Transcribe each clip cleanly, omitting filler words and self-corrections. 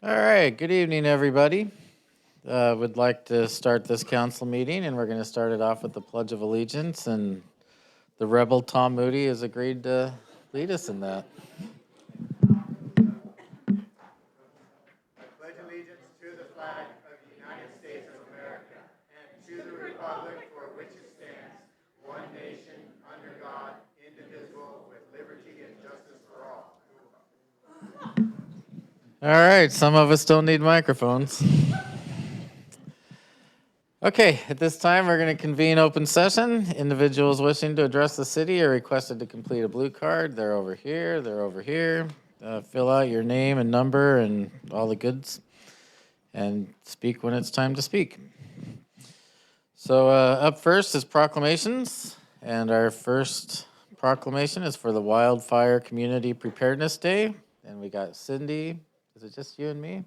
All right, good evening, everybody. Would like to start this council meeting, and we're going to start it off with the Pledge of Allegiance, and the Rebel Tom Moody has agreed to lead us in that. Pledge allegiance to the flag of the United States of America and to the republic for which it stands, one nation, under God, indivisible, with liberty and justice for all. All right, some of us don't need microphones. Okay, at this time, we're going to convene open session. Individuals wishing to address the city are requested to complete a blue card. They're over here, they're over here. Fill out your name and number and all the goods, and speak when it's time to speak. So up first is proclamations, and our first proclamation is for the Wildfire Community Preparedness Day, and we got Cindy. Is it just you and me?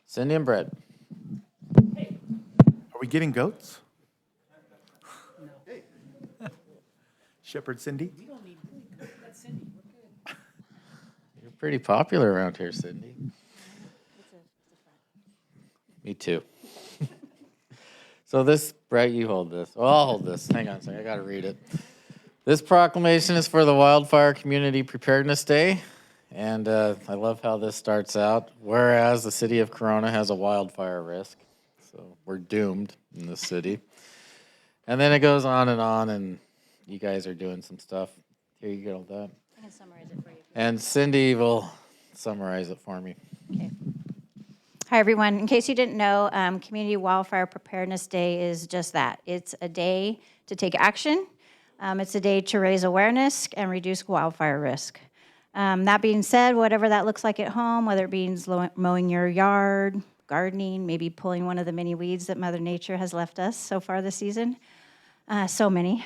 Cindy and Brett. Are we getting goats? No. Shepherd Cindy? We don't need that's Cindy. We're good. You're pretty popular around here, Cindy. Me too. So this, Brett, you hold this. Well, I'll hold this. Hang on a second, I gotta read it. This proclamation is for the Wildfire Community Preparedness Day. And I love how this starts out. Whereas the city of Corona has a wildfire risk. So we're doomed in this city. And then it goes on, and you guys are doing some stuff. Here you go, that. I can summarize it for you. And Cindy will summarize it for me. Okay. Hi, everyone. In case you didn't know, Community Wildfire Preparedness Day is just that. It's a day to take action. It's a day to raise awareness and reduce wildfire risk. That being said, whatever that looks like at home, whether it means mowing your yard, gardening, maybe pulling one of the many weeds that Mother Nature has left us so far this season, so many.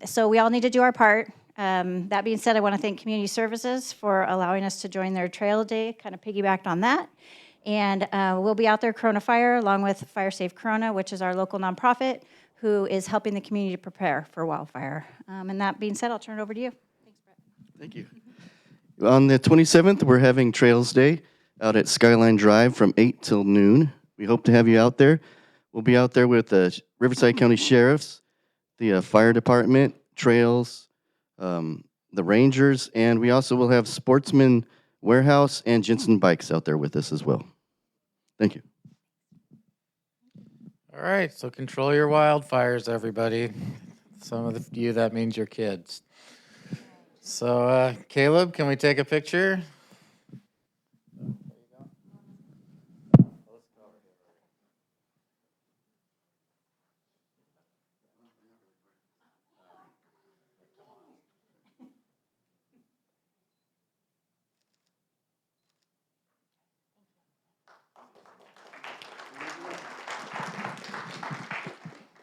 So we all need to do our part. That being said, I want to thank Community Services for allowing us to join their trail day, kind of piggybacked on that. And we'll be out there Corona Fire along with Fire Safe Corona, which is our local nonprofit who is helping the community prepare for wildfire. And that being said, I'll turn it over to you. Thanks, Brett. Thank you. On the 27th, we're having Trails Day out at Skyline Drive from 8 till noon. We hope to have you out there. We'll be out there with the Riverside County Sheriffs, the Fire Department, Trails, the Rangers, and we also will have Sportsman Warehouse and Jensen Bikes out there with us as well. Thank you. All right, so control your wildfires, everybody. Some of you, that means your kids. So, Caleb, can we take a picture?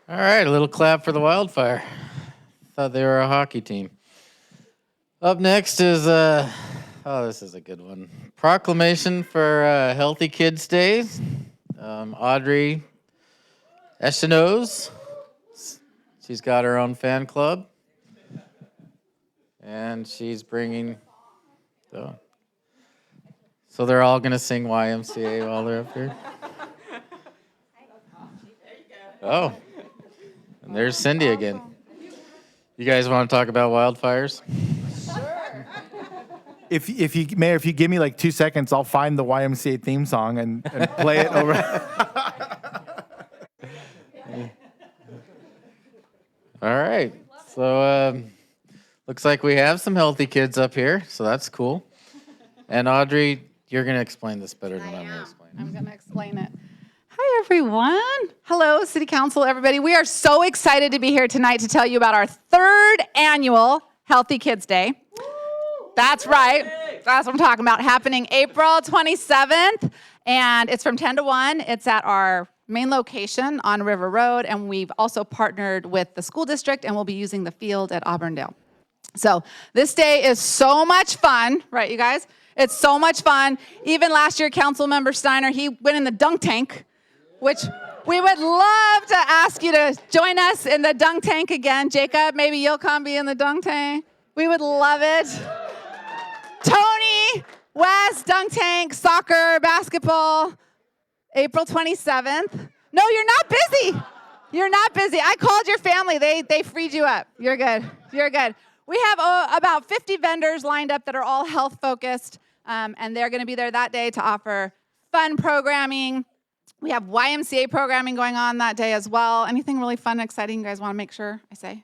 All right, a little clap for the wildfire. Thought they were a hockey team. Up next is, this is a good one. Proclamation for Healthy Kids Day. Audrey Echenoz. She's got her own fan club. And she's bringing, so they're all going to sing YMCA while they're up here. Oh. And there's Cindy again. You guys want to talk about wildfires? Sure. If you give me like 2 seconds, I'll find the YMCA theme song and play it over. All right. So looks like we have some healthy kids up here, so that's cool. And Audrey, you're going to explain this better than I'm going to explain it. I'm going to explain it. Hi, everyone. Hello, City Council, everybody. We are so excited to be here tonight to tell you about our 3rd annual Healthy Kids Day. That's right. That's what I'm talking about. Happening April 27th, and it's from 10 to 1. It's at our main location on River Road, and we've also partnered with the school district, and we'll be using the field at Auburndale. So this day is so much fun, right, you guys? It's so much fun. Even last year, Councilmember Steiner, he went in the dunk tank, which we would love to ask you to join us in the dunk tank again. Jacob, maybe you'll come be in the dunk tank. We would love it. Tony, Wes, Yes, dunk tank, soccer, basketball, April 27th. No, you're not busy. You're not busy. I called your family. They freed you up. You're good. You're good. We have about 50 vendors lined up that are all health focused, and they're going to be there that day to offer fun programming. We have YMCA programming going on that day as well. Anything really fun and exciting you guys want to make sure I say?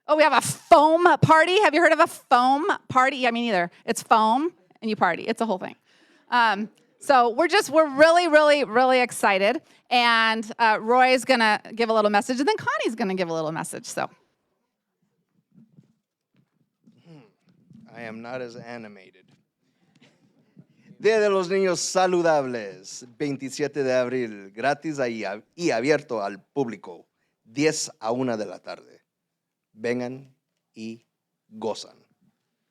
Oh, we have a foam party. Have you heard of a foam party? Yeah, me neither. It's foam and you party. It's a whole thing. So we're really, really, really excited. And Roy's gonna give a little message, and then Connie's gonna give a little message. So I am not as animated. Día de los Niños Saludables, 27 de abril, gratis y abierto al público, 10 a 1 de la tarde. Vengan y gozan.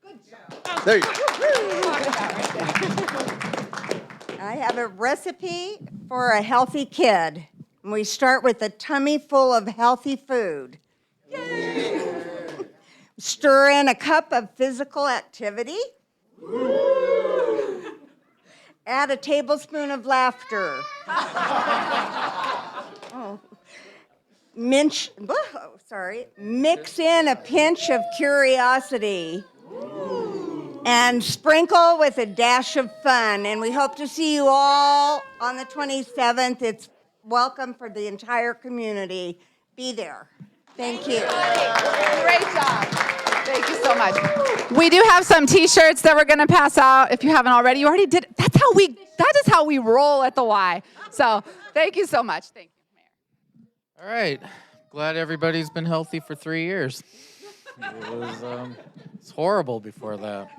Good job. There you go. I have a recipe for a healthy kid. And we start with a tummy full of healthy food. Stir in a cup of physical activity. Add a tablespoon of laughter. Mix in a pinch of curiosity. And sprinkle with a dash of fun. And we hope to see you all on the 27th. It's welcome for the entire community. Be there. Thank you. great job. Thank you so much. We do have some T-shirts that we're gonna pass out. If you haven't already, you already did. That is how we roll at the Y. So thank you so much. Thank you, Mayor. All right. Glad everybody's been healthy for 3 years. It's horrible before that.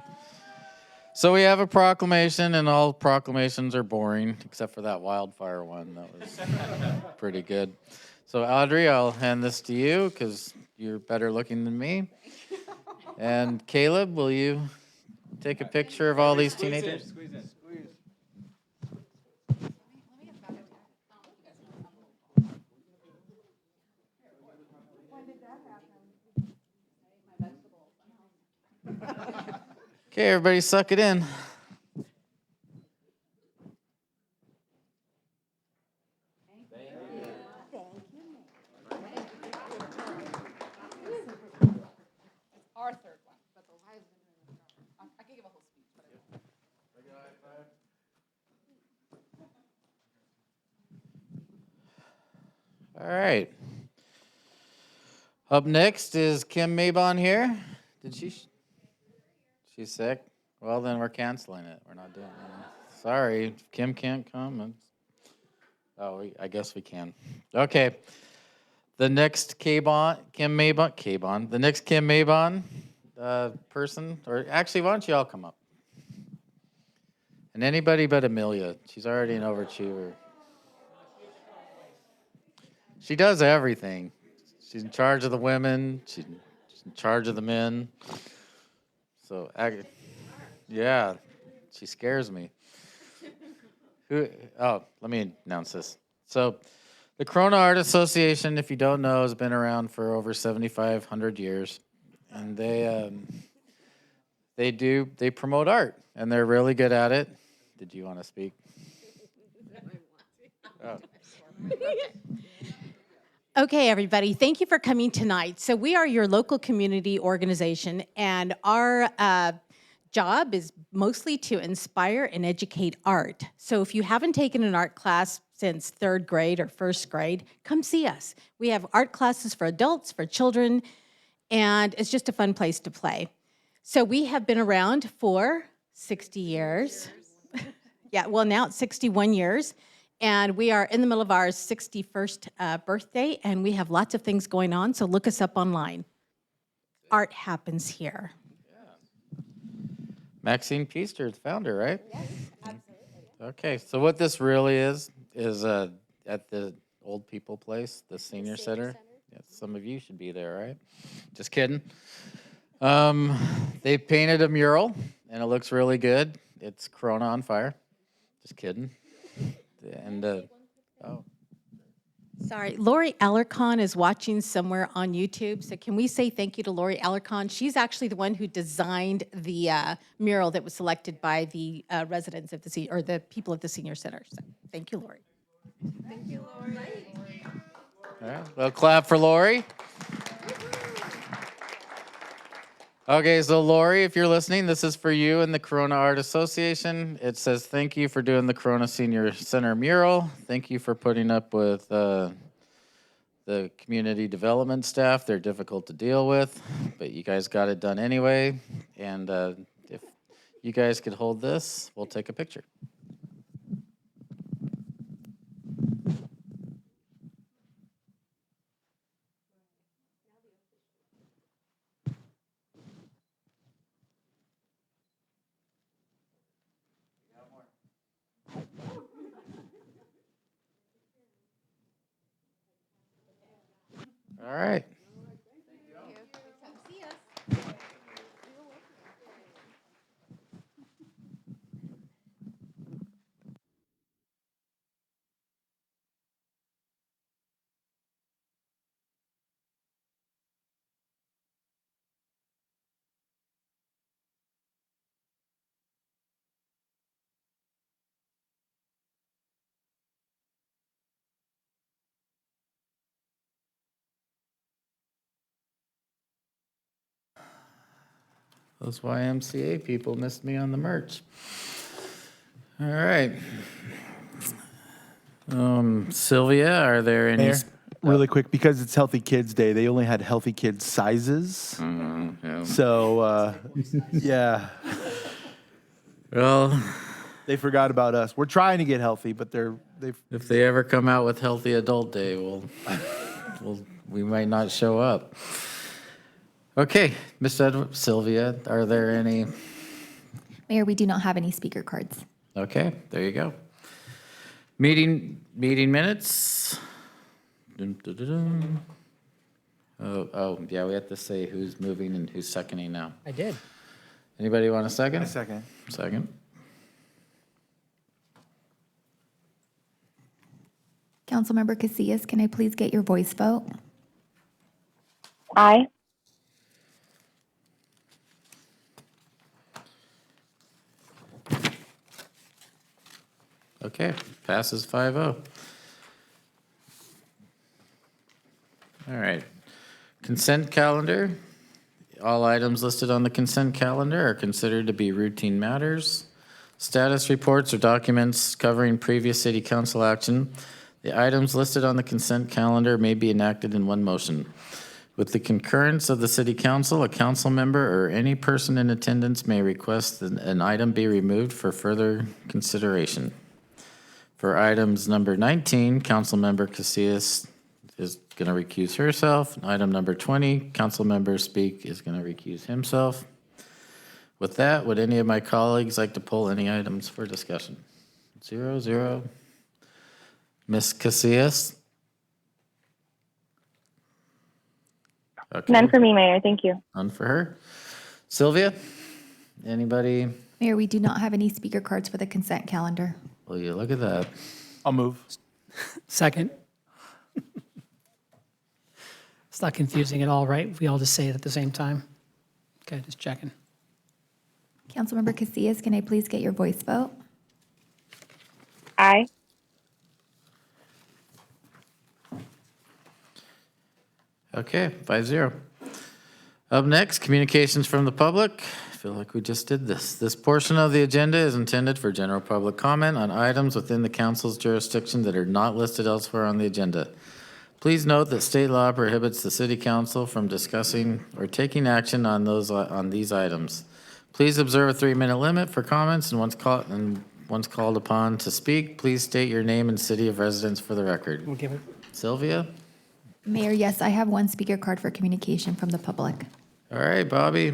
So we have a proclamation, and all proclamations are boring, except for that wildfire one. That was pretty good. So Audrey, I'll hand this to you because you're better looking than me. And Caleb, will you take a picture of all these teenagers? Okay, everybody suck it in. Our third one, but the Y's I can give a whole speech, but All right. Up next is Kim Maybon here. Did she? She's sick? Well, then we're canceling it. We're not doing it. Sorry, if Kim can't come. I guess we can. Okay. The next Kim Maybon, the next Kim Maybon person, or actually, why don't you all come up? And anybody but Amelia. She's already an overachiever. She does everything. She's in charge of the women. She's in charge of the men. So, yeah, she scares me. Let me announce this. So, the Corona Art Association, if you don't know, has been around for over 7,500 years, and they promote art, and they're really good at it. Did you want to speak? Oh. Okay, everybody, thank you for coming tonight. So we are your local community organization, and our job is mostly to inspire and educate art. So if you haven't taken an art class since 3rd grade or 1st grade, come see us. We have art classes for adults, for children, and it's just a fun place to play. So we have been around for 60 years. Yeah, well, now it's 61 years. And we are in the middle of our 61st birthday, and we have lots of things going on, so look us up online. Art happens here. Yeah. Maxine Piester, the founder, right? Yes, absolutely. Okay, so what this really is at the old people place, the senior center. Yeah, some of you should be there, right? Just kidding. They painted a mural, and it looks really good. It's Corona on Fire. Just kidding. And Sorry, Lori Alarcon is watching somewhere on YouTube. So can we say thank you to Lori Alarcon? She's actually the one who designed the mural that was selected by the residents of or the people of the senior center. So thank you, Lori. All right, well, clap for Lori. Okay, so Lori, if you're listening, this is for you and the Corona Art Association. It says, thank you for doing the Corona Senior Center mural. Thank you for putting up with the community development staff. They're difficult to deal with, but you guys got it done anyway. And if you guys could hold this, we'll take a picture. All right. Those YMCA people missed me on the merch. All right. Sylvia, are there any? Mayor, really quick, because it's Healthy Kids Day, they only had Healthy Kids sizes. Yeah. So, yeah, Well, they forgot about us. We're trying to get healthy, but they've. if they ever come out with Healthy Adult Day, we might not show up. Okay, Sylvia, are there any? Mayor, we do not have any speaker cards. Okay, there you go. Meeting minutes. Dun, dun, dun, dun. Oh, yeah, we have to say who's moving and who's seconding now. I did. Anybody want a second? A second. Second. Councilmember Casillas, can I please get your voice vote? Aye. Okay, passes 5-0. All right. Consent calendar. All items listed on the consent calendar are considered to be routine matters. Status reports or documents covering previous city council action. The items listed on the consent calendar may be enacted in one motion. With the concurrence of the city council, a council member or any person in attendance may request that an item be removed for further consideration. For items number 19, Councilmember Casillas is going to recuse herself. Item number 20, Councilmember Speak is going to recuse himself. With that, would any of my colleagues like to pull any items for discussion? 0. Ms. Casillas? Okay. None for me, Mayor. Thank you. None for her. Sylvia? Anybody? Mayor, we do not have any speaker cards for the consent calendar. Will you look at that? I'll move. Second. It's not confusing at all, right? We all just say it at the same time? Okay, just checking. Councilmember Casillas, can I please get your voice vote? Aye. Okay, 5-0. Up next, communications from the public. I feel like we just did this. This portion of the agenda is intended for general public comment on items within the council's jurisdiction that are not listed elsewhere on the agenda. Please note that state law prohibits the city council from discussing or taking action on these items. Please observe a 3-minute limit for comments, and once called upon to speak, please state your name and city of residence for the record. We'll give it. Sylvia? Mayor, yes, I have one speaker card for communication from the public. All right, Bobby,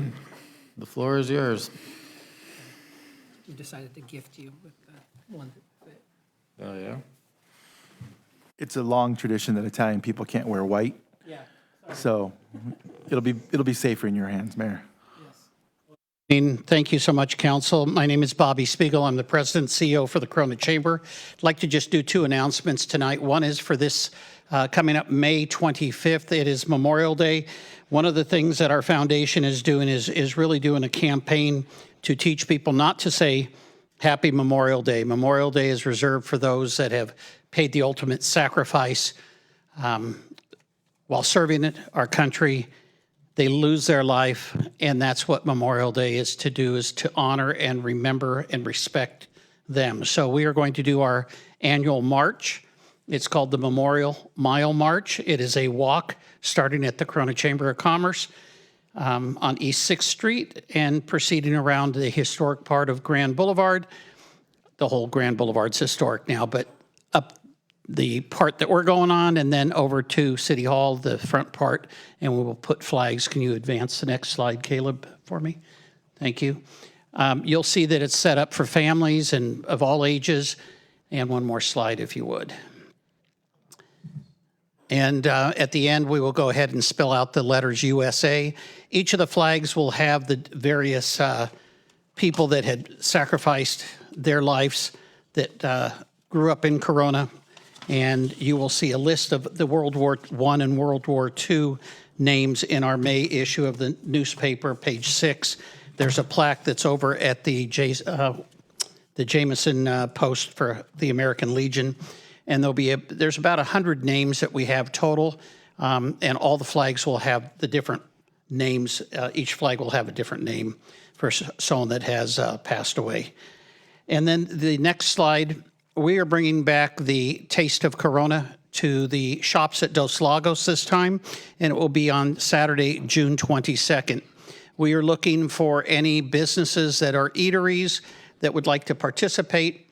the floor is yours. We decided to gift you with the one that fit. Oh, yeah? It's a long tradition that Italian people can't wear white, Yeah. so it'll be safer in your hands, Mayor. Thank you so much, Council. My name is Bobby Spiegel. I'm the President and CEO for the Corona Chamber. I'd like to just do 2 announcements tonight. One is for this coming up May 25th. It is Memorial Day. One of the things that our foundation is doing is really doing a campaign to teach people not to say Happy Memorial Day. Memorial Day is reserved for those that have paid the ultimate sacrifice while serving our country. They lose their life, and that's what Memorial Day is to do, is to honor and remember and respect them. So we are going to do our annual march. It's called the Memorial Mile March. It is a walk starting at the Corona Chamber of Commerce on East 6th Street and proceeding around the historic part of Grand Boulevard. The whole Grand Boulevard's historic now, but up the part that we're going on and then over to City Hall, the front part, and we will put flags. Can you advance the next slide, Caleb, for me? Thank you. You'll see that it's set up for families and of all ages. And one more slide, if you would. And at the end, we will go ahead and spell out the letters USA. Each of the flags will have the various people that had sacrificed their lives that grew up in Corona. And you will see a list of the World War I and World War II names in our May issue of the newspaper, page 6. There's a plaque that's over at the Jameson Post for the American Legion. And there's about 100 names that we have total, and all the flags will have the different names. Each flag will have a different name for someone that has passed away. And then the next slide, we are bringing back the Taste of Corona to the shops at Dos Lagos this time, and it will be on Saturday, June 22nd. We are looking for any businesses that are eateries that would like to participate.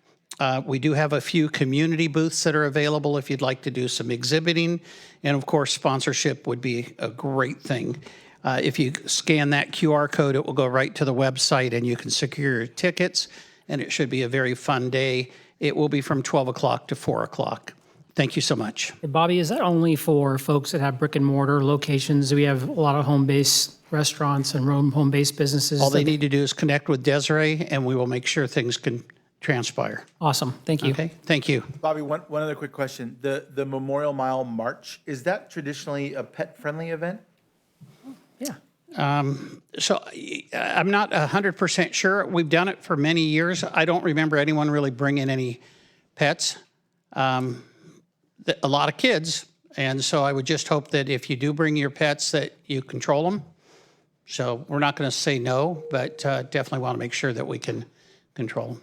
We do have a few community booths that are available if you'd like to do some exhibiting. And of course, sponsorship would be a great thing. If you scan that QR code, it will go right to the website and you can secure your tickets. And it should be a very fun day. It will be from 12 o'clock to 4 o'clock. Thank you so much. Hey, Bobby, is that only for folks that have brick and mortar locations? We have a lot of home-based restaurants and home-based businesses. All they need to do is connect with Desiree and we will make sure things can transpire. Awesome. Thank you. Okay, thank you. Bobby, one other quick question. The Memorial Mile March, is that traditionally a pet-friendly event? Yeah. So I'm not 100% sure. We've done it for many years. I don't remember anyone really bringing any pets. A lot of kids. And so I would just hope that if you do bring your pets that you control them. So we're not going to say no, but definitely want to make sure that we can control them.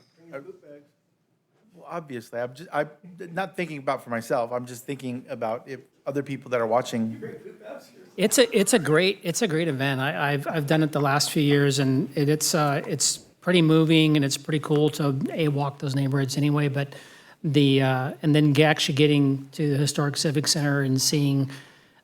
Well, obviously, I'm not thinking about for myself. I'm just thinking about if other people that are watching. It's a great event. I've done it the last few years, and it's pretty moving and it's pretty cool to walk those neighborhoods anyway. But and then actually getting to the Historic Civic Center and seeing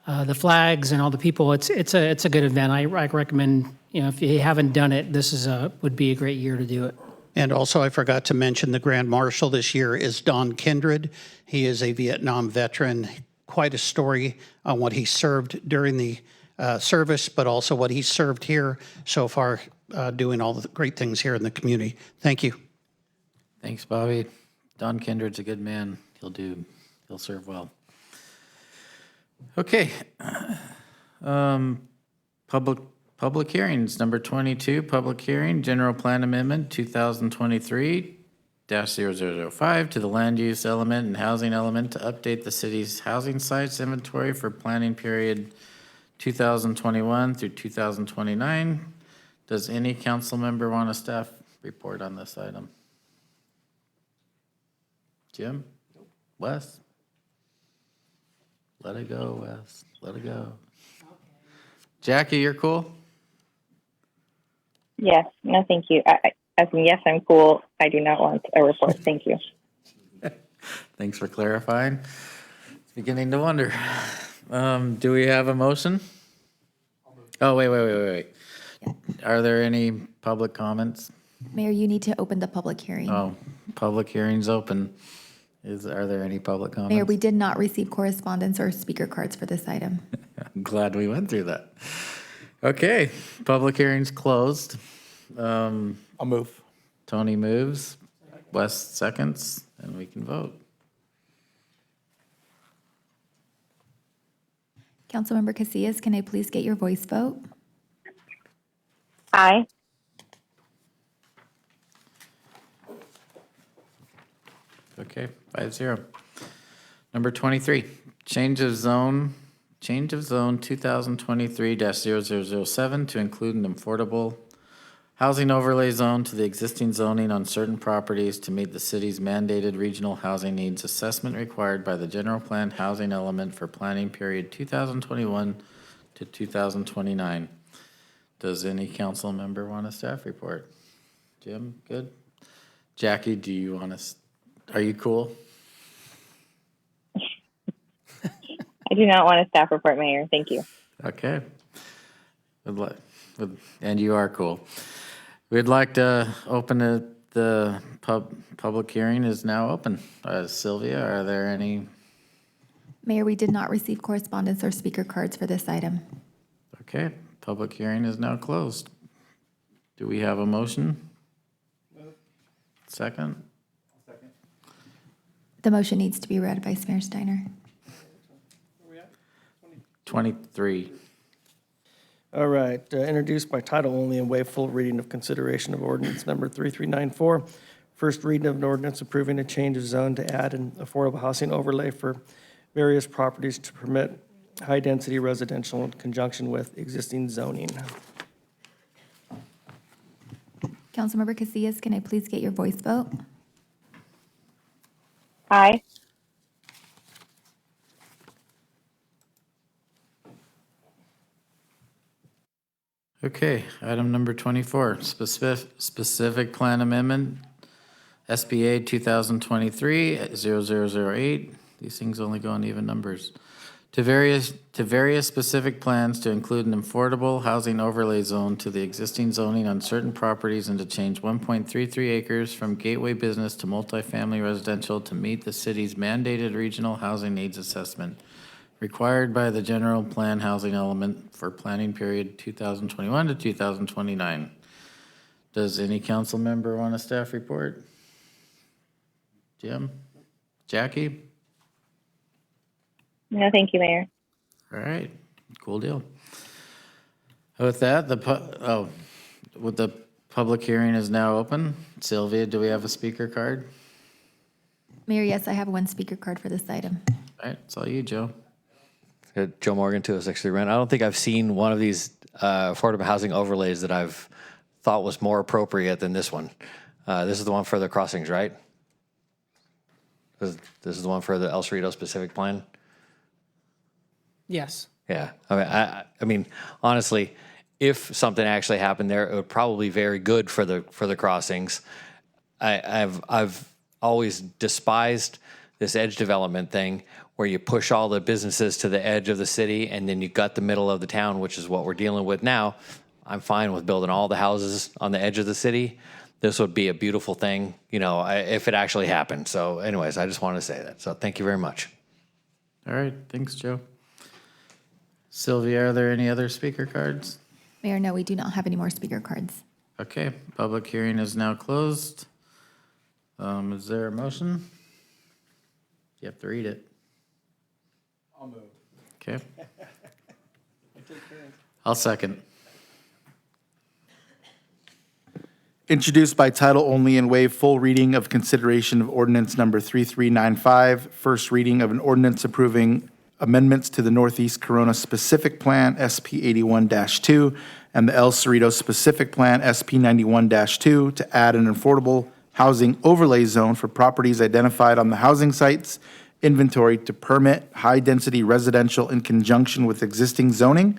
the flags and all the people, it's a good event. I recommend, if you haven't done it, this would be a great year to do it. And also, I forgot to mention the Grand Marshal this year is Don Kindred. He is a Vietnam veteran. Quite a story on what he served during the service, but also what he served here so far, doing all the great things here in the community. Thank you. Thanks, Bobby. Don Kindred's a good man. He'll serve well. Okay. Public hearings, number 22, public hearing, general plan amendment 2023-0005 to the land use element and housing element to update the city's housing sites inventory for planning period 2021 through 2029. Does any council member want a staff report on this item? Jim? Wes? Let it go, Wes. Let it go. Jackie, you're cool? Yes, no, thank you. Yes, I'm cool. I do not want a report. Thank you. Thanks for clarifying. It's beginning to wonder. Do we have a motion? Oh, wait. Are there any public comments? Mayor, you need to open the public hearing. Oh, public hearing's open. Are there any public comments? Mayor, we did not receive correspondence or speaker cards for this item. I'm glad we went through that. Okay, public hearing's closed. I'll move. Tony moves, Wes seconds, and we can vote. Councilmember Casillas, can I please get your voice vote? Aye. Okay, 5-0. Number 23, change of zone 2023-0007 to include an affordable housing overlay zone to the existing zoning on certain properties to meet the city's mandated regional housing needs assessment required by the general plan housing element for planning period 2021 to 2029. Does any council member want a staff report? Jim, good? Jackie, do you want to, are you cool? I do not want a staff report, Mayor. Thank you. Okay. And you are cool. We'd like to open it, the public hearing is now open. Sylvia, are there any? Mayor, we did not receive correspondence or speaker cards for this item. Okay, public hearing is now closed. Do we have a motion? Second? The motion needs to be read, Vice Mayor Steiner. 23. All right, introduced by title only and waive full reading of consideration of ordinance number 3394. First reading of an ordinance approving a change of zone to add an affordable housing overlay for various properties to permit high-density residential in conjunction with existing zoning. Councilmember Casillas, can I please get your voice vote? Aye. Okay, item number 24, specific plan amendment, SBA 2023-0008. These things only go in even numbers. To various specific plans to include an affordable housing overlay zone to the existing zoning on certain properties and to change 1.33 acres from gateway business to multifamily residential to meet the city's mandated regional housing needs assessment required by the general plan housing element for planning period 2021 to 2029. Does any council member want a staff report? Jim? Jackie? No, thank you, Mayor. All right, cool deal. With that, the public hearing is now open. Sylvia, do we have a speaker card? Mayor, yes, I have one speaker card for this item. All right, it's all you, Joe. Joe Morgan, 206 Rent. I don't think I've seen one of these affordable housing overlays that I've thought was more appropriate than this one. This is the one for the crossings, right? This is the one for the El Cerrito specific plan? Yes. Yeah. I mean, honestly, if something actually happened there, it would probably be very good for the crossings. I've always despised this edge development thing where you push all the businesses to the edge of the city and then you gut the middle of the town, which is what we're dealing with now. I'm fine with building all the houses on the edge of the city. This would be a beautiful thing, you know, if it actually happened. So anyways, I just wanted to say that. So thank you very much. All right, thanks, Joe. Sylvia, are there any other speaker cards? Mayor, no, we do not have any more speaker cards. Okay, public hearing is now closed. Is there a motion? You have to read it. I'll move. Okay. I'll second. Introduced by title only and waive full reading of consideration of ordinance number 3395, first reading of an ordinance approving amendments to the Northeast Corona Specific Plan, SP 81-2, and the El Cerrito Specific Plan, SP 91-2, to add an affordable housing overlay zone for properties identified on the housing sites inventory to permit high-density residential in conjunction with existing zoning.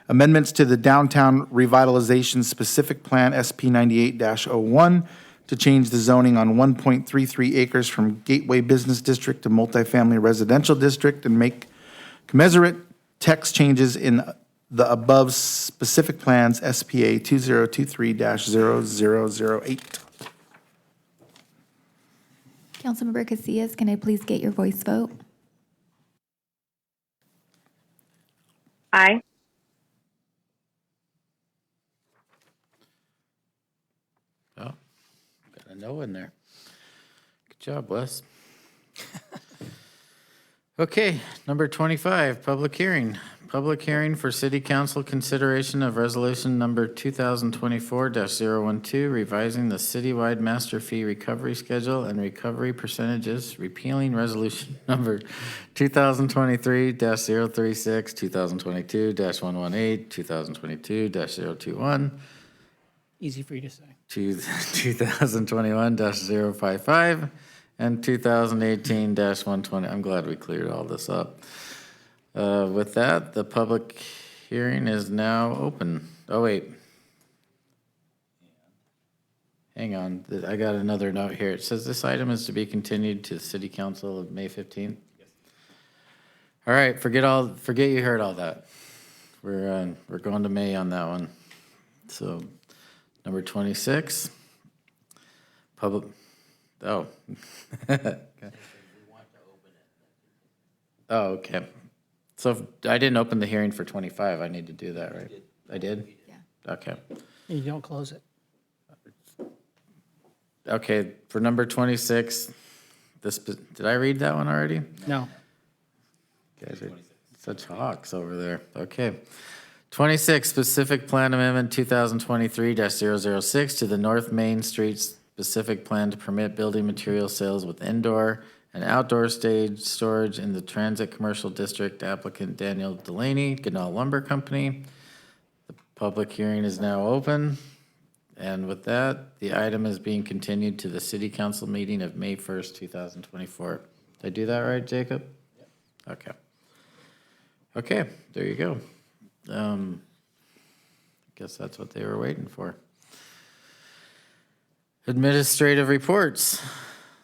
Amendments to the Downtown Revitalization Specific Plan, SP 98-01, to change the zoning on 1.33 acres from Gateway Business District to Multifamily Residential District and make commensurate text changes in the above specific plans, SPA 2023-0008. Councilmember Casillas, can I please get your voice vote? Aye. Oh, got a no in there. Good job, Wes. Okay, number 25, public hearing. public hearing for city council consideration of resolution number 2024-012, revising the citywide master fee recovery schedule and recovery percentages, repealing resolution number 2023-036, 2022-118, 2022-021, Easy for you to say. 2021-055, and 2018-120. I'm glad we cleared all this up. With that, the public hearing is now open. Oh, wait. Hang on, I got another note here. It says this item is to be continued to the city council of May 15th. All right, forget you heard all that. We're going to May on that one. So, number 26, public, oh. Oh, okay. So if I didn't open the hearing for 25, I need to do that, right? I did? Yeah. Okay. You don't close it. Okay, for number 26, did I read that one already? No. You guys are such hawks over there. Okay. 26, specific plan amendment 2023-006 to the North Main Street specific plan to permit building material sales with indoor and outdoor stage storage in the Transit Commercial District. Applicant Daniel Delaney, Ganal Lumber Company. The public hearing is now open. And with that, the item is being continued to the City Council meeting of May 1st, 2024. Did I do that right, Jacob? Yep. Okay. Okay, there you go. Guess that's what they were waiting for. Administrative reports.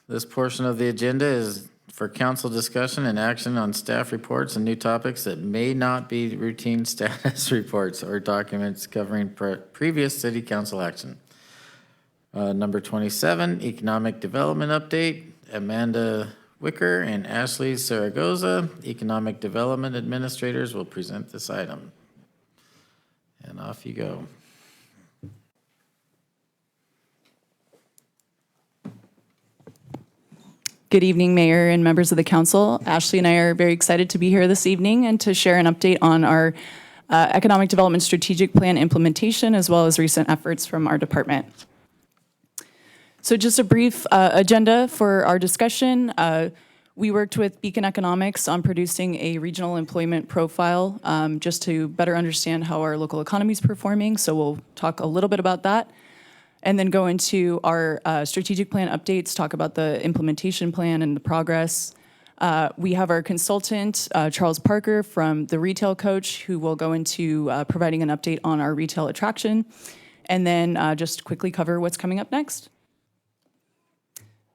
This portion of the agenda is for council discussion and action on staff reports and new topics that may not be routine status reports or documents covering previous city council action. Number 27, economic development update. Amanda Wicker and Ashley Zaragoza, economic development administrators, will present this item. And off you go. Good evening, Mayor and members of the council. Ashley and I are very excited to be here this evening and to share an update on our Economic Development Strategic Plan implementation, as well as recent efforts from our department. So just a brief agenda for our discussion. We worked with Beacon Economics on producing a regional employment profile just to better understand how our local economy is performing. So we'll talk a little bit about that. And then go into our strategic plan updates, talk about the implementation plan and the progress. We have our consultant, Charles Parker from the Retail Coach, who will go into providing an update on our retail attraction, and then just quickly cover what's coming up next.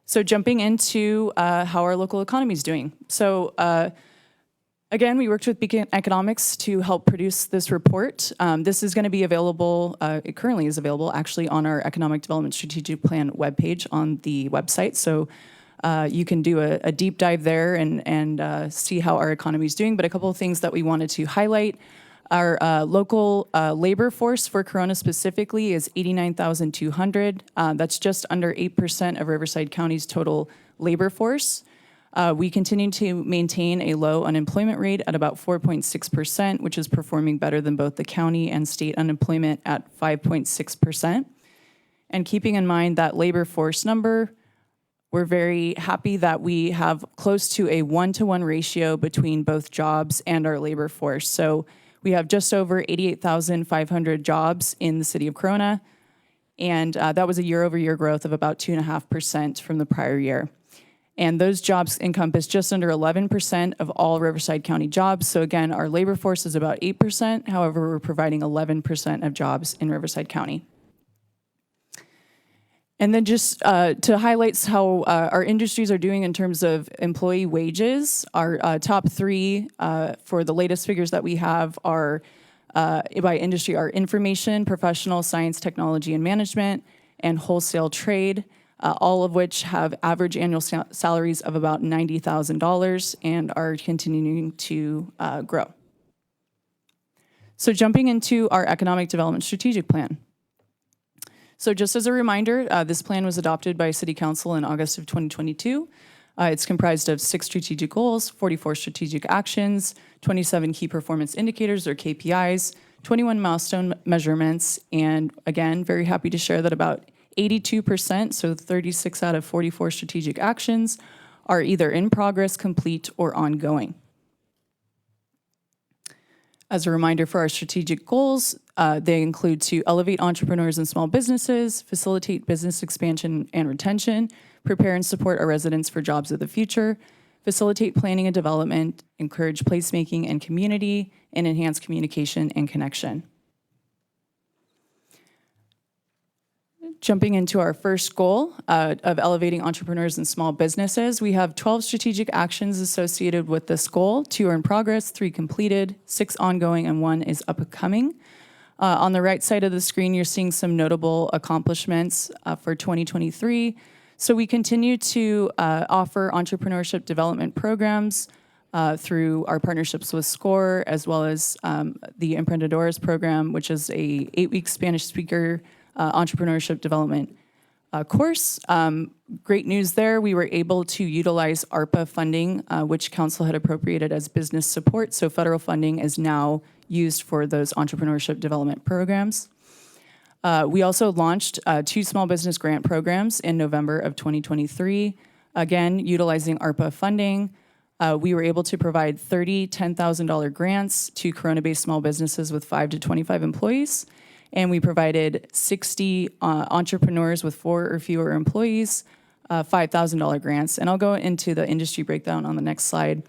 So jumping into how our local economy is doing. So again, we worked with Beacon Economics to help produce this report. This is going to be available, it currently is available actually on our Economic Development Strategic Plan webpage on the website. So you can do a deep dive there and see how our economy is doing. But a couple of things that we wanted to highlight. Our local labor force for Corona specifically is 89,200. That's just under 8% of Riverside County's total labor force. We continue to maintain a low unemployment rate at about 4.6%, which is performing better than both the county and state unemployment at 5.6%. And keeping in mind that labor force number, we're very happy that we have close to a 1-to-1 ratio between both jobs and our labor force. So we have just over 88,500 jobs in the city of Corona, and that was a year-over-year growth of about 2.5% from the prior year. And those jobs encompass just under 11% of all Riverside County jobs. So again, our labor force is about 8%. However, we're providing 11% of jobs in Riverside County. And then just to highlight how our industries are doing in terms of employee wages, our top three for the latest figures that we have are by industry are information, professional, science, technology, and management, and wholesale trade. All of which have average annual salaries of about $90,000 and are continuing to grow. So jumping into our Economic Development Strategic Plan. So just as a reminder, this plan was adopted by City Council in August of 2022. It's comprised of 6 strategic goals, 44 strategic actions, 27 key performance indicators or KPIs, 21 milestone measurements, and again, very happy to share that about 82%, so 36 out of 44 strategic actions, are either in progress, complete, or ongoing. As a reminder for our strategic goals, they include to elevate entrepreneurs and small businesses, facilitate business expansion and retention, prepare and support our residents for jobs of the future, facilitate planning and development, encourage placemaking and community, and enhance communication and connection. Jumping into our first goal of elevating entrepreneurs and small businesses, we have 12 strategic actions associated with this goal. 2 are in progress, 3 completed, 6 ongoing, and 1 is upcoming. On the right side of the screen, you're seeing some notable accomplishments for 2023. So we continue to offer entrepreneurship development programs through our partnerships with SCORE, as well as the Emprendedores program, which is a 8-week Spanish speaker entrepreneurship development course. Great news there. We were able to utilize ARPA funding, which council had appropriated as business support. So federal funding is now used for those entrepreneurship development programs. We also launched 2 small business grant programs in November of 2023. Again, utilizing ARPA funding, we were able to provide 30 $10,000 grants to Corona-based small businesses with 5 to 25 employees. And we provided 60 entrepreneurs with 4 or fewer employees $5,000 grants. And I'll go into the industry breakdown on the next slide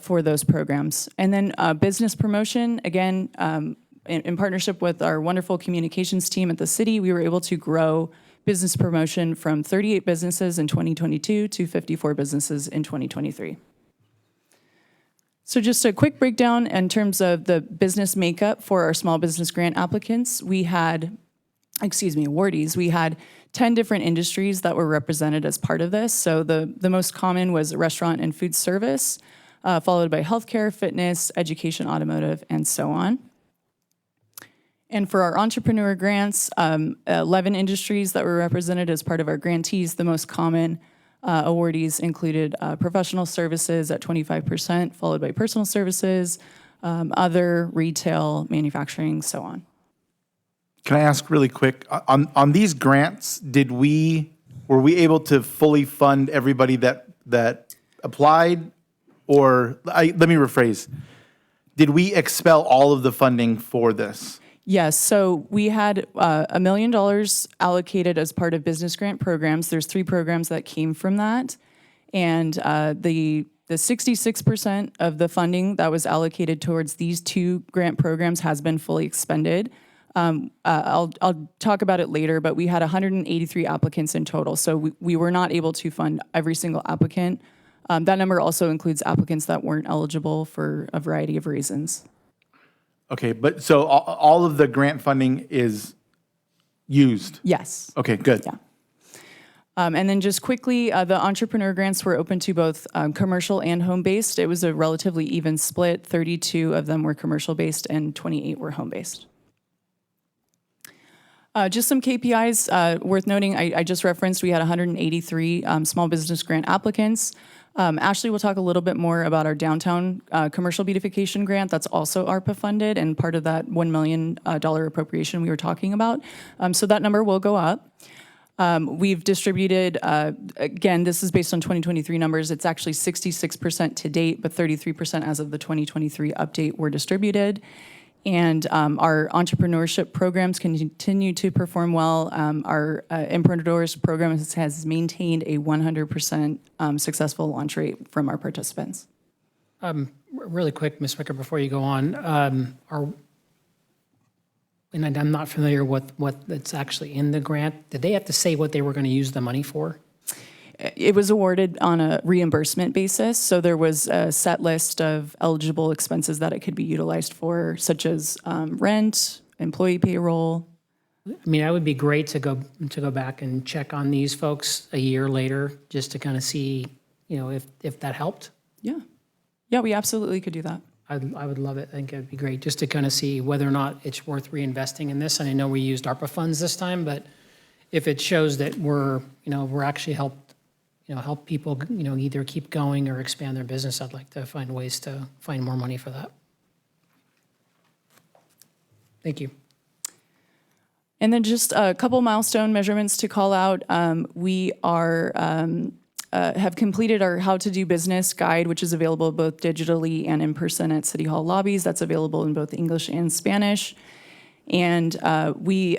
for those programs. And then business promotion, again, in partnership with our wonderful communications team at the city, we were able to grow business promotion from 38 businesses in 2022 to 54 businesses in 2023. So just a quick breakdown in terms of the business makeup for our small business grant applicants. We had, awardees, we had 10 different industries that were represented as part of this. So the most common was restaurant and food service, followed by healthcare, fitness, education, automotive, and so on. And for our entrepreneur grants, 11 industries that were represented as part of our grantees. The most common awardees included professional services at 25%, followed by personal services, other, retail, manufacturing, so on. Can I ask really quick, on these grants, were we able to fully fund everybody that applied? Or, let me rephrase, did we expel all of the funding for this? Yes, so we had $1 million allocated as part of business grant programs. There's 3 programs that came from that. And the 66% of the funding that was allocated towards these 2 grant programs has been fully expended. I'll talk about it later, but we had 183 applicants in total. So we were not able to fund every single applicant. That number also includes applicants that weren't eligible for a variety of reasons. Okay, but so all of the grant funding is used? Yes. Okay, good. Yeah. And then just quickly, the entrepreneur grants were open to both commercial and home-based. It was a relatively even split. 32 of them were commercial-based and 28 were home-based. Just some KPIs worth noting. I just referenced we had 183 small business grant applicants. Ashley will talk a little bit more about our downtown commercial beautification grant. That's also ARPA funded and part of that $1 million appropriation we were talking about. So that number will go up. We've distributed, again, this is based on 2023 numbers. It's actually 66% to date, but 33% as of the 2023 update were distributed. And our entrepreneurship programs continue to perform well. Our Emprendedores program has maintained a 100% successful launch rate from our participants. Really quick, Ms. Wicker, before you go on, and I'm not familiar with that's actually in the grant. Did they have to say what they were going to use the money for? It was awarded on a reimbursement basis, so there was a set list of eligible expenses that it could be utilized for, such as rent, employee payroll. I mean, that would be great to go back and check on these folks a year later, just to kind of see, if that helped. Yeah, we absolutely could do that. I would love it. I think it'd be great just to kind of see whether or not it's worth reinvesting in this. And I know we used ARPA funds this time, but if it shows that we're actually helped, help people, either keep going or expand their business, I'd like to find ways to find more money for that. Thank you. And then just a couple milestone measurements to call out. We have completed our How to Do Business guide, which is available both digitally and in person at City Hall lobbies. That's available in both English and Spanish. And we,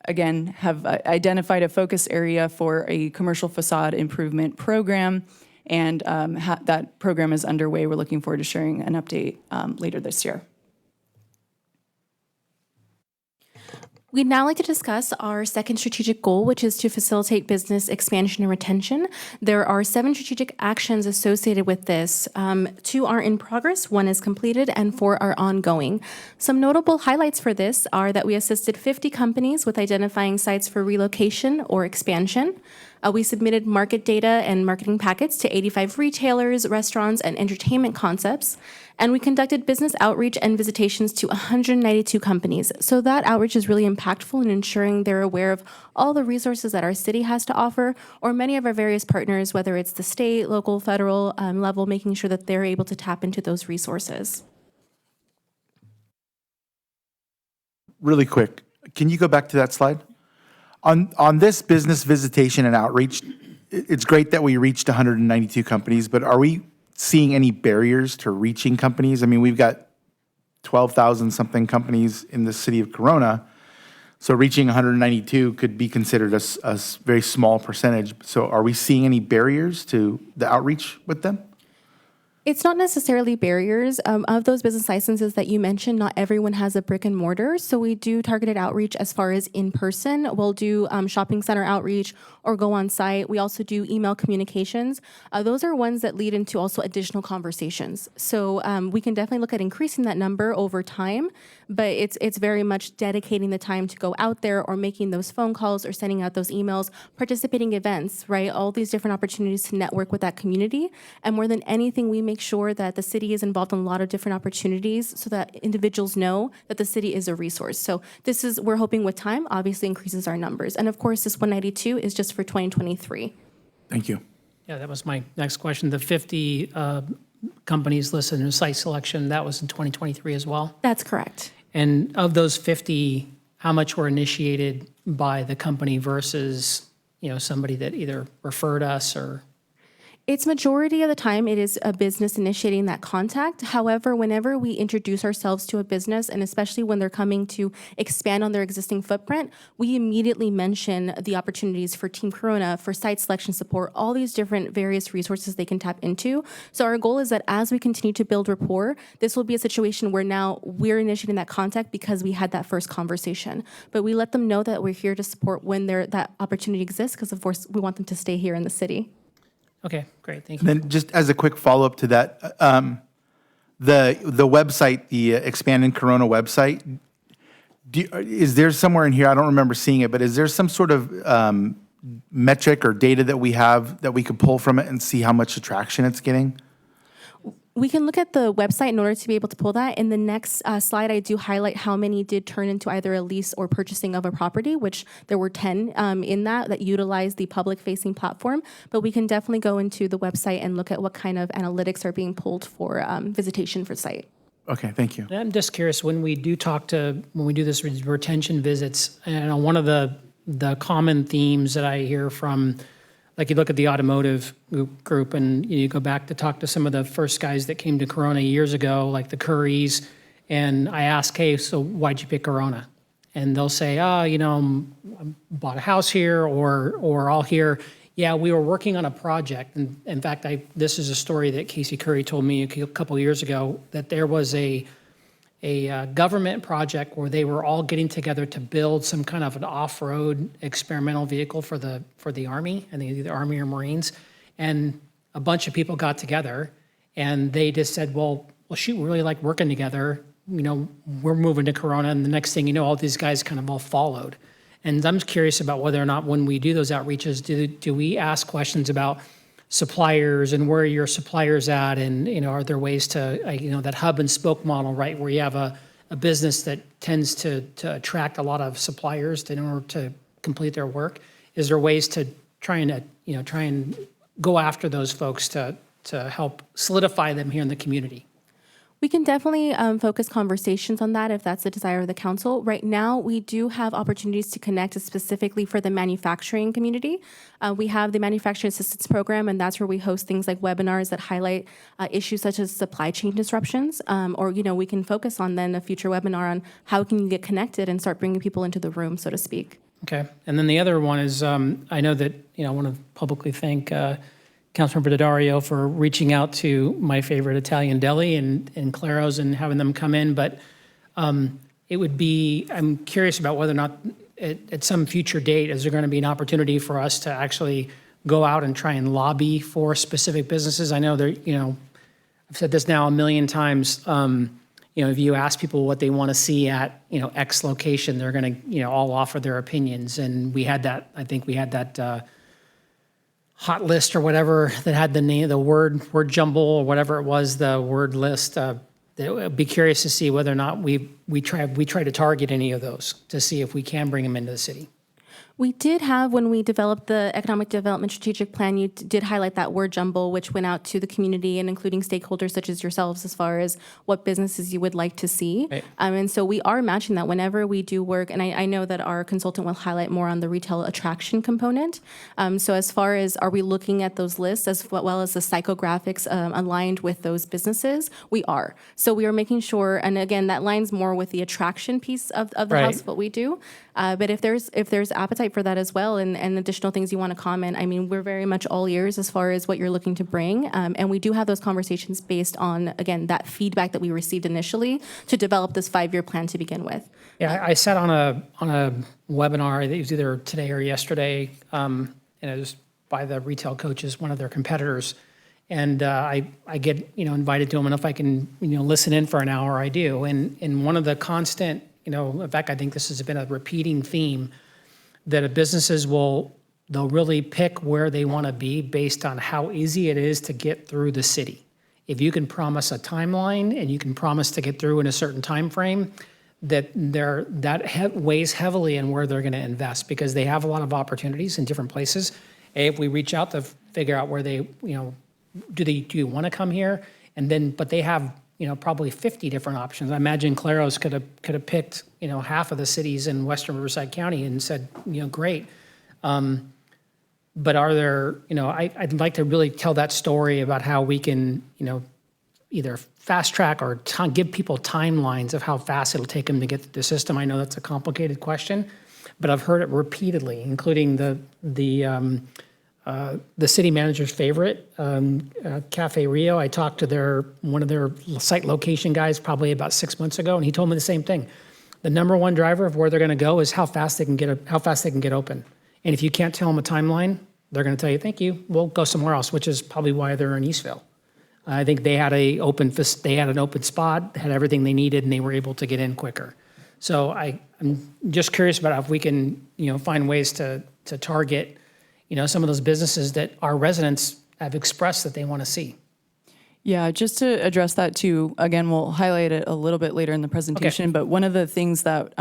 again, have identified a focus area for a commercial facade improvement program. And that program is underway. We're looking forward to sharing an update later this year. We'd now like to discuss our second strategic goal, which is to facilitate business expansion and retention. There are 7 strategic actions associated with this. 2 are in progress, 1 is completed, and 4 are ongoing. Some notable highlights for this are that we assisted 50 companies with identifying sites for relocation or expansion. We submitted market data and marketing packets to 85 retailers, restaurants, and entertainment concepts. And we conducted business outreach and visitations to 192 companies. So that outreach is really impactful in ensuring they're aware of all the resources that our city has to offer, or many of our various partners, whether it's the state, local, federal level, making sure that they're able to tap into those resources. Really quick, can you go back to that slide? On this business visitation and outreach, it's great that we reached 192 companies, but are we seeing any barriers to reaching companies? I mean, we've got 12,000 something companies in the city of Corona, so reaching 192 could be considered a very small percentage. So are we seeing any barriers to the outreach with them? It's not necessarily barriers. Of those business licenses that you mentioned, not everyone has a brick and mortar. So we do targeted outreach as far as in person. We'll do shopping center outreach or go on site. We also do email communications. Those are ones that lead into also additional conversations. So we can definitely look at increasing that number over time, but it's very much dedicating the time to go out there or making those phone calls or sending out those emails, participating events, right? All these different opportunities to network with that community. And more than anything, we make sure that the city is involved in a lot of different opportunities so that individuals know that the city is a resource. So we're hoping with time, obviously increases our numbers. And of course, this 192 is just for 2023. Thank you. Yeah, that was my next question. The 50 companies listed in site selection, that was in 2023 as well? That's correct. And of those 50, how much were initiated by the company versus, somebody that either referred us or? It's majority of the time it is a business initiating that contact. However, whenever we introduce ourselves to a business, and especially when they're coming to expand on their existing footprint, we immediately mention the opportunities for Team Corona, for site selection support, all these different various resources they can tap into. So our goal is that as we continue to build rapport, this will be a situation where now we're initiating that contact because we had that first conversation. But we let them know that we're here to support when that opportunity exists, because of course we want them to stay here in the city. Okay, great, thank you. And then just as a quick follow-up to that, the website, the Expand in Corona website, is there somewhere in here, I don't remember seeing it, but is there some sort of metric or data that we have that we could pull from it and see how much attraction it's getting? We can look at the website in order to be able to pull that. In the next slide, I do highlight how many did turn into either a lease or purchasing of a property, which there were 10 in that utilized the public-facing platform. But we can definitely go into the website and look at what kind of analytics are being pulled for visitation for site. Okay, thank you. I'm just curious, when we do this retention visits, and one of the common themes that I hear from, like you look at the automotive group and you go back to talk to some of the first guys that came to Corona years ago, like the Currys, and I ask, hey, so why'd you pick Corona? And they'll say, I bought a house here or I'll hear, yeah, we were working on a project. And in fact, this is a story that Casey Curry told me a couple years ago, that there was a government project where they were all getting together to build some kind of an off-road experimental vehicle for the Army, and either Army or Marines. And a bunch of people got together and they just said, well, shoot, we really like working together. We're moving to Corona. And the next thing you know, all these guys kind of all followed. And I'm curious about whether or not when we do those outreaches, do we ask questions about suppliers and where are your suppliers at, and are there ways to that hub and spoke model, right, where you have a business that tends to attract a lot of suppliers in order to complete their work? Is there ways to try and go after those folks to help solidify them here in the community? We can definitely focus conversations on that if that's the desire of the council. Right now, we do have opportunities to connect specifically for the manufacturing community. We have the Manufacturing Assistance Program, and that's where we host things like webinars that highlight issues such as supply chain disruptions. Or, we can focus on then a future webinar on how can you get connected and start bringing people into the room, so to speak. Okay. And then the other one is, I know that, I want to publicly thank Councilmember Daddario for reaching out to my favorite Italian deli and Claro's and having them come in. But it would be, I'm curious about whether or not at some future date, is there going to be an opportunity for us to actually go out and try and lobby for specific businesses? I know there, I've said this now a million times. If you ask people what they want to see at, X location, they're going to, all offer their opinions. And we had that, I think we had that hot list or whatever that had the name, the word jumble or whatever it was, the word list. I'd be curious to see whether or not we try to target any of those to see if we can bring them into the city. We did have, when we developed the Economic Development Strategic Plan, you did highlight that word jumble, which went out to the community and including stakeholders such as yourselves as far as what businesses you would like to see. Right. And so we are matching that whenever we do work. And I know that our consultant will highlight more on the retail attraction component. So as far as are we looking at those lists as well as the psychographics aligned with those businesses, we are. So we are making sure, and again, that lines more with the attraction piece of the Right. house, what we do. But if there's appetite for that as well and additional things you want to comment, I mean, we're very much all ears as far as what you're looking to bring. And we do have those conversations based on, again, that feedback that we received initially to develop this 5-year plan to begin with. Yeah, I sat on a webinar, I think it was either today or yesterday, and it was by the retail coaches, one of their competitors. And I get, invited to them, and if I can, listen in for an hour, I do. And one of the constant, in fact, I think this has been a repeating theme, that businesses they'll really pick where they want to be based on how easy it is to get through the city. If you can promise a timeline and you can promise to get through in a certain time frame, that weighs heavily in where they're going to invest, because they have a lot of opportunities in different places. If we reach out to figure out where they, do you want to come here? And then, but they have, probably 50 different options. I imagine Claro's could have picked, half of the cities in Western Riverside County and said, great. But are there, I'd like to really tell that story about how we can, either fast track or give people timelines of how fast it'll take them to get through the system. I know that's a complicated question, but I've heard it repeatedly, including the city manager's favorite, Cafe Rio. I talked to one of their site location guys probably about 6 months ago, and he told me the same thing. The number one driver of where they're going to go is how fast they can get open. And if you can't tell them a timeline, they're going to tell you, "Thank you, we'll go somewhere else," which is probably why they're in Eastville. I think they had an open spot, had everything they needed, and they were able to get in quicker. So I'm just curious about if we can, find ways to target, some of those businesses that our residents have expressed that they want to see. Yeah, just to address that too, again, we'll highlight it a little bit later in the presentation, but one of the things that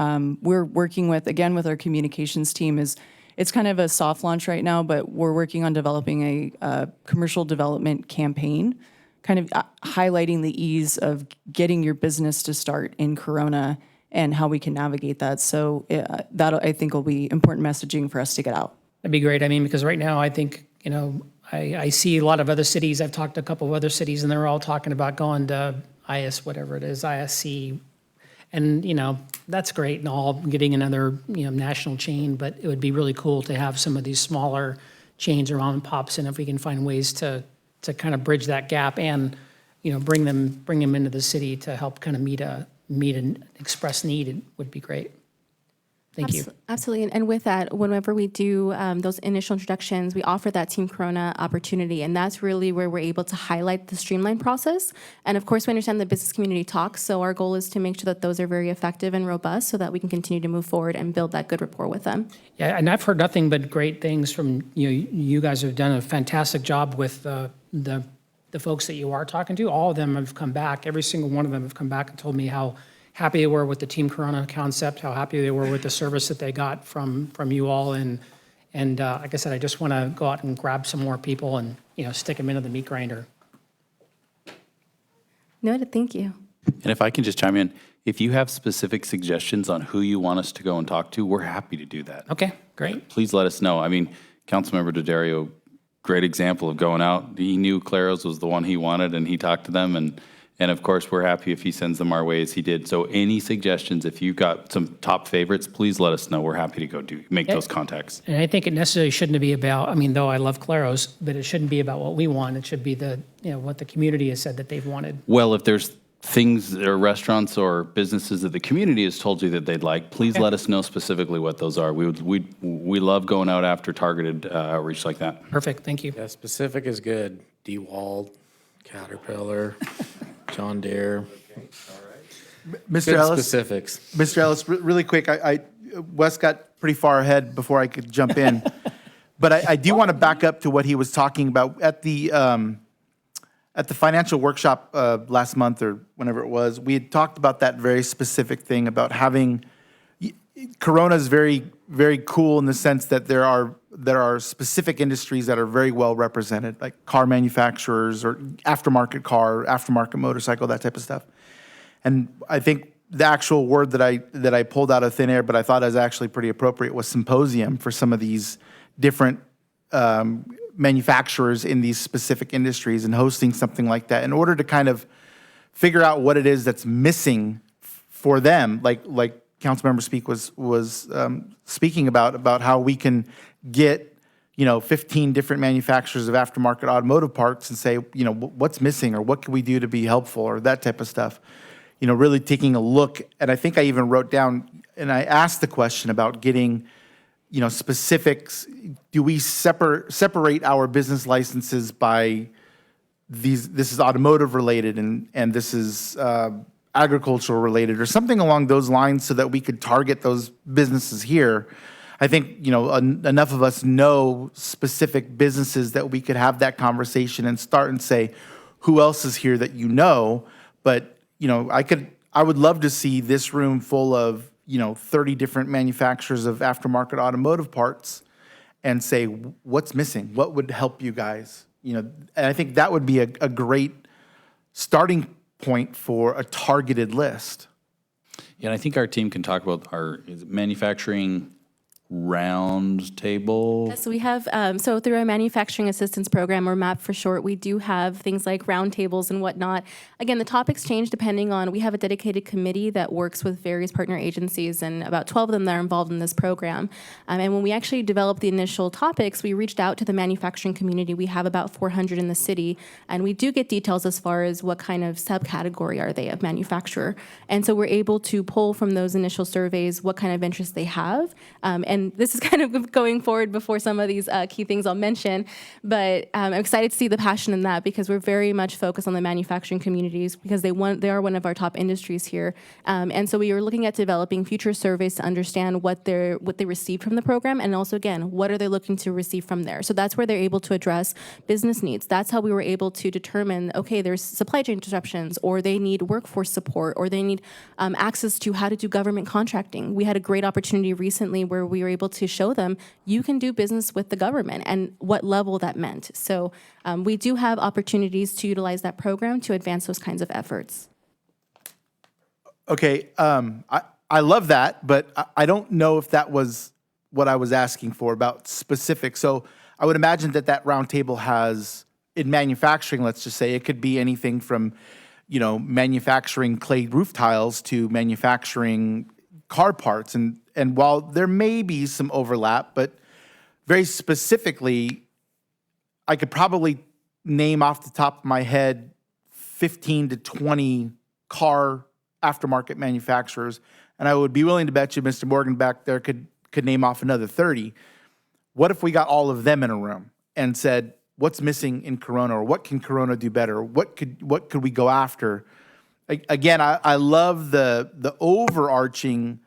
we're working with, again, with our communications team is, it's kind of a soft launch right now, but we're working on developing a commercial development campaign, kind of highlighting the ease of getting your business to start in Corona and how we can navigate that. So that, I think, will be important messaging for us to get out. That'd be great. I mean, because right now I think, I see a lot of other cities. I've talked to a couple of other cities, and they're all talking about going to ISC. And, that's great and all, getting another, national chain, but it would be really cool to have some of these smaller chains or mom and pops, and if we can find ways to kind of bridge that gap and, bring them into the city to help kind of meet an express need, it would be great. Thank you. Absolutely. And with that, whenever we do those initial introductions, we offer that Team Corona opportunity. And that's really where we're able to highlight the streamlined process. And of course, we understand the business community talks. So our goal is to make sure that those are very effective and robust so that we can continue to move forward and build that good rapport with them. Yeah, and I've heard nothing but great things from you. You guys have done a fantastic job with the folks that you are talking to. All of them have come back. Every single one of them have come back and told me how happy they were with the Team Corona concept, how happy they were with the service that they got from you all, and And like I said, I just want to go out and grab some more people and, stick them into the meat grinder. Noted, thank you. And if I can just chime in, if you have specific suggestions on who you want us to go and talk to, we're happy to do that. Okay, great. Please let us know. I mean, Councilmember Daddario, great example of going out. He knew Claros was the one he wanted, and he talked to them. And of course, we're happy if he sends them our way as he did. So any suggestions, if you've got some top favorites, please let us know. We're happy to go make those contacts. And I think it necessarily shouldn't be about, though I love Claros, but it shouldn't be about what we want. It should be what the community has said that they've wanted. Well, if there's things or restaurants or businesses that the community has told you that they'd like, please let us know specifically what those are. We love going out after targeted outreach like that. Perfect, thank you. Yeah, specific is good. DeWalt, Caterpillar, John Deere. Mr. Good Ellis. specifics. Mr. Ellis, really quick, Wes got pretty far ahead before I could jump in. But I do want to back up to what he was talking about. At the financial workshop last month or whenever it was, we had talked about that very specific thing about having, Corona is very, very cool in the sense that there are specific industries that are very well represented, like car manufacturers or aftermarket car, aftermarket motorcycle, that type of stuff. And I think the actual word that I pulled out of thin air, but I thought was actually pretty appropriate, was symposium for some of these different manufacturers in these specific industries, and hosting something like that in order to kind of figure out what it is that's missing for them, like Councilmember Speak was speaking about how we can get 15 different manufacturers of aftermarket automotive parts and say, what's missing or what can we do to be helpful or that type of stuff. Really taking a look, and I think I even wrote down, and I asked the question about getting specifics. Do we separate our business licenses by these? This is automotive related, and this is agricultural related, or something along those lines, so that we could target those businesses here. I think enough of us know specific businesses that we could have that conversation and start and say, who else is here that you know? But I would love to see this room full of 30 different manufacturers of aftermarket automotive parts and say, what's missing? What would help you guys? And I think that would be a great starting point for a targeted list. Yeah, and I think our team can talk about our manufacturing round table. So we have, so through our manufacturing assistance program, or MAP for short, we do have things like roundtables and whatnot. Again, the topics change depending on, we have a dedicated committee that works with various partner agencies, and about 12 of them that are involved in this program. And when we actually developed the initial topics, we reached out to the manufacturing community. We have about 400 in the city, and we do get details as far as what kind of subcategory are they of manufacturer. And so we're able to pull from those initial surveys what kind of interest they have. And this is kind of going forward before some of these key things I'll mention, but I'm excited to see the passion in that, because we're very much focused on the manufacturing communities, because they are one of our top industries here. And so we are looking at developing future surveys to understand what they received from the program, and also, again, what are they looking to receive from there. So that's where they're able to address business needs. That's how we were able to determine, okay, there's supply chain disruptions, or they need workforce support, or they need access to how to do government contracting. We had a great opportunity recently where we were able to show them you can do business with the government and what level that meant. So we do have opportunities to utilize that program to advance those kinds of efforts. Okay, I love that, but I don't know if that was what I was asking for about specific. So I would imagine that round table has, in manufacturing, let's just say, it could be anything from, manufacturing clay roof tiles to manufacturing car parts. And while there may be some overlap, but very specifically, I could probably name off the top of my head 15 to 20 car aftermarket manufacturers, and I would be willing to bet you Mr. Morgan back there could name off another 30. What if we got all of them in a room and said, what's missing in Corona, or what can Corona do better? What could we go after? Again, I love the overarching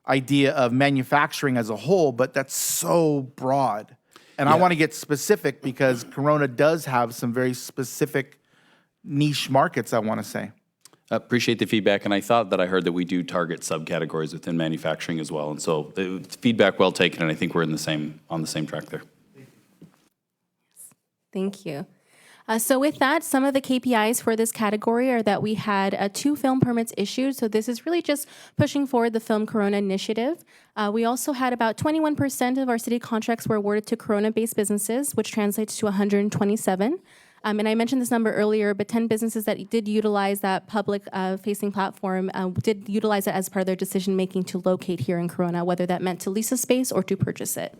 idea of manufacturing as a whole, but that's so broad. And I want to get specific, because Corona does have some very specific niche markets, I want to say. Appreciate the feedback, and I thought that I heard that we do target subcategories within manufacturing as well, and so the feedback well taken, and I think we're on the same track there. Thank you. So with that, some of the KPIs for this category are that we had 2 film permits issued. So this is really just pushing forward the Film Corona initiative. We also had about 21% of our city contracts were awarded to Corona-based businesses, which translates to 127. And I mentioned this number earlier, but 10 businesses that did utilize that public-facing platform did utilize it as part of their decision-making to locate here in Corona, whether that meant to lease a space or to purchase it.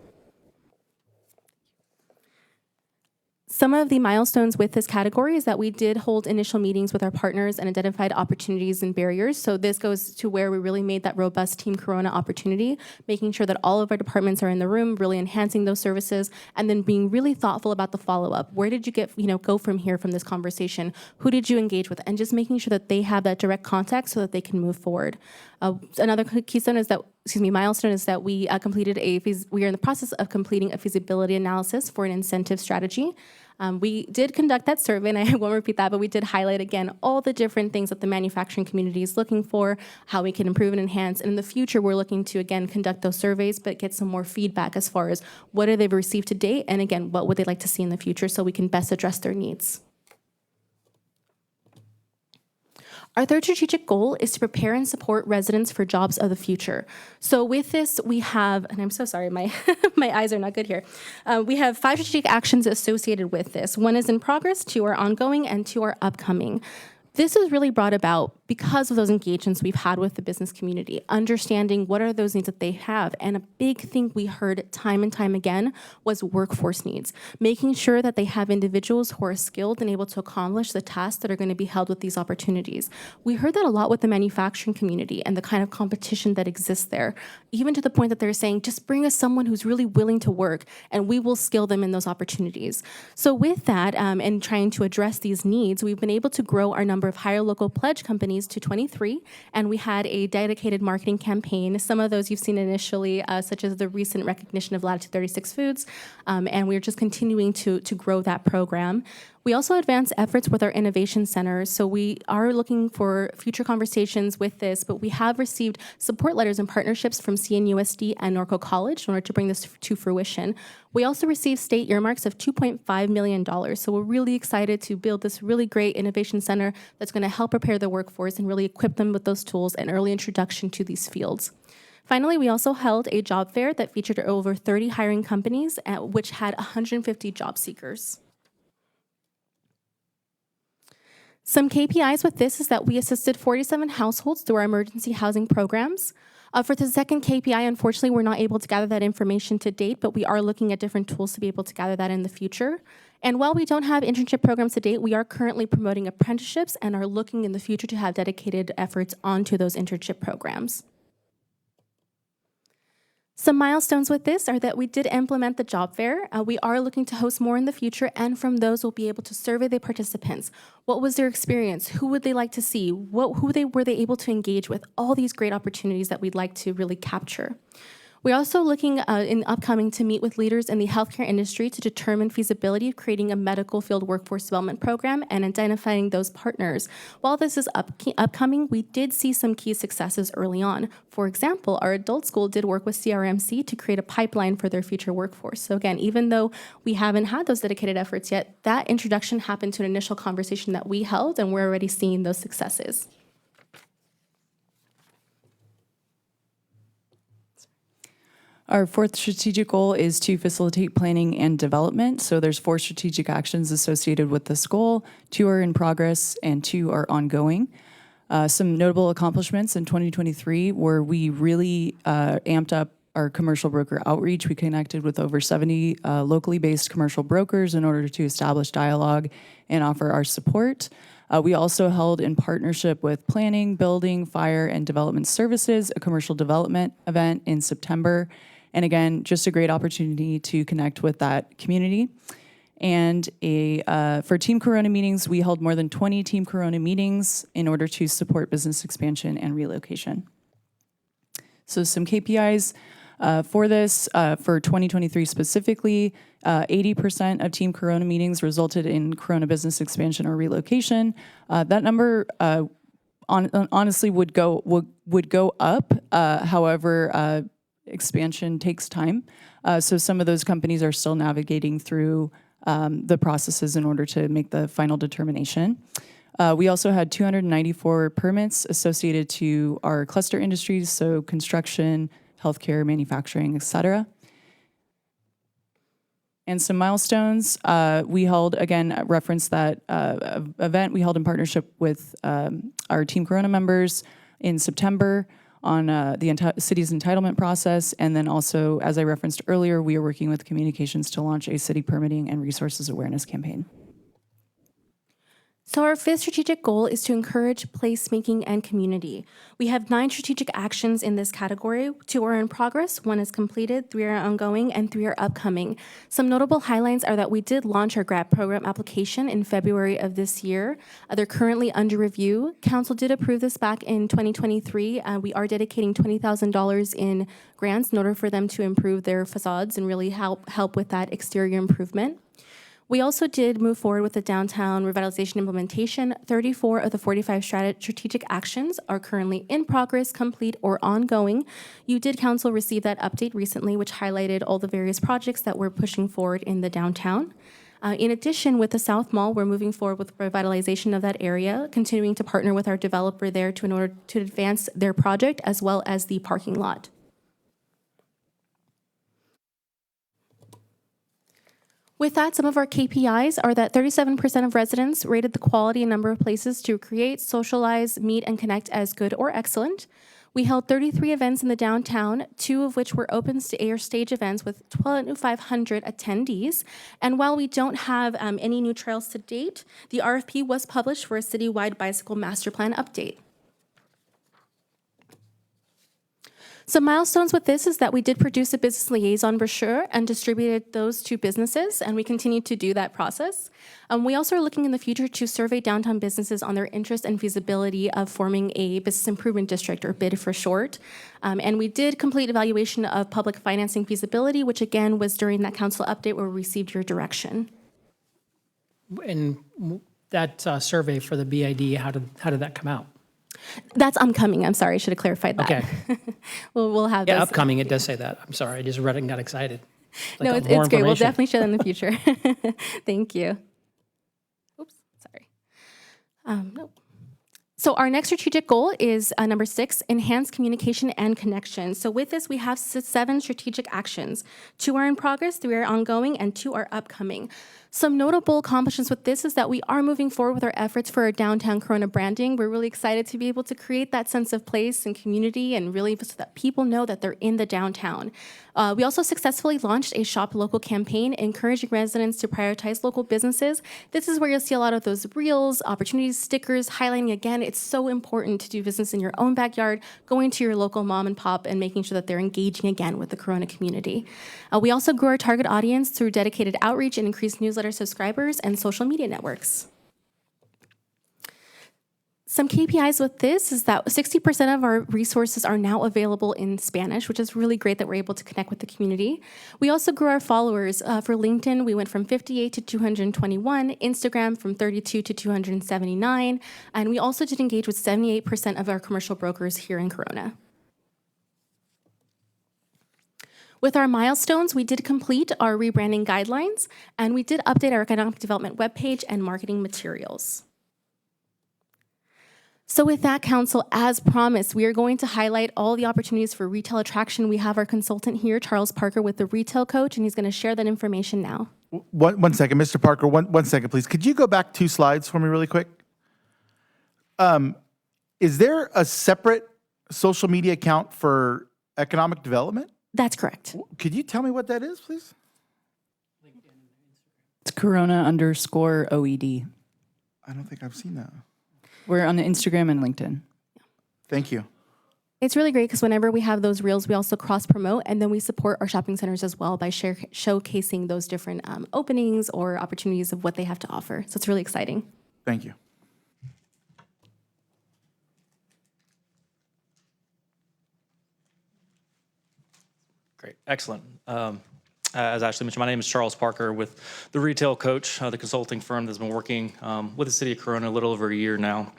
Some of the milestones with this category is that we did hold initial meetings with our partners and identified opportunities and barriers. So this goes to where we really made that robust Team Corona opportunity, making sure that all of our departments are in the room, really enhancing those services, and then being really thoughtful about the follow-up. Where did you go from here from this conversation? Who did you engage with? And just making sure that they have that direct contact so that they can move forward. Another milestone is that we completed we are in the process of completing a feasibility analysis for an incentive strategy. We did conduct that survey, and I won't repeat that, but we did highlight again all the different things that the manufacturing community is looking for, how we can improve and enhance. And in the future, we're looking to again conduct those surveys, but get some more feedback as far as what have they received to date, and again, what would they like to see in the future so we can best address their needs. Our third strategic goal is to prepare and support residents for jobs of the future. So with this, we have, and I'm so sorry, my eyes are not good here. We have 5 strategic actions associated with this. 1 is in progress, 2 are ongoing, and 2 are upcoming. This is really brought about because of those engagements we've had with the business community, understanding what are those needs that they have. And a big thing we heard time and time again was workforce needs, making sure that they have individuals who are skilled and able to accomplish the tasks that are going to be held with these opportunities. We heard that a lot with the manufacturing community and the kind of competition that exists there, even to the point that they're saying, just bring us someone who's really willing to work and we will skill them in those opportunities. So with that, and trying to address these needs, we've been able to grow our number of higher local pledge companies to 23, and we had a dedicated marketing campaign. Some of those you've seen initially, such as the recent recognition of Latitude 36 Foods, and we're just continuing to grow that program. We also advance efforts with our innovation centers, so we are looking for future conversations with this, but we have received support letters and partnerships from CNUSD and Norco College in order to bring this to fruition. We also received state earmarks of $2.5 million, so we're really excited to build this really great innovation center that's going to help prepare the workforce and really equip them with those tools and early introduction to these fields. Finally, we also held a job fair that featured over 30 hiring companies, which had 150 job seekers. Some KPIs with this is that we assisted 47 households through our emergency housing programs. For the second KPI, unfortunately, we're not able to gather that information to date, but we are looking at different tools to be able to gather that in the future. And while we don't have internship programs to date, we are currently promoting apprenticeships and are looking in the future to have dedicated efforts onto those internship programs. Some milestones with this are that we did implement the job fair. We are looking to host more in the future, and from those we'll be able to survey the participants. What was their experience? Who would they like to see? Who were they able to engage with? All these great opportunities that we'd like to really capture. We're also looking in upcoming to meet with leaders in the healthcare industry to determine feasibility of creating a medical field workforce development program and identifying those partners. While this is upcoming, we did see some key successes early on. For example, our adult school did work with CRMC to create a pipeline for their future workforce. So again, even though we haven't had those dedicated efforts yet, that introduction happened to an initial conversation that we held, and we're already seeing those successes. Our fourth strategic goal is to facilitate planning and development. So there's 4 strategic actions associated with this goal. 2 are in progress and 2 are ongoing. Some notable accomplishments in 2023 were we really amped up our commercial broker outreach. We connected with over 70 locally based commercial brokers in order to establish dialogue and offer our support. We also held, in partnership with Planning, Building, Fire, and Development Services, a commercial development event in September. And again, just a great opportunity to connect with that community. And for Team Corona meetings, we held more than 20 Team Corona meetings in order to support business expansion and relocation. So some KPIs for this, for 2023 specifically, 80% of Team Corona meetings resulted in Corona business expansion or relocation. That number honestly would go up. However, expansion takes time. So some of those companies are still navigating through the processes in order to make the final determination. We also had 294 permits associated to our cluster industries, so construction, healthcare, manufacturing, et cetera. And some milestones, we held, again, reference that event we held in partnership with our Team Corona members in September on the city's entitlement process. And then also, as I referenced earlier, we are working with communications to launch a city permitting and resources awareness campaign. So our fifth strategic goal is to encourage placemaking and community. We have 9 strategic actions in this category. 2 are in progress, 1 is completed, 3 are ongoing, and 3 are upcoming. Some notable highlights are that we did launch our grant program application in February of this year. They're currently under review. Council did approve this back in 2023. We are dedicating $20,000 in grants in order for them to improve their facades and really help with that exterior improvement. We also did move forward with the downtown revitalization implementation. 34 of the 45 strategic actions are currently in progress, complete, or ongoing. You did, Council, receive that update recently, which highlighted all the various projects that we're pushing forward in the downtown. In addition, with the South Mall, we're moving forward with revitalization of that area, continuing to partner with our developer there in order to advance their project as well as the parking lot. With that, some of our KPIs are that 37% of residents rated the quality and number of places to create, socialize, meet, and connect as good or excellent. We held 33 events in the downtown, 2 of which were open air stage events with 2,500 attendees. And while we don't have any new trails to date, the RFP was published for a citywide bicycle master plan update. Some milestones with this is that we did produce a business liaison brochure and distributed those to businesses, and we continue to do that process. We also are looking in the future to survey downtown businesses on their interest and feasibility of forming a business improvement district, or BID for short. And we did complete evaluation of public financing feasibility, which again was during that council update where we received your direction. And that survey for the BID, how did that come out? That's upcoming. I'm sorry, I should have clarified that. Okay. we'll have Yeah, those. upcoming, it does say that. I'm sorry, I just read it and got excited. No, it's great. We'll definitely share that in the future. Thank you. Oops, sorry. No. So our next strategic goal is number 6, enhance communication and connection. So with this, we have 7 strategic actions. 2 are in progress, 3 are ongoing, and 2 are upcoming. Some notable accomplishments with this is that we are moving forward with our efforts for our downtown Corona branding. We're really excited to be able to create that sense of place and community and really so that people know that they're in the downtown. We also successfully launched a Shop Local campaign, encouraging residents to prioritize local businesses. This is where you'll see a lot of those reels, opportunities, stickers, highlighting again, it's so important to do business in your own backyard, going to your local mom and pop and making sure that they're engaging again with the Corona community. We also grew our target audience through dedicated outreach and increased newsletter subscribers and social media networks. Some KPIs with this is that 60% of our resources are now available in Spanish, which is really great that we're able to connect with the community. We also grew our followers. For LinkedIn, we went from 58 to 221, Instagram from 32 to 279, and we also did engage with 78% of our commercial brokers here in Corona. With our milestones, we did complete our rebranding guidelines, and we did update our economic development webpage and marketing materials. So with that, Council, as promised, we are going to highlight all the opportunities for retail attraction. We have our consultant here, Charles Parker, with the Retail Coach, and he's going to share that information now. One second, Mr. Parker, one second, please. Could you go back 2 slides for me really quick? Is there a separate social media account for economic development? That's correct. Could you tell me what that is, please? It's Corona_OED. I don't think I've seen that. We're on Instagram and LinkedIn. Thank you. It's really great because whenever we have those reels, we also cross-promote, and then we support our shopping centers as well by showcasing those different openings or opportunities of what they have to offer. So it's really exciting. Thank you. Great, excellent. As Ashley mentioned, my name is Charles Parker with the Retail Coach, the consulting firm that's been working with the City of Corona a little over a year now.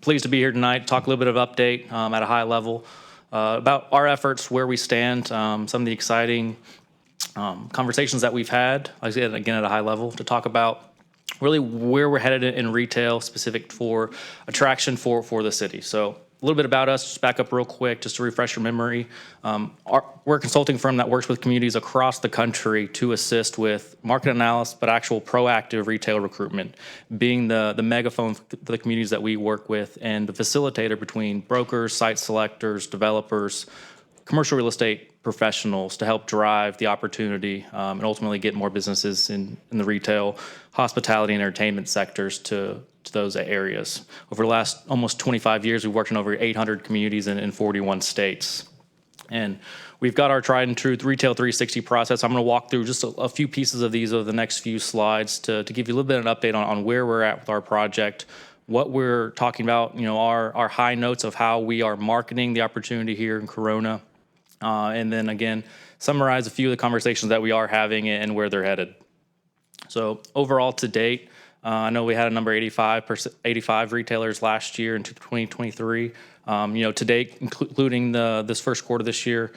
Pleased to be here tonight, talk a little bit of update at a high level about our efforts, where we stand, some of the exciting conversations that we've had, like I said, again, at a high level, to talk about really where we're headed in retail, specific for attraction for the city. So a little bit about us, just back up real quick, just to refresh your memory. We're a consulting firm that works with communities across the country to assist with market analysis, but actual proactive retail recruitment, being the megaphone for the communities that we work with and the facilitator between brokers, site selectors, developers, commercial real estate professionals to help drive the opportunity and ultimately get more businesses in the retail, hospitality, and entertainment sectors to those areas. Over the last almost 25 years, we've worked in over 800 communities in 41 states. And we've got our tried and true Retail 360 process. I'm going to walk through just a few pieces of these over the next few slides to give you a little bit of an update on where we're at with our project, what we're talking about, our high notes of how we are marketing the opportunity here in Corona. And then again, summarize a few of the conversations that we are having and where they're headed. So overall to date, I know we had a number 85 retailers last year in 2023. To date, including this first quarter this year,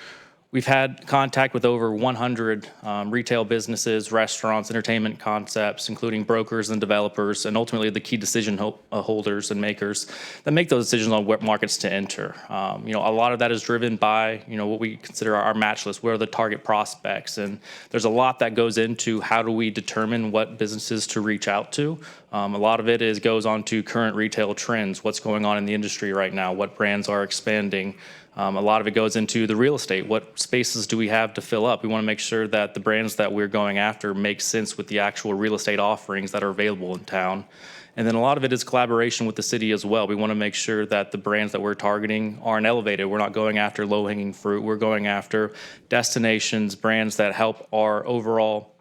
we've had contact with over 100 retail businesses, restaurants, entertainment concepts, including brokers and developers, and ultimately the key decision holders and makers that make those decisions on what markets to enter. A lot of that is driven by, what we consider our match list. Where are the target prospects? And there's a lot that goes into how do we determine what businesses to reach out to. A lot of it goes on to current retail trends, what's going on in the industry right now, what brands are expanding. A lot of it goes into the real estate. What spaces do we have to fill up? We want to make sure that the brands that we're going after make sense with the actual real estate offerings that are available in town. And then a lot of it is collaboration with the city as well. We want to make sure that the brands that we're targeting aren't elevated. We're not going after low-hanging fruit. We're going after destinations, brands that help our overall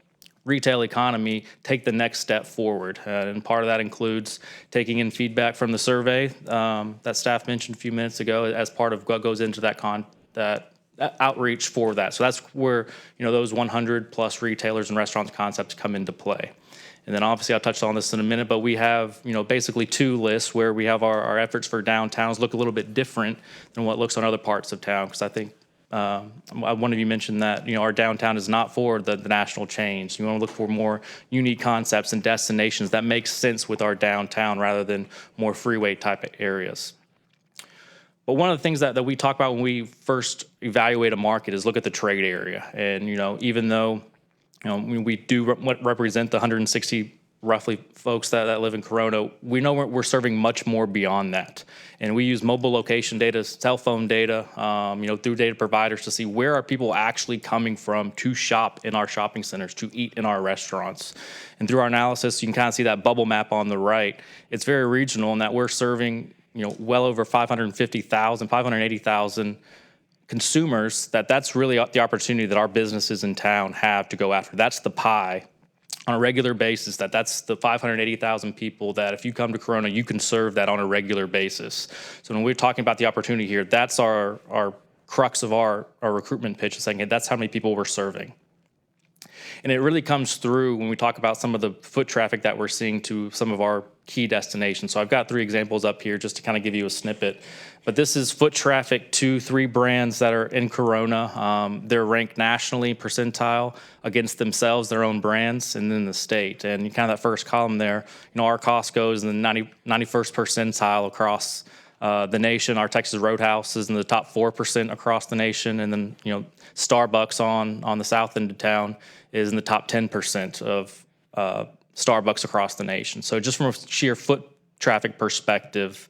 retail economy take the next step forward. And part of that includes taking in feedback from the survey that staff mentioned a few minutes ago as part of what goes into that outreach for that. So that's where, those 100 plus retailers and restaurants concepts come into play. And then obviously I'll touch on this in a minute, but we have, basically two lists where we have our efforts for downtowns look a little bit different than what looks on other parts of town. Because I think one of you mentioned that our downtown is not for the national chains. You want to look for more unique concepts and destinations that make sense with our downtown rather than more freeway type of areas. But one of the things that we talk about when we first evaluate a market is look at the trade area. And even though we do represent the 160 roughly folks that live in Corona, we know we're serving much more beyond that. And we use mobile location data, cell phone data, through data providers to see where are people actually coming from to shop in our shopping centers, to eat in our restaurants. And through our analysis, you can kind of see that bubble map on the right. It's very regional in that we're serving, well over 580,000 consumers. That's really the opportunity that our businesses in town have to go after. That's the pie. On a regular basis, that's the 580,000 people that if you come to Corona, you can serve that on a regular basis. So when we're talking about the opportunity here, that's our crux of our recruitment pitch, is saying, hey, that's how many people we're serving. And it really comes through when we talk about some of the foot traffic that we're seeing to some of our key destinations. So I've got 3 examples up here just to kind of give you a snippet. But this is foot traffic to 3 brands that are in Corona. They're ranked nationally percentile against themselves, their own brands, and then the state. And kind of that first column there, our Costco is in the 91st percentile across the nation. Our Texas Roadhouse is in the top 4% across the nation. And then, Starbucks on the south end of town is in the top 10% of Starbucks across the nation. So just from a sheer foot traffic perspective,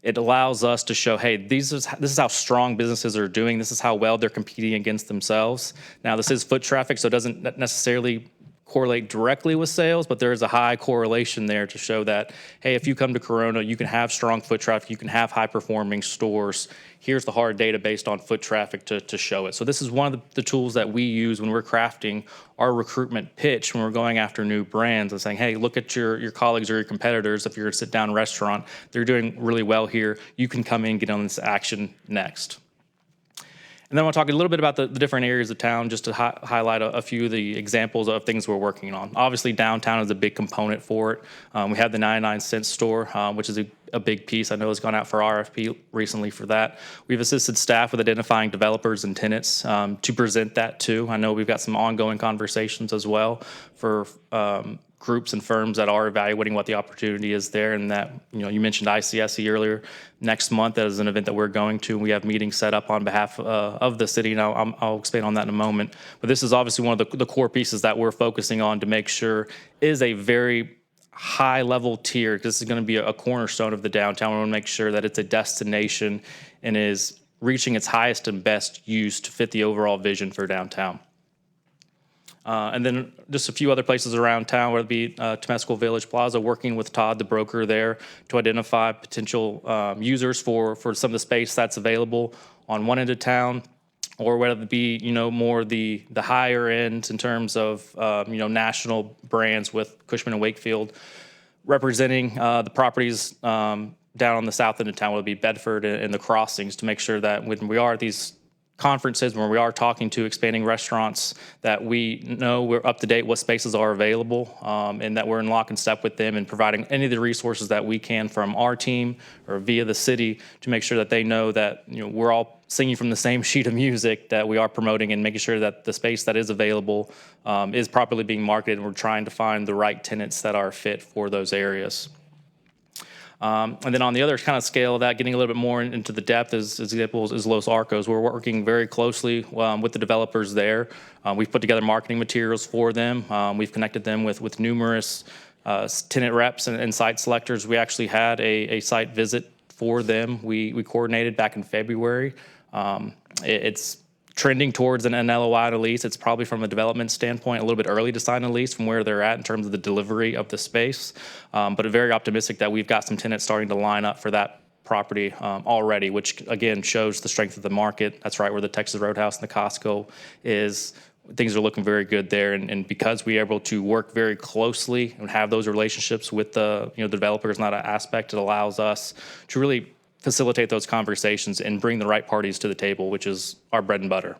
it allows us to show, hey, this is how strong businesses are doing. This is how well they're competing against themselves. Now, this is foot traffic, so it doesn't necessarily correlate directly with sales, but there is a high correlation there to show that, hey, if you come to Corona, you can have strong foot traffic, you can have high-performing stores. Here's the hard data based on foot traffic to show it. So this is one of the tools that we use when we're crafting our recruitment pitch, when we're going after new brands and saying, hey, look at your colleagues or your competitors. If you're a sit-down restaurant, they're doing really well here. You can come in and get on this action next. And then I want to talk a little bit about the different areas of town, just to highlight a few of the examples of things we're working on. Obviously, downtown is a big component for it. We have the 99 Cent Store, which is a big piece. I know it's gone out for RFP recently for that. We've assisted staff with identifying developers and tenants to present that to. I know we've got some ongoing conversations as well for groups and firms that are evaluating what the opportunity is there, and that, you mentioned ICSC earlier. Next month, that is an event that we're going to. We have meetings set up on behalf of the city, and I'll expand on that in a moment. But this is obviously one of the core pieces that we're focusing on to make sure is a very high level tier. This is going to be a cornerstone of the downtown. We want to make sure that it's a destination and is reaching its highest and best use to fit the overall vision for downtown. And then just a few other places around town, whether it be Temescal Village Plaza, working with Todd, the broker there, to identify potential users for some of the space that's available on one end of town, or whether it be, more the higher end in terms of, national brands with Cushman and Wakefield representing the properties down on the south end of town, whether it be Bedford and the Crossings, to make sure that when we are at these conferences, when we are talking to expanding restaurants, that we know we're up to date, what spaces are available, and that we're in lock and step with them and providing any of the resources that we can from our team or via the city to make sure that they know that we're all singing from the same sheet of music that we are promoting, and making sure that the space that is available is properly being marketed, and we're trying to find the right tenants that are fit for those areas. And then on the other kind of scale of that, getting a little bit more into the depth, is Los Arcos. We're working very closely with the developers there. We've put together marketing materials for them. We've connected them with numerous tenant reps and site selectors. We actually had a site visit for them. We coordinated back in February. It's trending towards an LOI to lease. It's probably, from a development standpoint, a little bit early to sign a lease from where they're at in terms of the delivery of the space, but very optimistic that we've got some tenants starting to line up for that property already, which again shows the strength of the market. That's right where the Texas Roadhouse and the Costco is. Things are looking very good there, and because we're able to work very closely and have those relationships with the the developers, not an aspect, it allows us to really facilitate those conversations and bring the right parties to the table, which is our bread and butter.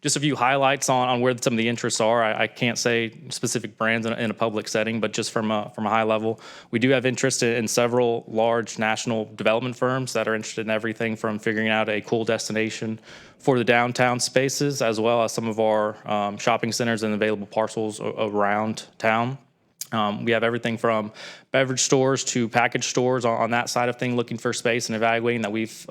Just a few highlights on where some of the interests are. I can't say specific brands in a public setting, but just from a high level, we do have interest in several large national development firms that are interested in everything from figuring out a cool destination for the downtown spaces, as well as some of our shopping centers and available parcels around town. We have everything from beverage stores to package stores on that side of thing, looking for space and evaluating that we've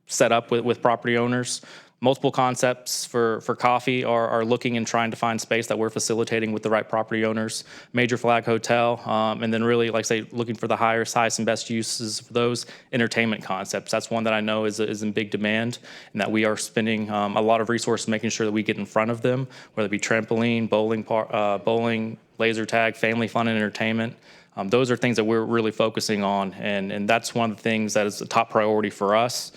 set up with property owners. Multiple concepts for coffee are looking and trying to find space that we're facilitating with the right property owners. Major Flag Hotel, and then really, like I say, looking for the highest and best uses for those entertainment concepts. That's one that I know is in big demand, and that we are spending a lot of resources making sure that we get in front of them, whether it be trampoline, bowling, laser tag, family fun and entertainment. Those are things that we're really focusing on, and that's one of the things that is a top priority for us.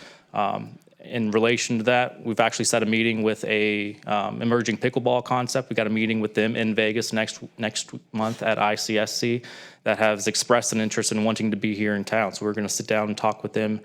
In relation to that, we've actually set a meeting with a emerging pickleball concept. We got a meeting with them in Vegas next month at ICSC that has expressed an interest in wanting to be here in town. So we're going to sit down and talk with them,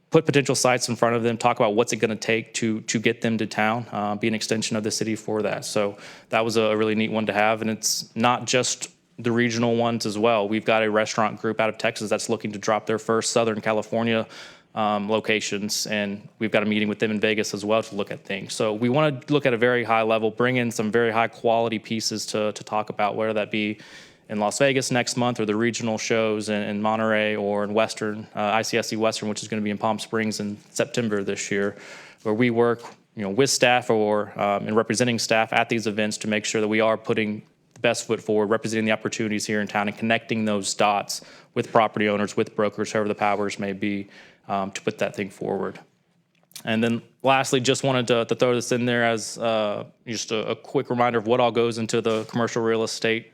put potential sites in front of them, talk about what's it going to take to get them to town, be an extension of the city for that. So that was a really neat one to have, and it's not just the regional ones as well. We've got a restaurant group out of Texas that's looking to drop their first Southern California locations, and we've got a meeting with them in Vegas as well to look at things. So we want to look at a very high level, bring in some very high quality pieces to talk about, whether that be in Las Vegas next month or the regional shows in Monterey or in Western, ICSC Western, which is going to be in Palm Springs in September this year, where we work with staff or and representing staff at these events to make sure that we are putting the best foot forward, representing the opportunities here in town and connecting those dots with property owners, with brokers, whoever the powers may be, to put that thing forward. And then lastly, just wanted to throw this in there as just a quick reminder of what all goes into the commercial real estate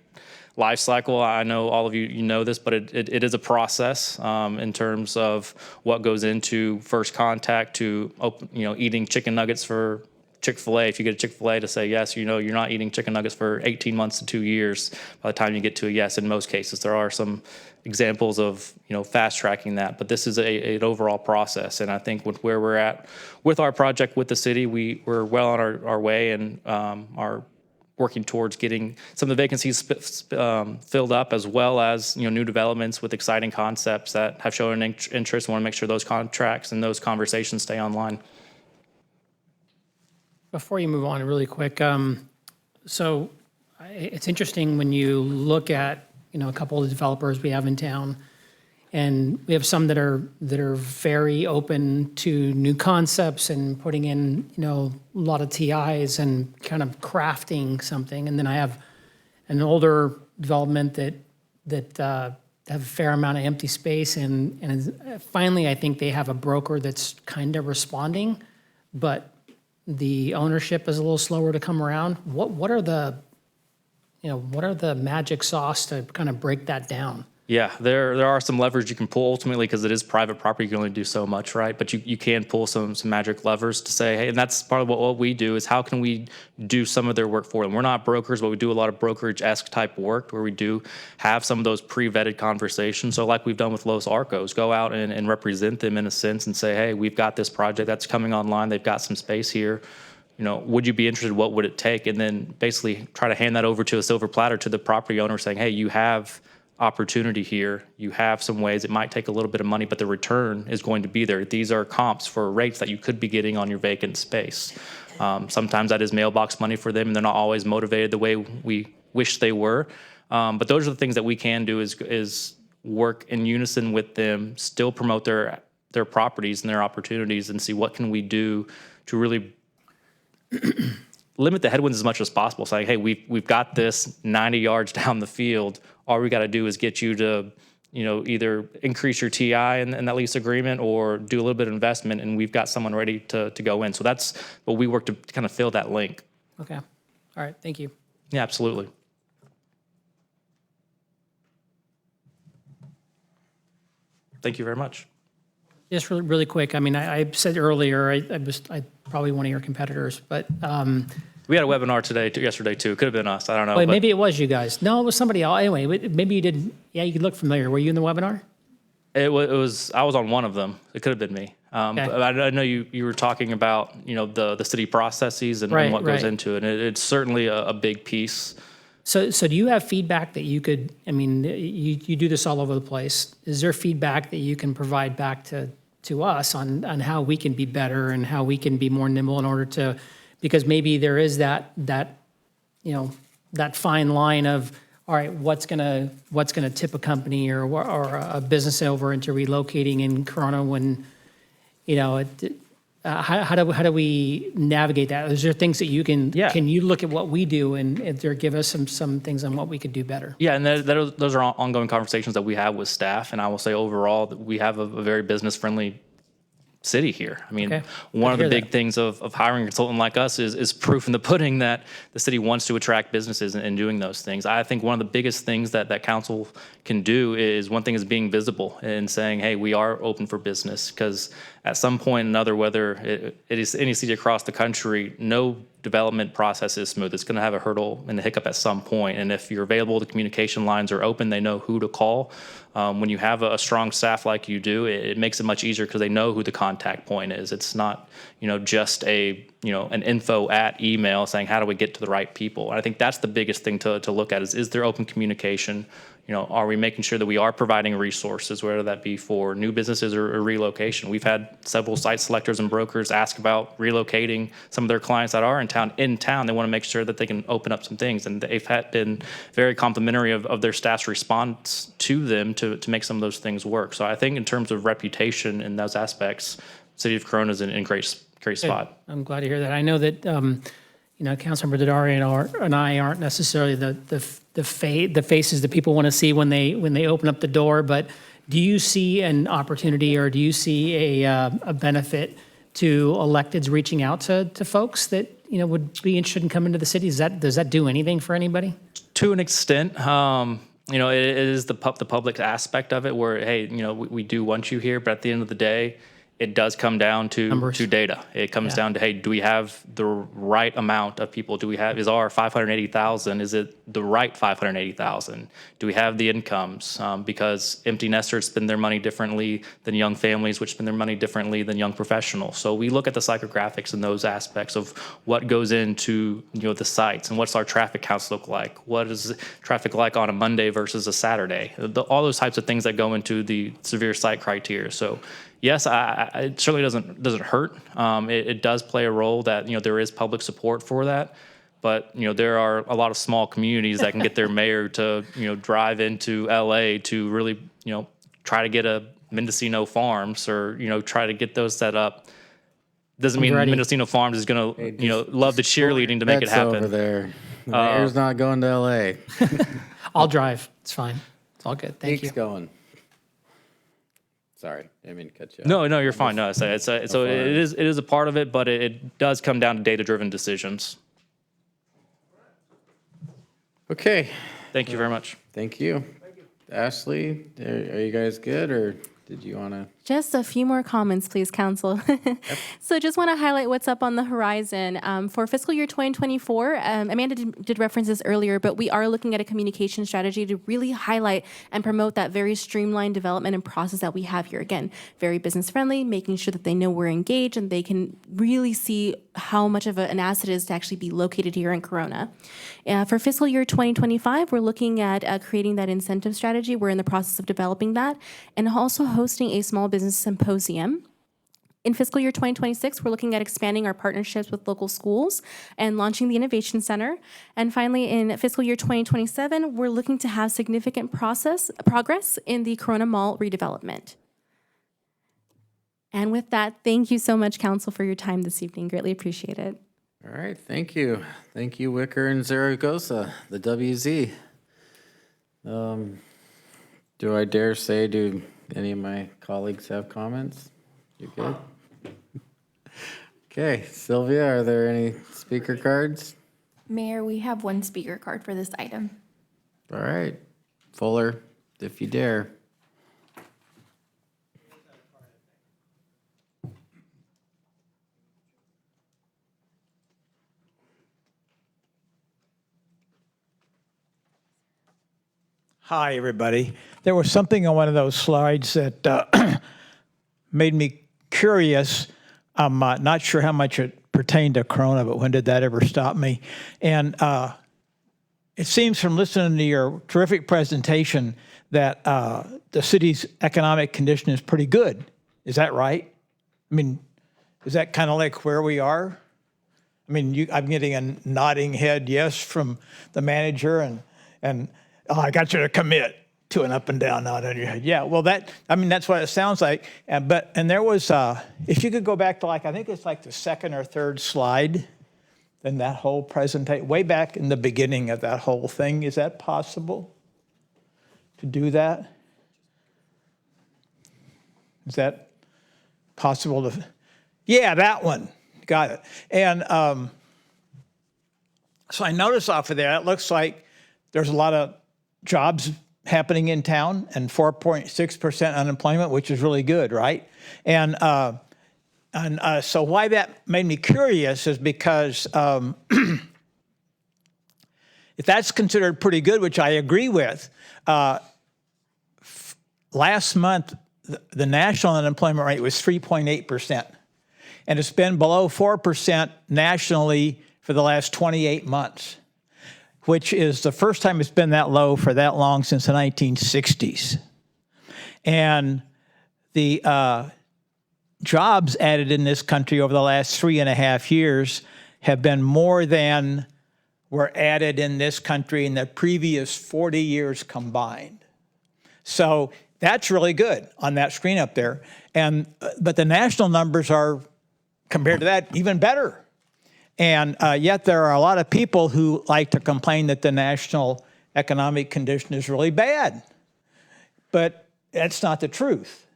life cycle. I know all of you know this, but it is a process in terms of what goes into first contact to eating chicken nuggets for Chick-fil-A. If you get a Chick-fil-A to say yes, you're not eating chicken nuggets for 18 months to 2 years by the time you get to a yes. In most cases, there are some examples of fast tracking that, but this is an overall process. And I think with where we're at with our project with the city, we're well on our way, and our working towards getting some of the vacancies filled up, as well as new developments with exciting concepts that have shown an interest. We want to make sure those contracts and those conversations stay online. Before you move on, really quick, so it's interesting when you look at a couple of the developers we have in town, and we have some that are very open to new concepts and putting in a lot of TIs and kind of crafting something, and then I have an older development that have a fair amount of empty space, and finally I think they have a broker that's kind of responding, but the ownership is a little slower to come around. What are the magic sauce to kind of break that down? Yeah, there are some levers you can pull ultimately, because it is private property. You can only do so much, right? But you can pull some magic levers to say, hey, and that's part of what we do, is how can we do some of their work for them? We're not brokers, but we do a lot of brokerage-esque type work where we do have some of those pre-vetted conversations. So like we've done with Los Arcos, go out and represent them in a sense and say, hey, we've got this project that's coming online. They've got some space here. Would you be interested? What would it take? And then basically try to hand that over to a silver platter to the property owner, saying, hey, you have opportunity here. You have some ways. It might take a little bit of money, but the return is going to be there. These are comps for rates that you could be getting on your vacant space. Sometimes that is mailbox money for them, and they're not always motivated the way we wish they were. But those are the things that we can do, is work in unison with them, still promote their properties and their opportunities, and see what can we do to really limit the headwinds as much as possible, saying, hey, we've got this 90 yards down the field. All we got to do is get you to, either increase your TI in that lease agreement or do a little bit of investment, and we've got someone ready to go in. So that's what we work to kind of fill that link. Okay. All right. Thank you. Yeah, absolutely. Thank you very much. Just really quick. I mean, I said earlier, I probably one of your competitors, but we had a webinar yesterday too. It could have been us. I don't know. Wait, maybe it was you guys. No, it was somebody else. Anyway, maybe you didn't. Yeah, you look familiar. Were you in the webinar? It was. I was on one of them. It could have been me. Okay. But I know you were talking about the city processes and what goes into it. And it's certainly a big piece. So do you have feedback that you could? I mean, you do this all over the place. Is there feedback that you can provide back to us on how we can be better and how we can be more nimble in order to? Because maybe there is that fine line of, all right, what's gonna tip a company or a business over into relocating in Corona when, how do we navigate that? Is there things that you can? Yeah. Can you look at what we do and give us some things on what we could do better? Yeah, and those are ongoing conversations that we have with staff. And I will say overall that we have a very business friendly city here. I mean, one of the big things of hiring a consultant like us is proof in the pudding that the city wants to attract businesses and doing those things. I think one of the biggest things that council can do is, one thing is being visible and saying, hey, we are open for business, because at some point or another, whether it is any city across the country, no development process is smooth. It's going to have a hurdle and a hiccup at some point. And if you're available, the communication lines are open, they know who to call. When you have a strong staff like you do, it makes it much easier because they know who the contact point is. It's not, just an info at email saying, how do we get to the right people? And I think that's the biggest thing to look at is there open communication? Are we making sure that we are providing resources, whether that be for new businesses or relocation? We've had several site selectors and brokers ask about relocating some of their clients that are in town. They want to make sure that they can open up some things, and they've been very complimentary of their staff's response to them to make some of those things work. So I think in terms of reputation in those aspects, City of Corona is in a great spot. I'm glad to hear that. I know that Councilmember Daddario and I aren't necessarily the faces that people want to see when they open up the door. But do you see an opportunity, or do you see a benefit to electeds reaching out to folks that would be interested in coming to the city? Does that do anything for anybody? To an extent, it is the public aspect of it, where hey, we do want you here, but at the end of the day, it does come down to data. It comes down to, hey, do we have the right amount of people? Is our 580,000, is it the right 580,000? Do we have the incomes? Because empty nesters spend their money differently than young families, which spend their money differently than young professionals. So we look at the psychographics and those aspects of what goes into the sites and what's our traffic counts look like. What is traffic like on a Monday versus a Saturday? All those types of things that go into the severe site criteria. So yes, it certainly doesn't hurt. It does play a role that there is public support for that, but there are a lot of small communities that can get their mayor to drive into LA to really try to get a Mendocino Farms or try to get those set up. Doesn't mean Mendocino Farms is going to love the cheerleading to make it happen. Over there, the mayor's not going to LA. I'll drive. It's fine. It's all good. Thank you. Keeps going. Sorry, I didn't mean to cut you off. No, you're fine. No, so it is a part of it, but it does come down to data-driven decisions. Okay. Thank you very much. Thank you. Ashley, are you guys good, or did you want to? Just a few more comments, please, Council. So just want to highlight what's up on the horizon. For fiscal year 2024, Amanda did reference this earlier, but we are looking at a communication strategy to really highlight and promote that very streamlined development and process that we have here. Again, very business friendly, making sure that they know we're engaged and they can really see how much of an asset it is to actually be located here in Corona. For fiscal year 2025, we're looking at creating that incentive strategy. We're in the process of developing that and also hosting a small business symposium. In fiscal year 2026, we're looking at expanding our partnerships with local schools and launching the Innovation Center. And finally, in fiscal year 2027, we're looking to have significant progress in the Corona Mall redevelopment. And with that, thank you so much, Council, for your time this evening. Greatly appreciate it. All right, thank you. Thank you, Wicker and Zaragoza, the WZ. Do I dare say, do any of my colleagues have comments? You good? Okay, Sylvia, are there any speaker cards? Mayor, we have one speaker card for this item. All right, Fuller, if you dare. Hi, everybody. There was something on one of those slides that made me curious. I'm not sure how much it pertained to Corona, but when did that ever stop me? And it seems from listening to your terrific presentation that the city's economic condition is pretty good. Is that right? I mean, is that kind of like where we are? I mean, I'm getting a nodding head yes from the manager, and oh, I got you to commit to an up and down nod on your head. Yeah, well, that's what it sounds like. And there was, if you could go back to I think it's like the second or third slide in that whole presentation, way back in the beginning of that whole thing. Is that possible to do that? Is that possible to? Yeah, that one. Got it. And so I noticed off of there, it looks like there's a lot of jobs happening in town and 4.6% unemployment, which is really good, right? And so why that made me curious is because if that's considered pretty good, which I agree with, last month the national unemployment rate was 3.8%, and it's been below 4% nationally for the last 28 months. Which is the first time it's been that low for that long since the 1960s. And the jobs added in this country over the last 3.5 years have been more than were added in this country in the previous 40 years combined. So that's really good on that screen up there. But the national numbers are, compared to that, even better. And yet there are a lot of people who like to complain that the national economic condition is really bad. But that's not the truth.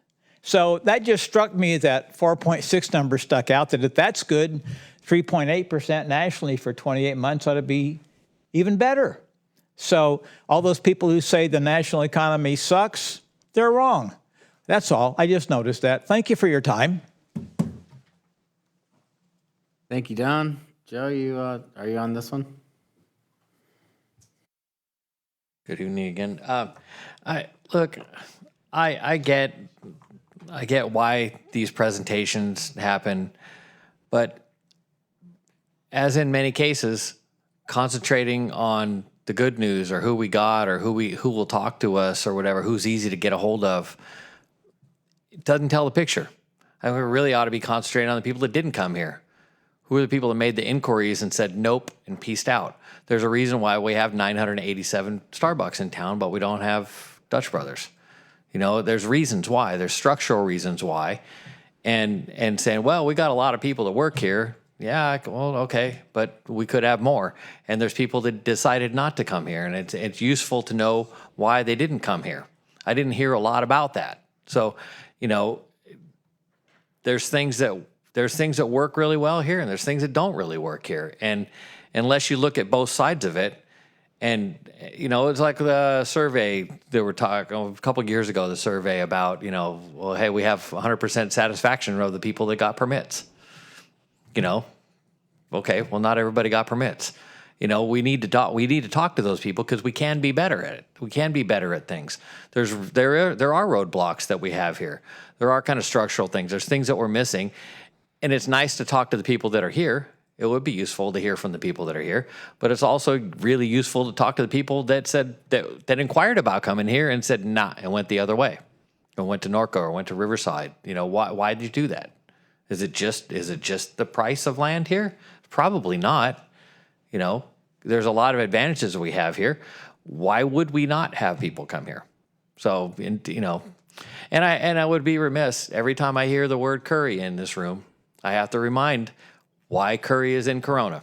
So that just struck me, that 4.6 number stuck out, that if that's good, 3.8% nationally for 28 months ought to be even better. So all those people who say the national economy sucks, they're wrong. That's all. I just noticed that. Thank you for your time. Thank you, Don. Joe, are you on this one? Good evening again. I get why these presentations happen, but as in many cases, concentrating on the good news or who we got or who will talk to us or whatever, who's easy to get a hold of, it doesn't tell the picture. I mean, we really ought to be concentrating on the people that didn't come here. Who are the people that made the inquiries and said nope and peaced out? There's a reason why we have 987 Starbucks in town, but we don't have Dutch Brothers. You know, there's reasons why. There's structural reasons why. And saying, well, we got a lot of people that work here. Yeah, well, okay, but we could have more. And there's people that decided not to come here, and it's useful to know why they didn't come here. I didn't hear a lot about that. So, you know, there's things that work really well here, and there's things that don't really work here. And unless you look at both sides of it, and you know, it's like the survey that we're talking a couple of years ago. The survey about, you know, well, hey, we have 100% satisfaction of the people that got permits. You know, okay, well, not everybody got permits. You know, we need to talk. We need to talk to those people because we can be better at it. We can be better at things. There are roadblocks that we have here. There are kind of structural things. There's things that we're missing, and it's nice to talk to the people that are here. It would be useful to hear from the people that are here, but it's also really useful to talk to the people that said that inquired about coming here and said nah and went the other way, or went to Norco or went to Riverside. You know, why did you do that? Is it just the price of land here? Probably not. You know, there's a lot of advantages we have here. Why would we not have people come here? So, you know, and I would be remiss every time I hear the word Curry in this room. I have to remind why Curry is in Corona.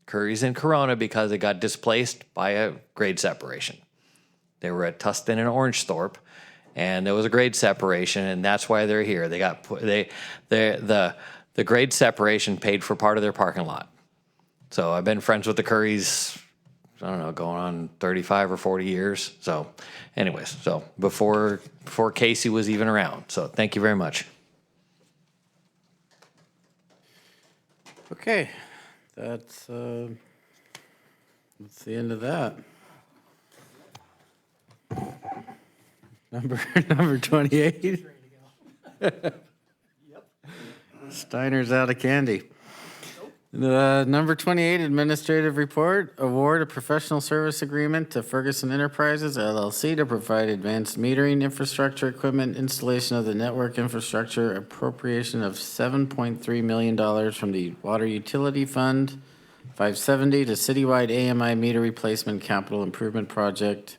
Curry's in Corona because it got displaced by a grade separation. They were at Tustin and Orangethorpe, and there was a grade separation, and that's why they're here. The grade separation paid for part of their parking lot. So I've been friends with the Currys, I don't know, going on 35 or 40 years. So anyways, so before Casey was even around. So thank you very much. Okay, that's the end of that. Number 28. Steiner's out of candy. Number 28, administrative report, award a professional service agreement to Ferguson Enterprises LLC to provide advanced metering infrastructure equipment, installation of the network infrastructure, appropriation of $7.3 million from the Water Utility Fund 570 to citywide AMI meter replacement capital improvement project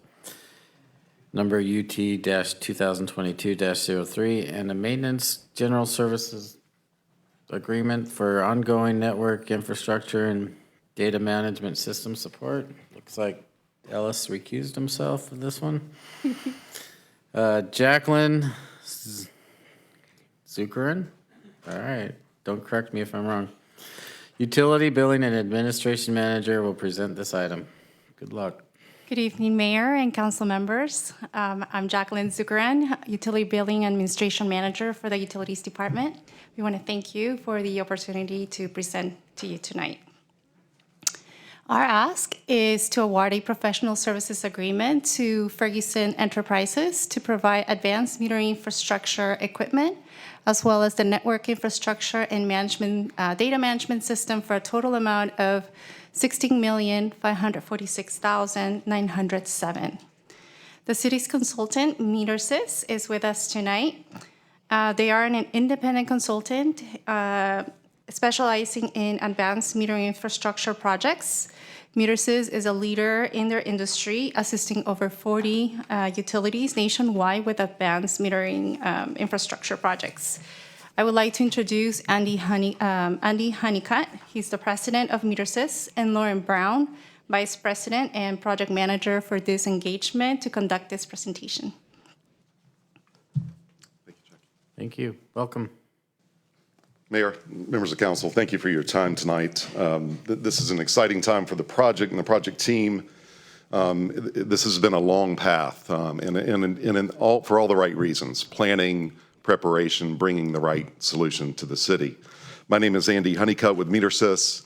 number UT-2022-03, and a maintenance general services agreement for ongoing network infrastructure and data management system support. Looks like Ellis recused himself of this one. Jacqueline Zuckeran. All right, don't correct me if I'm wrong. Utility Billing and Administration Manager will present this item. Good luck. Good evening, Mayor and Council members. I'm Jacqueline Zuckeran, Utility Billing Administration Manager for the Utilities Department. We want to thank you for the opportunity to present to you tonight. Our ask is to award a professional services agreement to Ferguson Enterprises to provide advanced metering infrastructure equipment, as well as the network infrastructure and management, data management system for a total amount of $16,546,907. The city's consultant, Metersys, is with us tonight. They are an independent consultant specializing in advanced metering infrastructure projects. Metersys is a leader in their industry, assisting over 40 utilities nationwide with advanced metering infrastructure projects. I would like to introduce Andy Honeycutt. He's the president of Metersys, and Lauren Brown, vice president and project manager for this engagement, to conduct this presentation. Thank you. Welcome. Mayor, members of council, thank you for your time tonight. This is an exciting time for the project and the project team. This has been a long path, for all the right reasons: planning, preparation, bringing the right solution to the city. My name is Andy Honeycutt with MeterSys,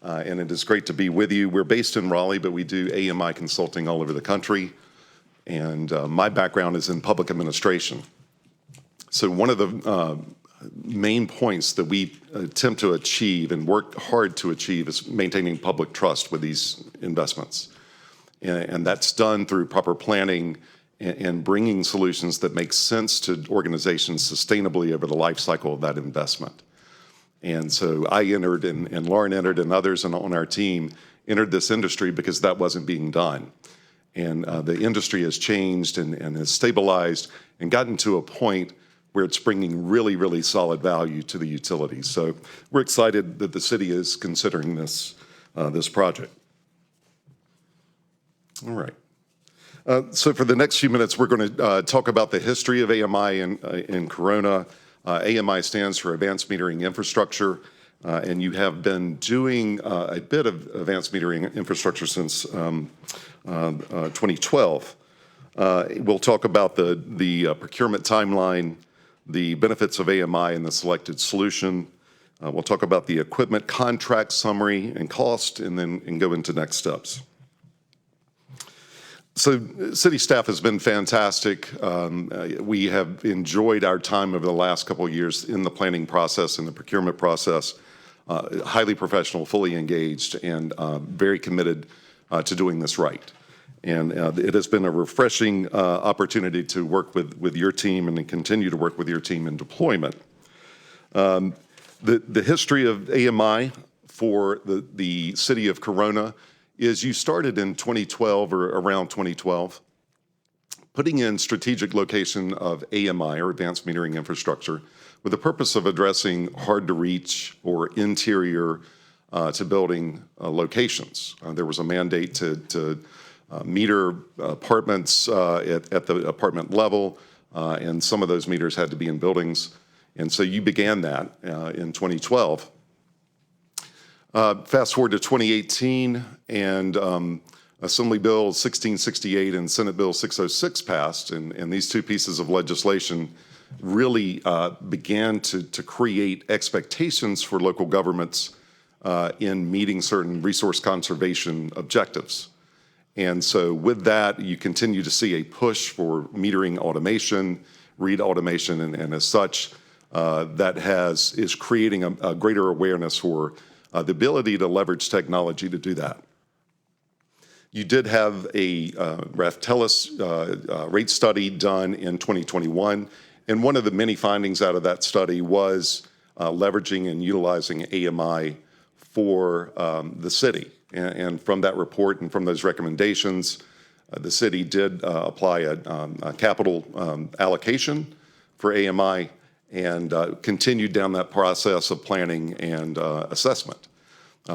and it is great to be with you. We're based in Raleigh, but we do AMI consulting all over the country, and my background is in public administration. So one of the main points that we attempt to achieve and work hard to achieve is maintaining public trust with these investments. And that's done through proper planning and bringing solutions that make sense to organizations sustainably over the life cycle of that investment. And so I entered, and Lauren entered, and others on our team entered this industry because that wasn't being done. And the industry has changed and has stabilized and gotten to a point where it's bringing really, really solid value to the utilities. So we're excited that the city is considering this project. All right. So for the next few minutes, we're going to talk about the history of AMI in Corona. AMI stands for Advanced Metering Infrastructure, and you have been doing a bit of advanced metering infrastructure since 2012. We'll talk about the procurement timeline, the benefits of AMI and the selected solution. We'll talk about the equipment contract summary and cost, and then go into next steps. So city staff has been fantastic. We have enjoyed our time over the last couple of years in the planning process and the procurement process. Highly professional, fully engaged, and very committed to doing this right. And it has been a refreshing opportunity to work with your team and to continue to work with your team in deployment. The history of AMI for the city of Corona is you started in 2012 or around 2012, putting in strategic location of AMI, or Advanced Metering Infrastructure, with the purpose of addressing hard-to-reach or interior to building locations. There was a mandate to meter apartments at the apartment level, and some of those meters had to be in buildings. And so you began that in 2012. Fast forward to 2018, and Assembly Bill 1668 and Senate Bill 606 passed, and these two pieces of legislation really began to create expectations for local governments in meeting certain resource conservation objectives. And so with that, you continue to see a push for metering automation, read automation, and as such, that is creating a greater awareness for the ability to leverage technology to do that. You did have a Raftellus rate study done in 2021, and one of the many findings out of that study was leveraging and utilizing AMI for the city. And from that report and from those recommendations, the city did apply a capital allocation for AMI and continued down that process of planning and assessment.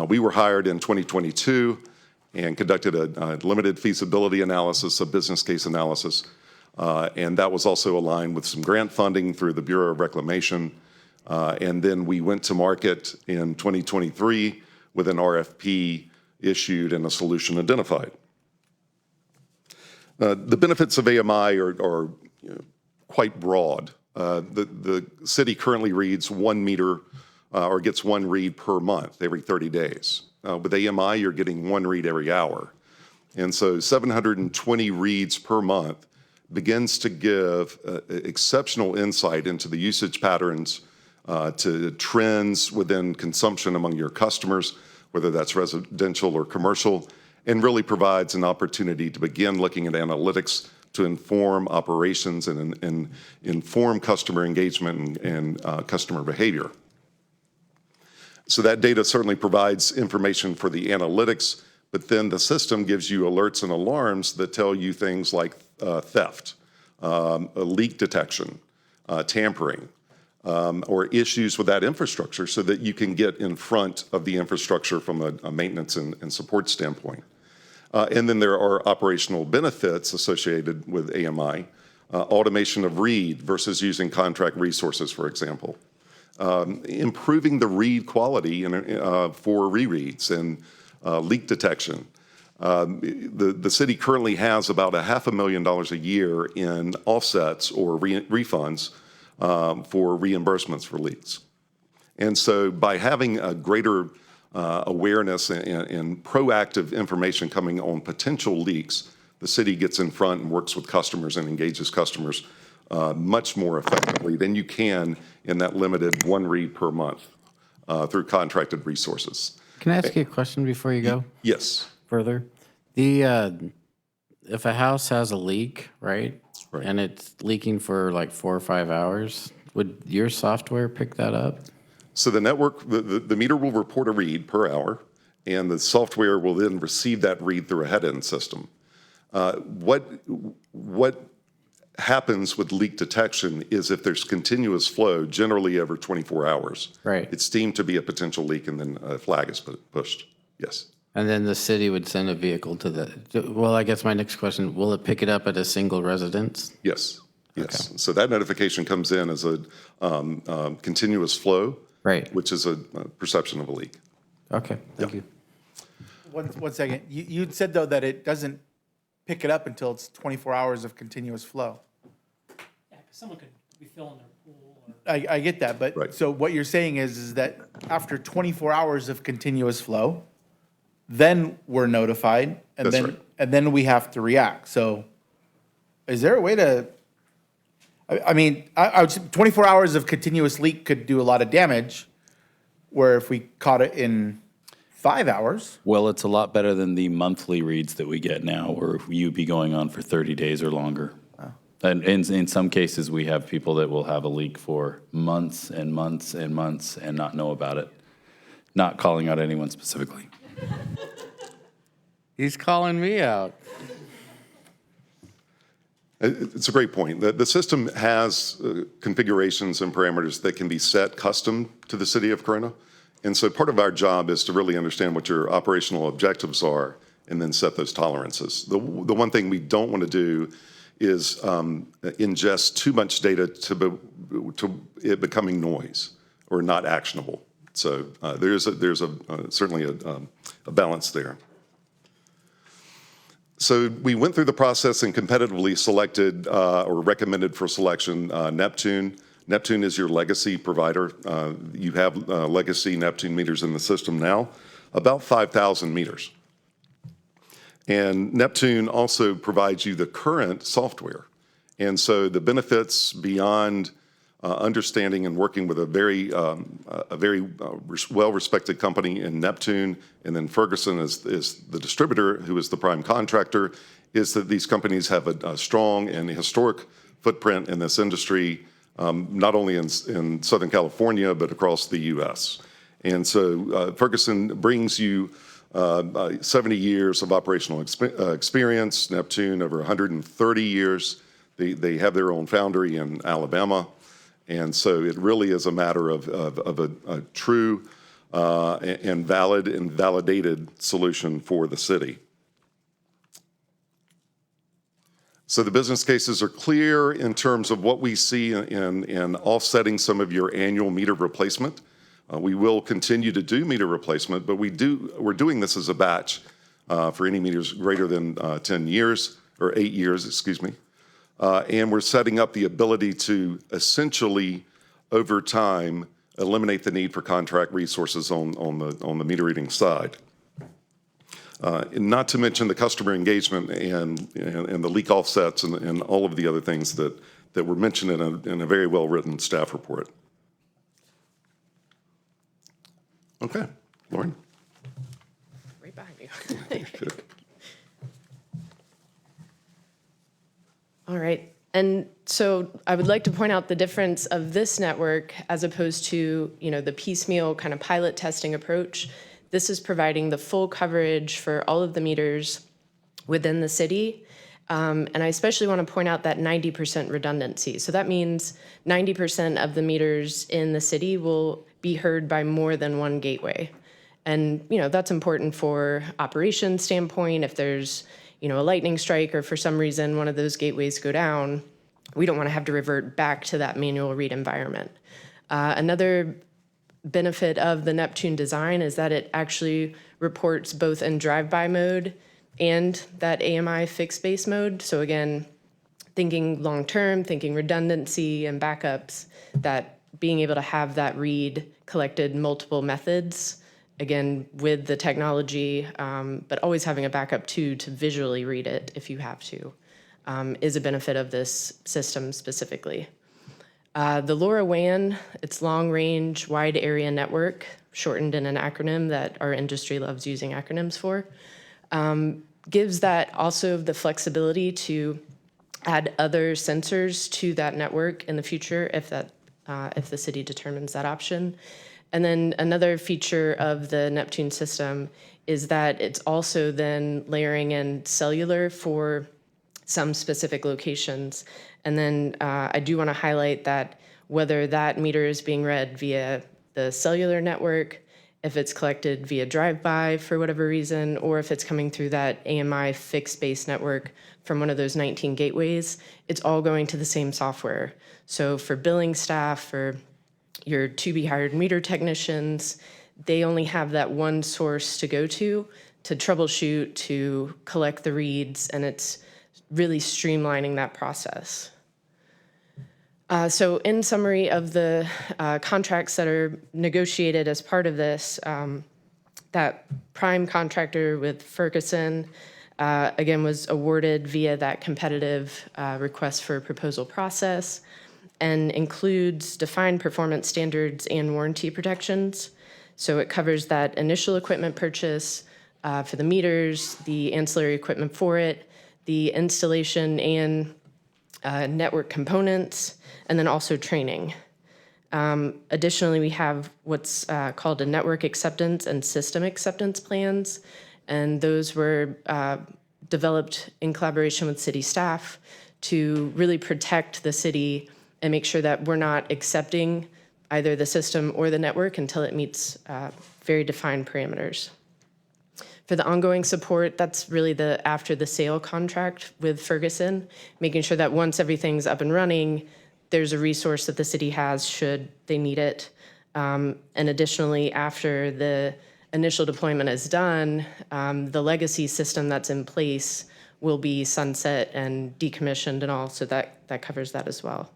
We were hired in 2022 and conducted a limited feasibility analysis, a business case analysis, and that was also aligned with some grant funding through the Bureau of Reclamation. And then we went to market in 2023 with an RFP issued and a solution identified. The benefits of AMI are quite broad. The city currently reads 1 meter or gets 1 read per month every 30 days. With AMI, you're getting 1 read every hour. And so 720 reads per month begins to give exceptional insight into the usage patterns, to trends within consumption among your customers, whether that's residential or commercial, and really provides an opportunity to begin looking at analytics to inform operations and inform customer engagement and customer behavior. So that data certainly provides information for the analytics, but then the system gives you alerts and alarms that tell you things like theft, leak detection, tampering, or issues with that infrastructure so that you can get in front of the infrastructure from a maintenance and support standpoint. And then there are operational benefits associated with AMI, automation of read versus using contract resources, for example. Improving the read quality for rereads and leak detection. The city currently has about $500,000 a year in offsets or refunds for reimbursements for leaks. And so by having a greater awareness and proactive information coming on potential leaks, the city gets in front and works with customers and engages customers much more effectively than you can in that limited one read per month through contracted resources. Can I ask you a question before you go Yes. further? If a house has a leak, right? And it's leaking for like 4 or 5 hours, would your software pick that up? So the network, the meter will report a read per hour, and the software will then receive that read through a head-end system. What happens with leak detection is if there's continuous flow, generally over 24 hours, Right. it's deemed to be a potential leak, and then a flag is pushed. Yes. And then the city would send a vehicle to well, I guess my next question, will it pick it up at a single residence? Yes. Yes. So that notification comes in as a continuous flow, right? Which is a perception of a leak. Okay. Thank you. One second. You said, though, that it doesn't pick it up until it's 24 hours of continuous flow. Yeah, 'cause someone could be filling their pool. I get that, but so what you're saying is that after 24 hours of continuous flow, then we're notified, and That's then right. and then we have to react. So, is there a way to? I mean, I would say 24 hours of continuous leak could do a lot of damage, where if we caught it in 5 hours. Well, it's a lot better than the monthly reads that we get now, where you'd be going on for 30 days or longer. And in some cases, we have people that will have a leak for months and months and months and not know about it. Not calling out anyone specifically. He's calling me out. It's a great point. The system has configurations and parameters that can be set custom to the city of Corona. And so part of our job is to really understand what your operational objectives are and then set those tolerances. The one thing we don't want to do is ingest too much data to it becoming noise or not actionable. So there's certainly a balance there. So we went through the process and competitively selected or recommended for selection Neptune. Neptune is your legacy provider. You have legacy Neptune meters in the system now, about 5,000 meters. And Neptune also provides you the current software. And so the benefits beyond understanding and working with a very well-respected company in Neptune, and then Ferguson is the distributor, who is the prime contractor, is that these companies have a strong and historic footprint in this industry, not only in Southern California, but across the U.S. And so Ferguson brings you 70 years of operational experience, Neptune over 130 years. They have their own foundry in Alabama. And so it really is a matter of a true and valid and validated solution for the city. So the business cases are clear in terms of what we see in offsetting some of your annual meter replacement. We will continue to do meter replacement, but we're doing this as a batch for any meters greater than 10 years, or 8 years, excuse me. And we're setting up the ability to essentially, over time, eliminate the need for contract resources on the meter reading side. And not to mention the customer engagement and the leak offsets and all of the other things that were mentioned in a very well-written staff report. Okay, Lauren. Right behind you. Good. All right. And so I would like to point out the difference of this network as opposed to, the piecemeal kind of pilot testing approach. This is providing the full coverage for all of the meters within the city. And I especially want to point out that 90% redundancy. So that means 90% of the meters in the city will be heard by more than one gateway. And, that's important for operations standpoint. If there's, a lightning strike or for some reason one of those gateways go down, we don't want to have to revert back to that manual read environment. Another benefit of the Neptune design is that it actually reports both in drive-by mode and that AMI fixed base mode. So again, thinking long-term, thinking redundancy and backups, that being able to have that read collected multiple methods, again, with the technology, but always having a backup too to visually read it if you have to, is a benefit of this system specifically. The LoRaWAN, it's Long Range Wide Area Network, shortened in an acronym that our industry loves using acronyms for, gives that also the flexibility to add other sensors to that network in the future if the city determines that option. And then another feature of the Neptune system is that it's also then layering in cellular for some specific locations. And then I do want to highlight that whether that meter is being read via the cellular network, if it's collected via drive-by for whatever reason, or if it's coming through that AMI fixed base network from one of those 19 gateways, it's all going to the same software. So for billing staff, for your to-be-hired meter technicians, they only have that one source to go to troubleshoot, to collect the reads, and it's really streamlining that process. So in summary of the contracts that are negotiated as part of this, that prime contractor with Ferguson, again, was awarded via that competitive request for proposal process and includes defined performance standards and warranty protections. So it covers that initial equipment purchase for the meters, the ancillary equipment for it, the installation and network components, and then also training. Additionally, we have what's called a network acceptance and system acceptance plans, and those were developed in collaboration with city staff to really protect the city and make sure that we're not accepting either the system or the network until it meets very defined parameters. For the ongoing support, that's really the after the sale contract with Ferguson, making sure that once everything's up and running, there's a resource that the city has should they need it. And additionally, after the initial deployment is done, the legacy system that's in place will be sunset and decommissioned and all, so that covers that as well.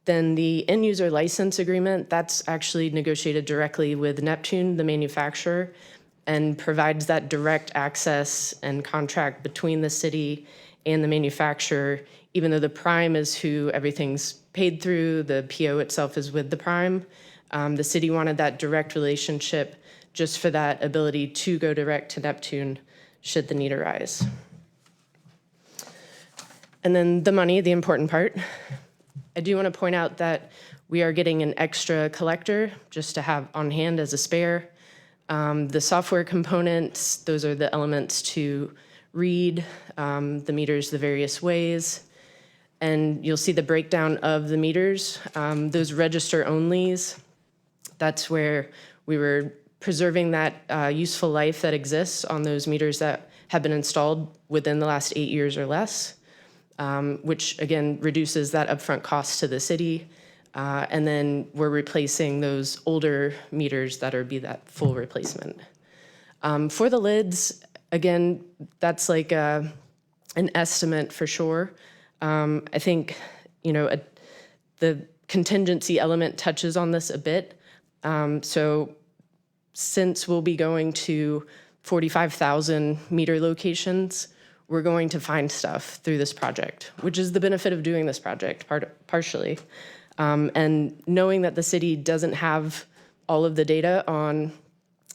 Then the end user license agreement, that's actually negotiated directly with Neptune, the manufacturer, and provides that direct access and contract between the city and the manufacturer, even though the prime is who everything's paid through, the PO itself is with the prime. The city wanted that direct relationship just for that ability to go direct to Neptune should the need arise. And then the money, the important part. I do want to point out that we are getting an extra collector just to have on hand as a spare. The software components, those are the elements to read the meters the various ways. And you'll see the breakdown of the meters. Those register onlys, that's where we were preserving that useful life that exists on those meters that have been installed within the last 8 years or less, which again reduces that upfront cost to the city. And then we're replacing those older meters that be that full replacement. For the lids, again, that's like an estimate for sure. I think, the contingency element touches on this a bit. So since we'll be going to 45,000 meter locations, we're going to find stuff through this project, which is the benefit of doing this project, partially. And knowing that the city doesn't have all of the data on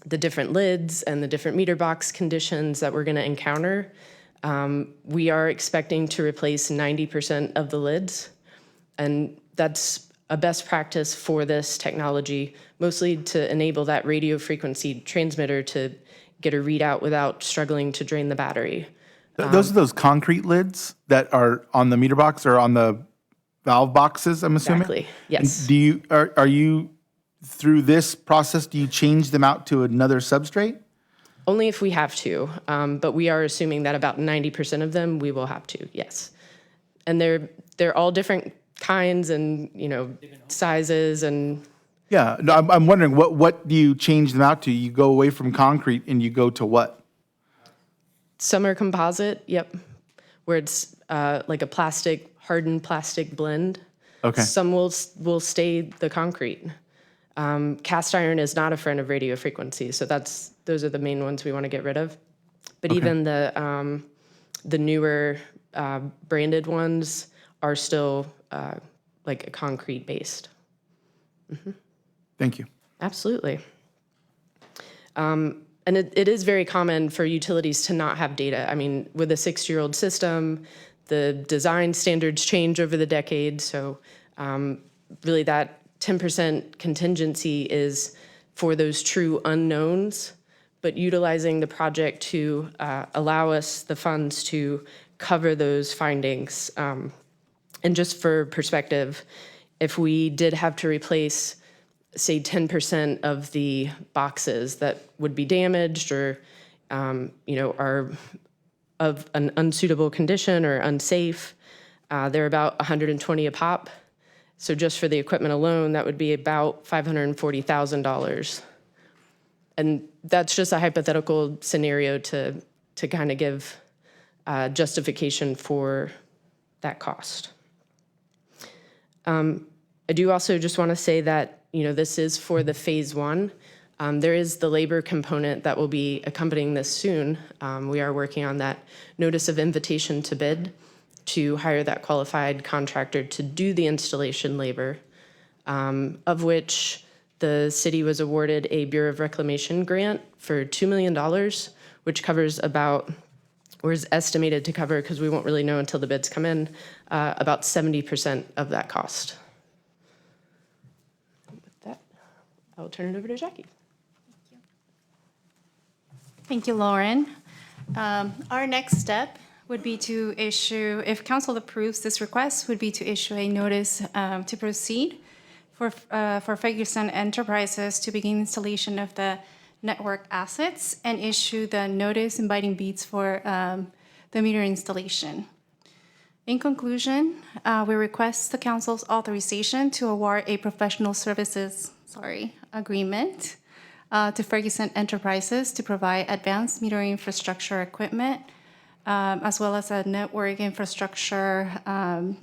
the different lids and the different meter box conditions that we're going to encounter, we are expecting to replace 90% of the lids. And that's a best practice for this technology, mostly to enable that radio frequency transmitter to get a readout without struggling to drain the battery. Those are those concrete lids that are on the meter box or on the valve boxes, I'm assuming? Exactly, yes. And are you, through this process, do you change them out to another substrate? Only if we have to, but we are assuming that about 90% of them we will have to, yes. And they're all different kinds and sizes and. Yeah, no, I'm wondering what do you change them out to? You go away from concrete and you go to what? Some are composite, yep, where it's like a hardened plastic blend. Okay. Some will stay the concrete. Cast iron is not a friend of radio frequency, so those are the main ones we want to get rid of. But even the newer branded ones are still like concrete based. Thank you. Absolutely. And it is very common for utilities to not have data. I mean, with a 6-year-old system, the design standards change over the decades. So really that 10% contingency is for those true unknowns, but utilizing the project to allow us the funds to cover those findings. And just for perspective, if we did have to replace, say, 10% of the boxes that would be damaged or, are of an unsuitable condition or unsafe, they're about $120 a pop. So just for the equipment alone, that would be about $540,000. And that's just a hypothetical scenario to kind of give justification for that cost. I do also just want to say that, this is for the phase 1. There is the labor component that will be accompanying this soon. We are working on that notice of invitation to bid to hire that qualified contractor to do the installation labor, of which the city was awarded a Bureau of Reclamation grant for $2 million, which covers or is estimated to cover, because we won't really know until the bids come in, about 70% of that cost. With that, I will turn it over to Jackie. Thank you, Lauren. Our next step would be to issue, if council approves this request, would be to issue a notice to proceed for Ferguson Enterprises to begin installation of the network assets and issue the notice inviting bids for the meter installation. In conclusion, we request the council's authorization to award a professional services agreement to Ferguson Enterprises to provide advanced metering infrastructure equipment, as well as a network infrastructure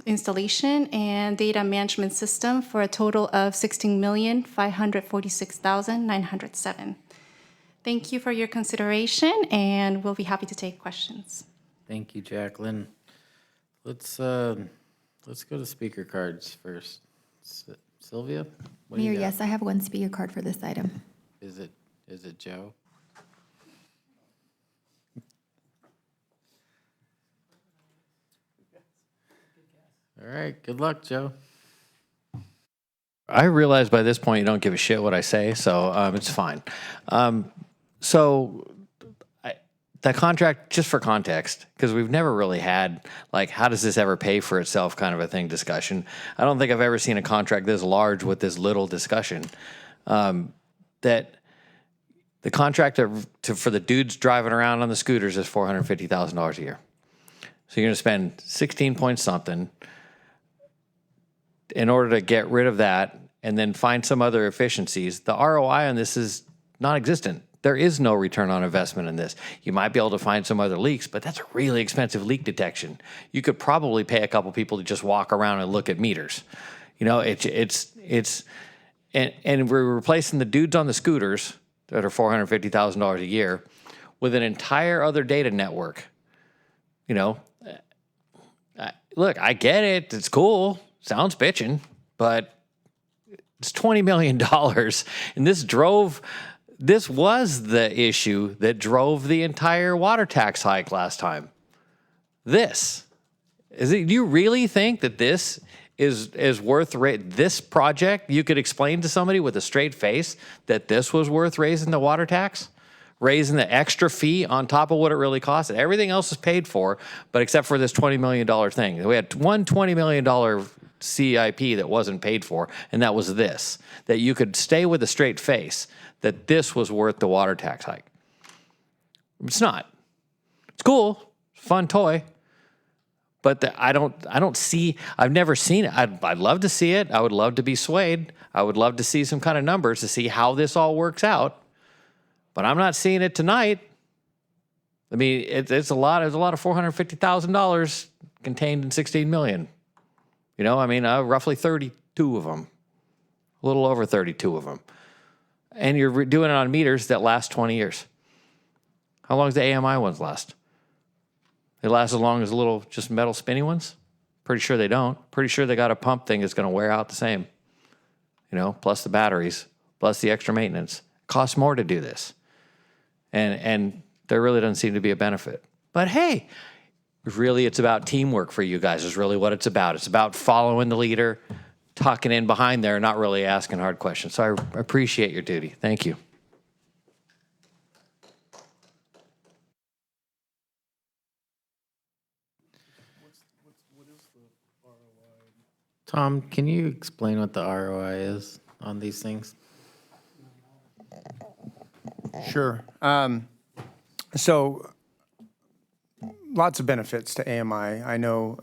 installation and data management system for a total of $16,546,907. Thank you for your consideration, and we'll be happy to take questions. Thank you, Jacqueline. Let's go to speaker cards first. Sylvia? What do you Mayor, got? yes, I have one speaker card for this item. Is it Joe? All right, good luck, Joe. I realize by this point you don't give a shit what I say, so it's fine. That contract, just for context, because we've never really had, like, how does this ever pay for itself kind of a thing discussion. I don't think I've ever seen a contract this large with this little discussion. That the contract for the dudes driving around on the scooters is $450,000 a year. So you're going to spend 16 point something in order to get rid of that and then find some other efficiencies. The ROI on this is non-existent. There is no return on investment in this. You might be able to find some other leaks, but that's a really expensive leak detection. You could probably pay a couple people to just walk around and look at meters. And we're replacing the dudes on the scooters that are $450,000 a year with an entire other data network. Look, I get it. It's cool. Sounds bitchin', but it's $20 million. And this was the issue that drove the entire water tax hike last time. Do you really think that this is worth this project? You could explain to somebody with a straight face that this was worth raising the water tax, raising the extra fee on top of what it really cost, and everything else is paid for, but except for this $20 million thing. We had one $20 million CIP that wasn't paid for, and that was this, that you could stay with a straight face that this was worth the water tax hike. It's not. It's cool. It's a fun toy. But I've never seen it. I'd love to see it. I would love to be swayed. I would love to see some kind of numbers to see how this all works out. But I'm not seeing it tonight. I mean, it's a lot of $450,000 contained in $16 million. You know, I mean, roughly 32 of them, a little over 32 of them. And you're doing it on meters that last 20 years. How long does the AMI ones last? They last as long as little just metal spinny ones? Pretty sure they don't. Pretty sure they got a pump thing that's going to wear out the same. You know, plus the batteries, plus the extra maintenance. It costs more to do this. And there really doesn't seem to be a benefit. But hey, really it's about teamwork for you guys is really what it's about. It's about following the leader, tucking in behind there, not really asking hard questions. So I appreciate your duty. Thank you. Tom, can you explain what the ROI is on these things? Sure. So lots of benefits to AMI. I know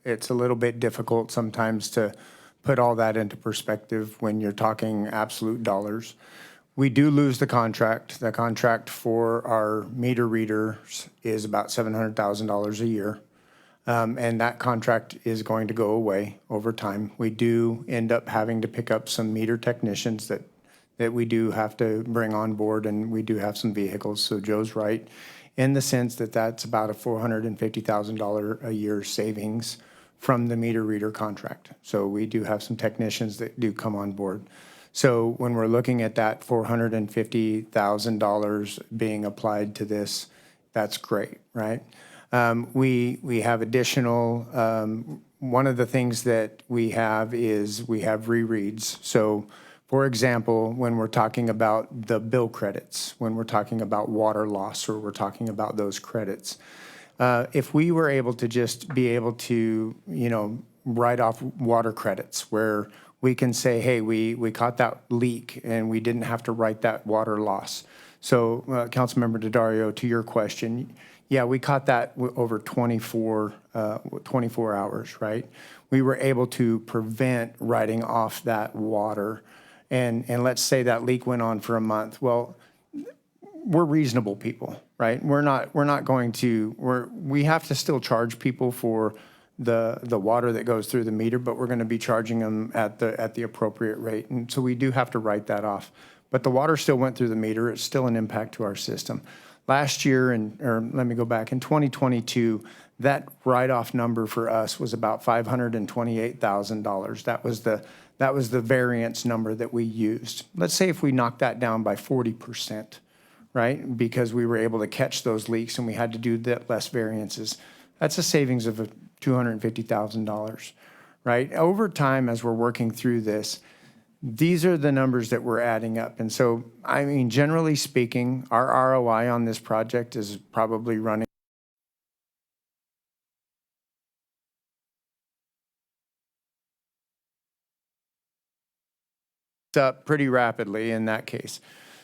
it's a little bit difficult sometimes to put all that into perspective when you're talking absolute dollars. We do lose the contract. The contract for our meter readers is about $700,000 a year. And that contract is going to go away over time. We do end up having to pick up some meter technicians that we do have to bring on board, and we do have some vehicles. So Joe's right in the sense that that's about a $450,000 a year savings from the meter reader contract. So we do have some technicians that do come on board. So when we're looking at that $450,000 being applied to this, that's great, right? We have additional, one of the things that we have is we have rereads. So for example, when we're talking about the bill credits, when we're talking about water loss, or we're talking about those credits, if we were able to just be able to, you know, write off water credits where we can say, hey, we caught that leak and we didn't have to write that water loss. So Councilmember Daddario, to your question, yeah, we caught that over 24 hours, right? We were able to prevent writing off that water. And let's say that leak went on for a month. Well, we're reasonable people, right? We're not going to, we have to still charge people for the water that goes through the meter, but we're going to be charging them at the appropriate rate. And so we do have to write that off. But the water still went through the meter. It's still an impact to our system. Last year, or let me go back, in 2022, that write-off number for us was about $528,000. That was the variance number that we used. Let's say if we knocked that down by 40%, right? Because we were able to catch those leaks and we had to do that less variances. That's a savings of $250,000, right? Over time, as we're working through this, these are the numbers that we're adding up. And so, I mean, generally speaking, our ROI on this project is probably running up pretty rapidly in that case.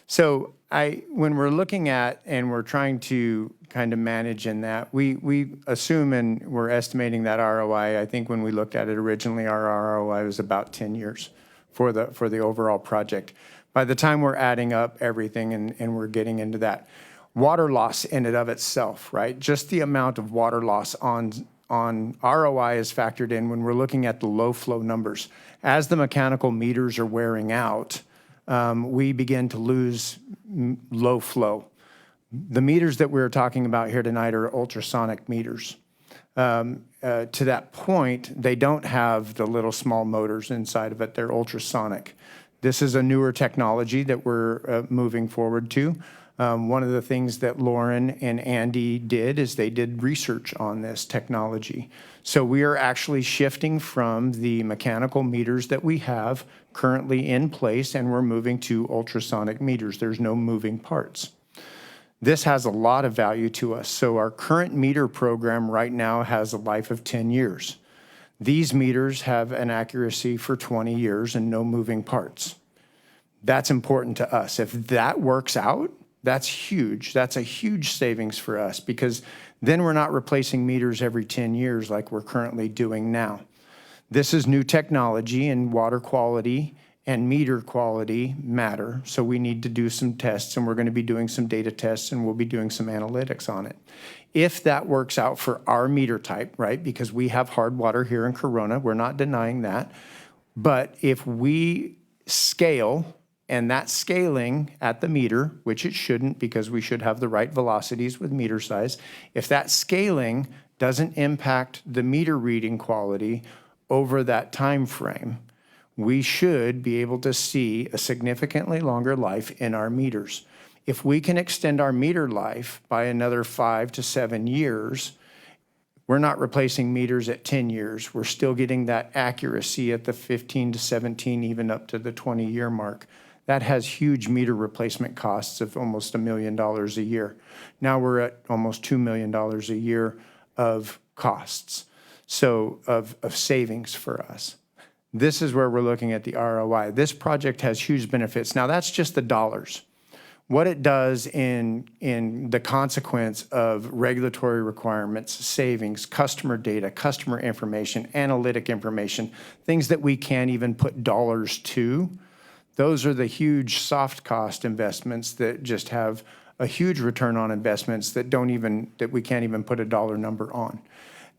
So when we're looking at and we're trying to kind of manage in that, we assume and we're estimating that ROI. I think when we looked at it originally, our ROI was about 10 years for the overall project. By the time we're adding up everything and we're getting into that, water loss in and of itself, right? Just the amount of water loss on ROI is factored in when we're looking at the low flow numbers. As the mechanical meters are wearing out, we begin to lose low flow. The meters that we're talking about here tonight are ultrasonic meters. To that point, they don't have the little small motors inside of it. They're ultrasonic. This is a newer technology that we're moving forward to. One of the things that Lauren and Andy did is they did research on this technology. So we are actually shifting from the mechanical meters that we have currently in place, and we're moving to ultrasonic meters. There's no moving parts. This has a lot of value to us. So our current meter program right now has a life of 10 years. These meters have an accuracy for 20 years and no moving parts. That's important to us. If that works out, that's huge. That's a huge savings for us because then we're not replacing meters every 10 years like we're currently doing now. This is new technology, and water quality and meter quality matter. So we need to do some tests, and we're going to be doing some data tests, and we'll be doing some analytics on it. If that works out for our meter type, right, because we have hard water here in Corona, we're not denying that. But if we scale, and that scaling at the meter, which it shouldn't because we should have the right velocities with meter size, if that scaling doesn't impact the meter reading quality over that time frame, we should be able to see a significantly longer life in our meters. If we can extend our meter life by another 5 to 7 years, we're not replacing meters at 10 years. We're still getting that accuracy at the 15 to 17, even up to the 20-year mark. That has huge meter replacement costs of almost $1 million a year. Now we're at almost $2 million a year of costs, so of savings for us. This is where we're looking at the ROI. This project has huge benefits. Now that's just the dollars. What it does in the consequence of regulatory requirements, savings, customer data, customer information, analytic information, things that we can't even put dollars to, those are the huge soft cost investments that just have a huge return on investments that we can't even put a dollar number on.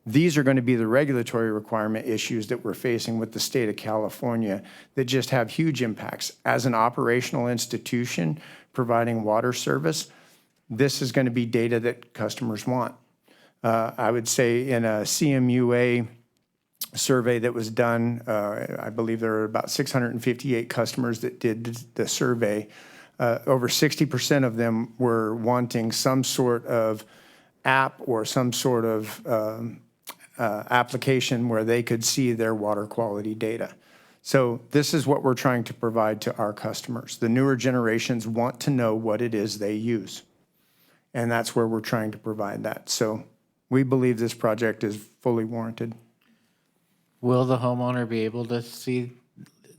These are going to be the regulatory requirement issues that we're facing with the state of California that just have huge impacts. As an operational institution providing water service, this is going to be data that customers want. I would say in a CMUA survey that was done, I believe there were about 658 customers that did the survey. Over 60% of them were wanting some sort of app or some sort of application where they could see their water quality data. So this is what we're trying to provide to our customers. The newer generations want to know what it is they use. And that's where we're trying to provide that. So we believe this project is fully warranted. Will the homeowner be able to see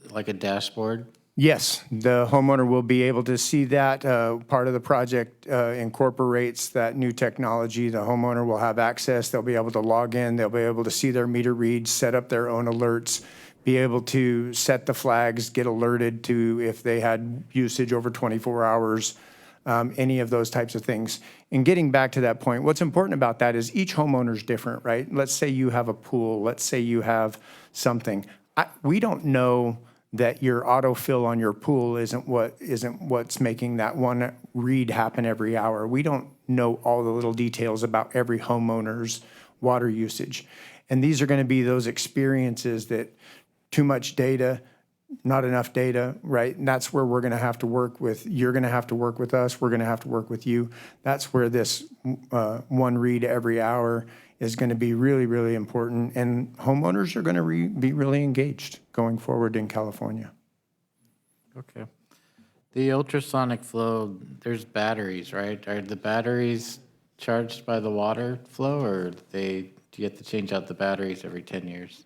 like a dashboard? Yes, the homeowner will be able to see that. Part of the project incorporates that new technology. The homeowner will have access. They'll be able to log in. They'll be able to see their meter reads, set up their own alerts, be able to set the flags, get alerted to if they had usage over 24 hours, any of those types of things. And getting back to that point, what's important about that is each homeowner is different, right? Let's say you have a pool. Let's say you have something. We don't know that your autofill on your pool isn't what's making that one read happen every hour. We don't know all the little details about every homeowner's water usage. And these are going to be those experiences that too much data, not enough data, right? And that's where we're going to have to work with, you're going to have to work with us, we're going to have to work with you. That's where this one read every hour is going to be really, really important. And homeowners are going to be really engaged going forward in California. Okay. The ultrasonic flow, there's batteries, right? Are the batteries charged by the water flow, or do you have to change out the batteries every 10 years?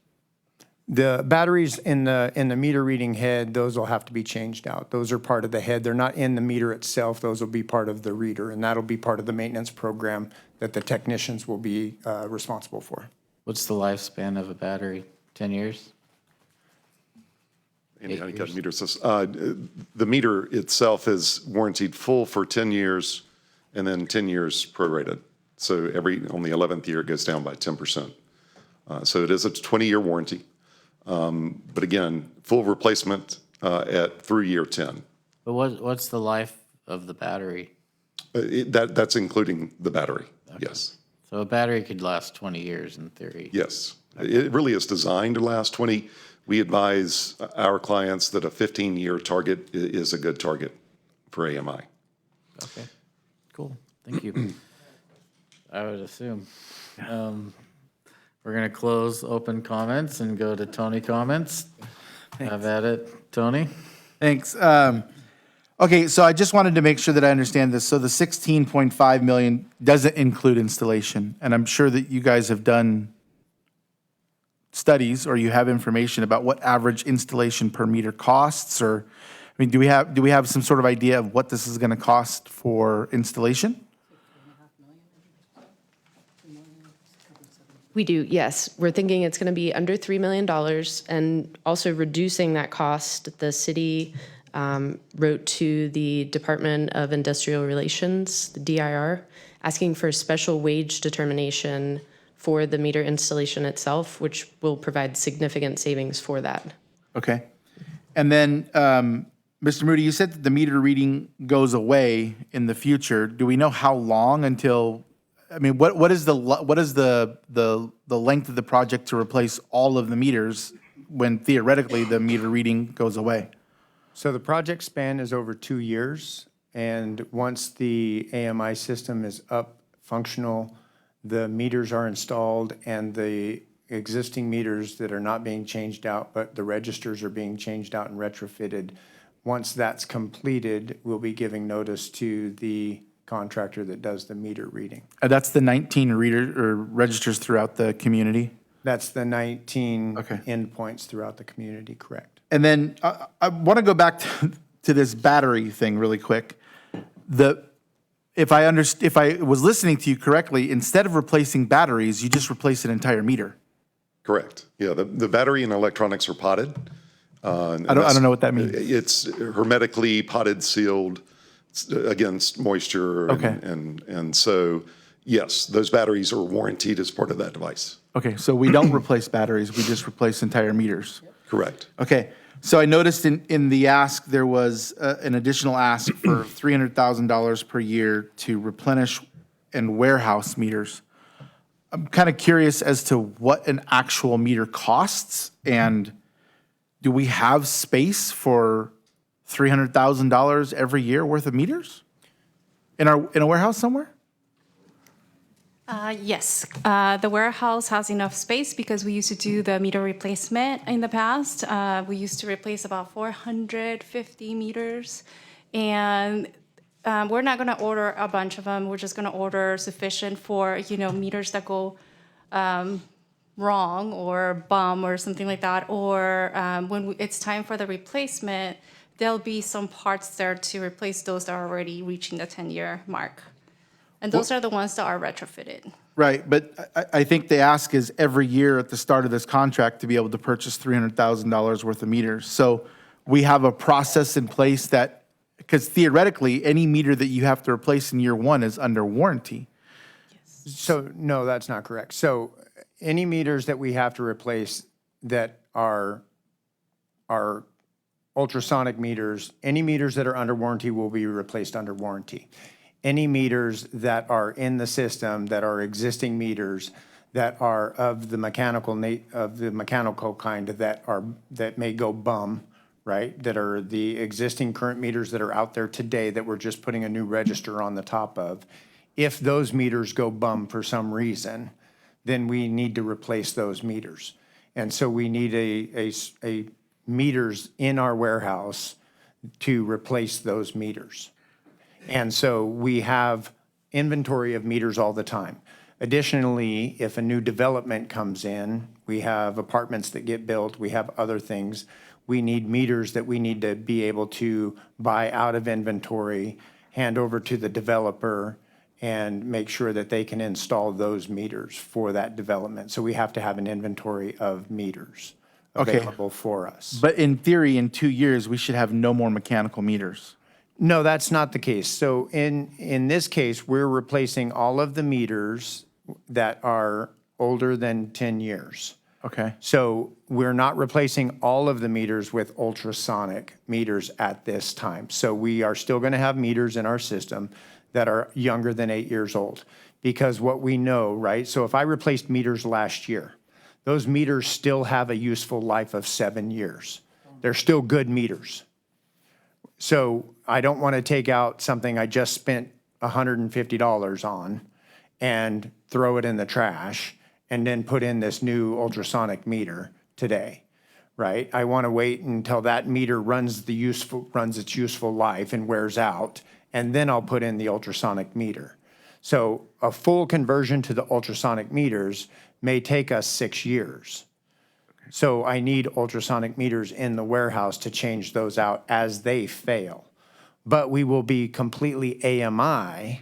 The batteries in the meter reading head, those will have to be changed out. Those are part of the head. They're not in the meter itself. Those will be part of the reader, and that'll be part of the maintenance program that the technicians will be responsible for. What's the lifespan of a battery? 10 years? Any honeycut meter system. The meter itself is warranted full for 10 years and then 10 years prorated. So on the 11th year, it goes down by 10%. So it is a 20-year warranty. But again, full replacement through year 10. But what's the life of the battery? That's including the battery, yes. So a battery could last 20 years in theory? Yes. It really is designed to last 20. We advise our clients that a 15-year target is a good target for AMI. Okay, cool. Thank you. I would assume. We're going to close open comments and go to Tony comments. Have at it, Tony. Thanks. Okay, so I just wanted to make sure that I understand this. So the 16.5 million doesn't include installation, and I'm sure that you guys have done studies or you have information about what average installation per meter costs, or I mean, do we have some sort of idea of what this is going to cost for installation? We do, yes. We're thinking it's going to be under $3 million, and also reducing that cost. The city wrote to the Department of Industrial Relations, the DIR, asking for special wage determination for the meter installation itself, which will provide significant savings for that. Okay. And then, Mr. Moody, you said that the meter reading goes away in the future. Do we know how long until, I mean, what is the length of the project to replace all of the meters when theoretically the meter reading goes away? So the project span is over 2 years, and once the AMI system is up, functional, the meters are installed, and the existing meters that are not being changed out, but the registers are being changed out and retrofitted. Once that's completed, we'll be giving notice to the contractor that does the meter reading. That's the 19 registers throughout the community? That's the 19 endpoints throughout the community, correct. And then I want to go back to this battery thing really quick. If I was listening to you correctly, instead of replacing batteries, you just replace an entire meter. Correct. Yeah, the battery and electronics are potted. I don't know what that means. It's hermetically potted, sealed against moisture. Okay. And so, yes, those batteries are warranted as part of that device. Okay, so we don't replace batteries, we just replace entire meters. Correct. Okay, so I noticed in the ask, there was an additional ask for $300,000 per year to replenish and warehouse meters. I'm kind of curious as to what an actual meter costs, and do we have space for $300,000 every year worth of meters in a warehouse somewhere? Yes, the warehouse has enough space because we used to do the meter replacement in the past. We used to replace about 450 meters, and we're not going to order a bunch of them. We're just going to order sufficient for meters that go wrong or bum or something like that. Or when it's time for the replacement, there'll be some parts there to replace those that are already reaching the 10-year mark. And those are the ones that are retrofitted. Right, but I think the ask is every year at the start of this contract to be able to purchase $300,000 worth of meters. So we have a process in place that, because theoretically, any meter that you have to replace in year one is under warranty. So, no, that's not correct. So any meters that we have to replace that are ultrasonic meters, any meters that are under warranty will be replaced under warranty. Any meters that are in the system that are existing meters that are of the mechanical kind that may go bum, right? That are the existing current meters that are out there today that we're just putting a new register on the top of. If those meters go bum for some reason, then we need to replace those meters. And so we need a meters in our warehouse to replace those meters. And so we have inventory of meters all the time. Additionally, if a new development comes in, we have apartments that get built, we have other things. We need meters that we need to be able to buy out of inventory, hand over to the developer, and make sure that they can install those meters for that development. So we have to have an inventory of meters available for us. But in theory, in 2 years, we should have no more mechanical meters. No, that's not the case. So in this case, we're replacing all of the meters that are older than 10 years. Okay. So we're not replacing all of the meters with ultrasonic meters at this time. So we are still going to have meters in our system that are younger than 8 years old. Because what we know, right? So if I replaced meters last year, those meters still have a useful life of 7 years. They're still good meters. So I don't want to take out something I just spent $150 on and throw it in the trash and then put in this new ultrasonic meter today, right? I want to wait until that meter runs its useful life and wears out, and then I'll put in the ultrasonic meter. So a full conversion to the ultrasonic meters may take us 6 years. So I need ultrasonic meters in the warehouse to change those out as they fail. But we will be completely AMI,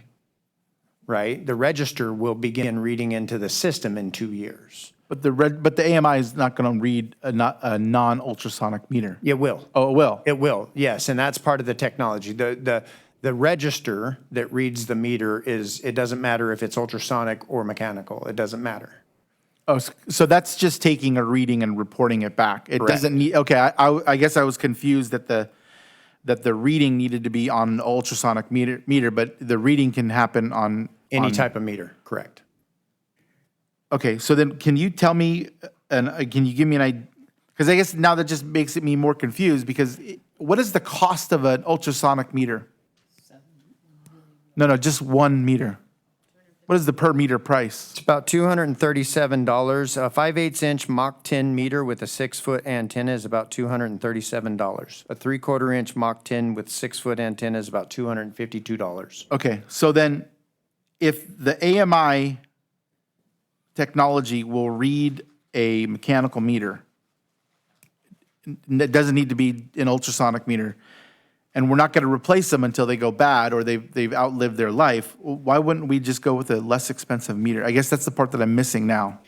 right? The register will begin reading into the system in 2 years. But the AMI is not going to read a non-ultrasonic meter. It will. Oh, it will? It will, yes, and that's part of the technology. The The register that reads the meter it doesn't matter if it's ultrasonic or mechanical. It doesn't matter. Oh, so that's just taking a reading and reporting it back. It Correct. doesn't need, okay, I guess I was confused that the reading needed to be on an ultrasonic meter, but the reading can happen on Any type of meter, correct. Okay, so then can you tell me, and can you give me an idea? Because I guess now that just makes me more confused, because what is the cost of an ultrasonic meter? No, just one meter. What is the per meter price? It's about $237. A 5/8 inch Mach 10 meter with a 6-foot antenna is about $237. A 3/4 inch Mach 10 with 6-foot antenna is about $252. Okay, so then if the AMI technology will read a mechanical meter, it doesn't need to be an ultrasonic meter, and we're not going to replace them until they go bad or they've outlived their life, why wouldn't we just go with a less expensive meter? I guess that's the part that I'm missing now.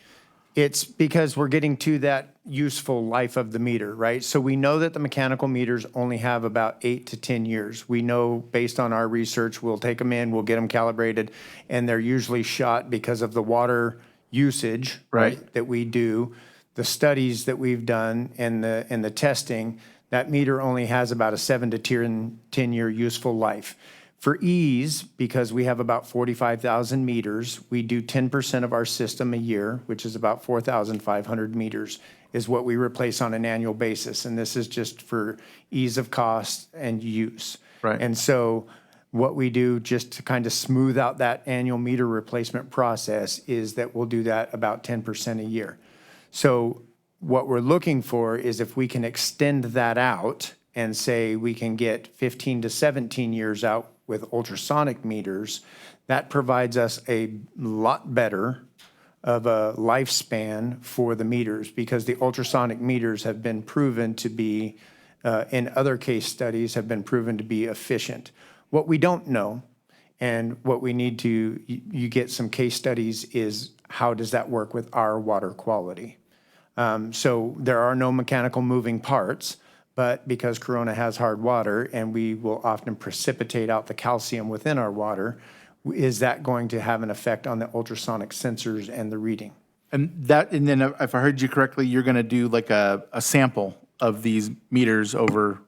It's because we're getting to that useful life of the meter, right? So we know that the mechanical meters only have about 8 to 10 years. We know based on our research, we'll take them in, we'll get them calibrated, and they're usually shot because of the water usage, right, that we do, the studies that we've done, and the testing. That meter only has about a 7 to 10 year useful life. For ease, because we have about 45,000 meters, we do 10% of our system a year, which is about 4,500 meters, is what we replace on an annual basis. And this is just for ease of cost and use. Right. And so what we do just to kind of smooth out that annual meter replacement process is that we'll do that about 10% a year. So what we're looking for is if we can extend that out and say we can get 15 to 17 years out with ultrasonic meters, that provides us a lot better of a lifespan for the meters, because the ultrasonic meters have been proven to be, in other case studies, have been proven to be efficient. What we don't know, and what we need to, you get some case studies, is how does that work with our water quality? So there are no mechanical moving parts, but because Corona has hard water and we will often precipitate out the calcium within our water, is that going to have an effect on the ultrasonic sensors and the reading? And then if I heard you correctly, you're going to do like a sample of these meters over,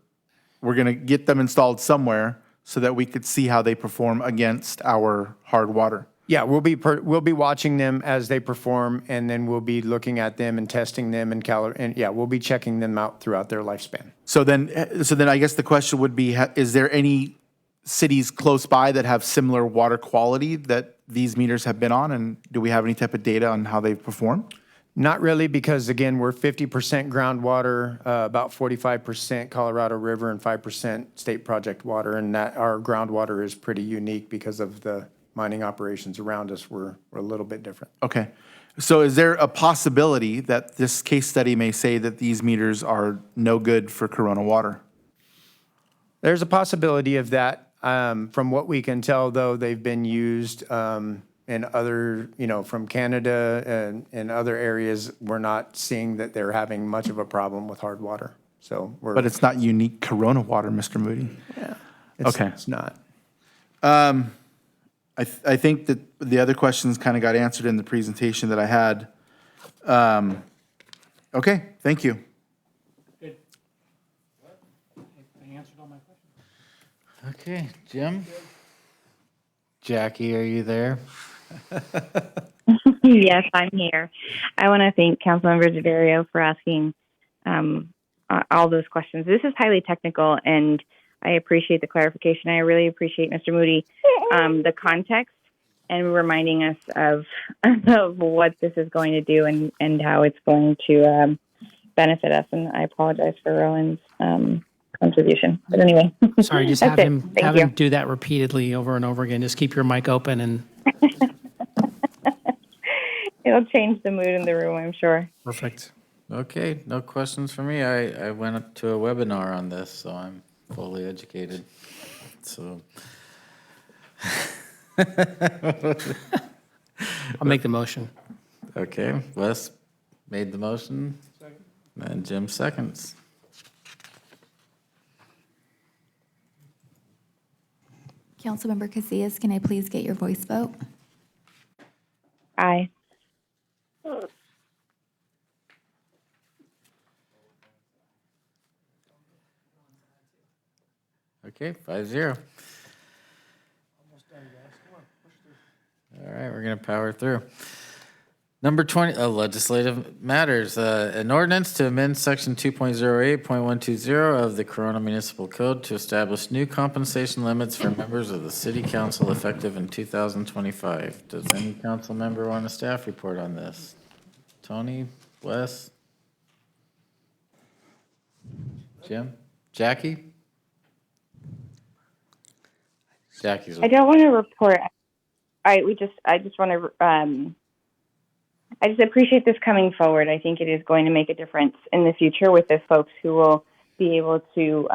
we're going to get them installed somewhere so that we could see how they perform against our hard water. Yeah, we'll be watching them as they perform, and then we'll be looking at them and testing them and we'll be checking them out throughout their lifespan. So then I guess the question would be, is there any cities close by that have similar water quality that these meters have been on? And do we have any type of data on how they perform? Not really, because again, we're 50% groundwater, about 45% Colorado River, and 5% state project water, and that our groundwater is pretty unique because of the mining operations around us were a little bit different. Okay. So is there a possibility that this case study may say that these meters are no good for Corona water? There's a possibility of that. From what we can tell, though, they've been used in other, from Canada and other areas. We're not seeing that they're having much of a problem with hard water. So But it's not unique Corona water, Mr. Moody. Yeah. Okay. It's not. I think that the other questions kind of got answered in the presentation that I had. Okay, thank you. Okay, Jim? Jackie, are you there? Yes, I'm here. I want to thank Councilmember Daddario for asking all those questions. This is highly technical, and I appreciate the clarification. I really appreciate, Mr. Moody, the context and reminding us of what this is going to do and how it's going to benefit us. And I apologize for Rowan's contribution. But anyway. Sorry, just have him do that repeatedly over and over again. Just keep your mic open and it'll change the mood in the room, I'm sure. Perfect. Okay, no questions for me. I went up to a webinar on this, so I'm fully educated. So I'll make the motion. Okay, Wes made the motion. And Jim seconds. Councilmember Casillas, can I please get your voice vote? Aye. Okay, 5-0. All right, we're going to power through. Number 20, legislative matters. An ordinance to amend section 2.08.120 of the Corona Municipal Code to establish new compensation limits for members of the city council effective in 2025. Does any council member want a staff report on this? Tony, Wes? Jim? Jackie? Jackie's. I don't want to report. I just want to. I just appreciate this coming forward. I think it is going to make a difference in the future with the folks who will be able to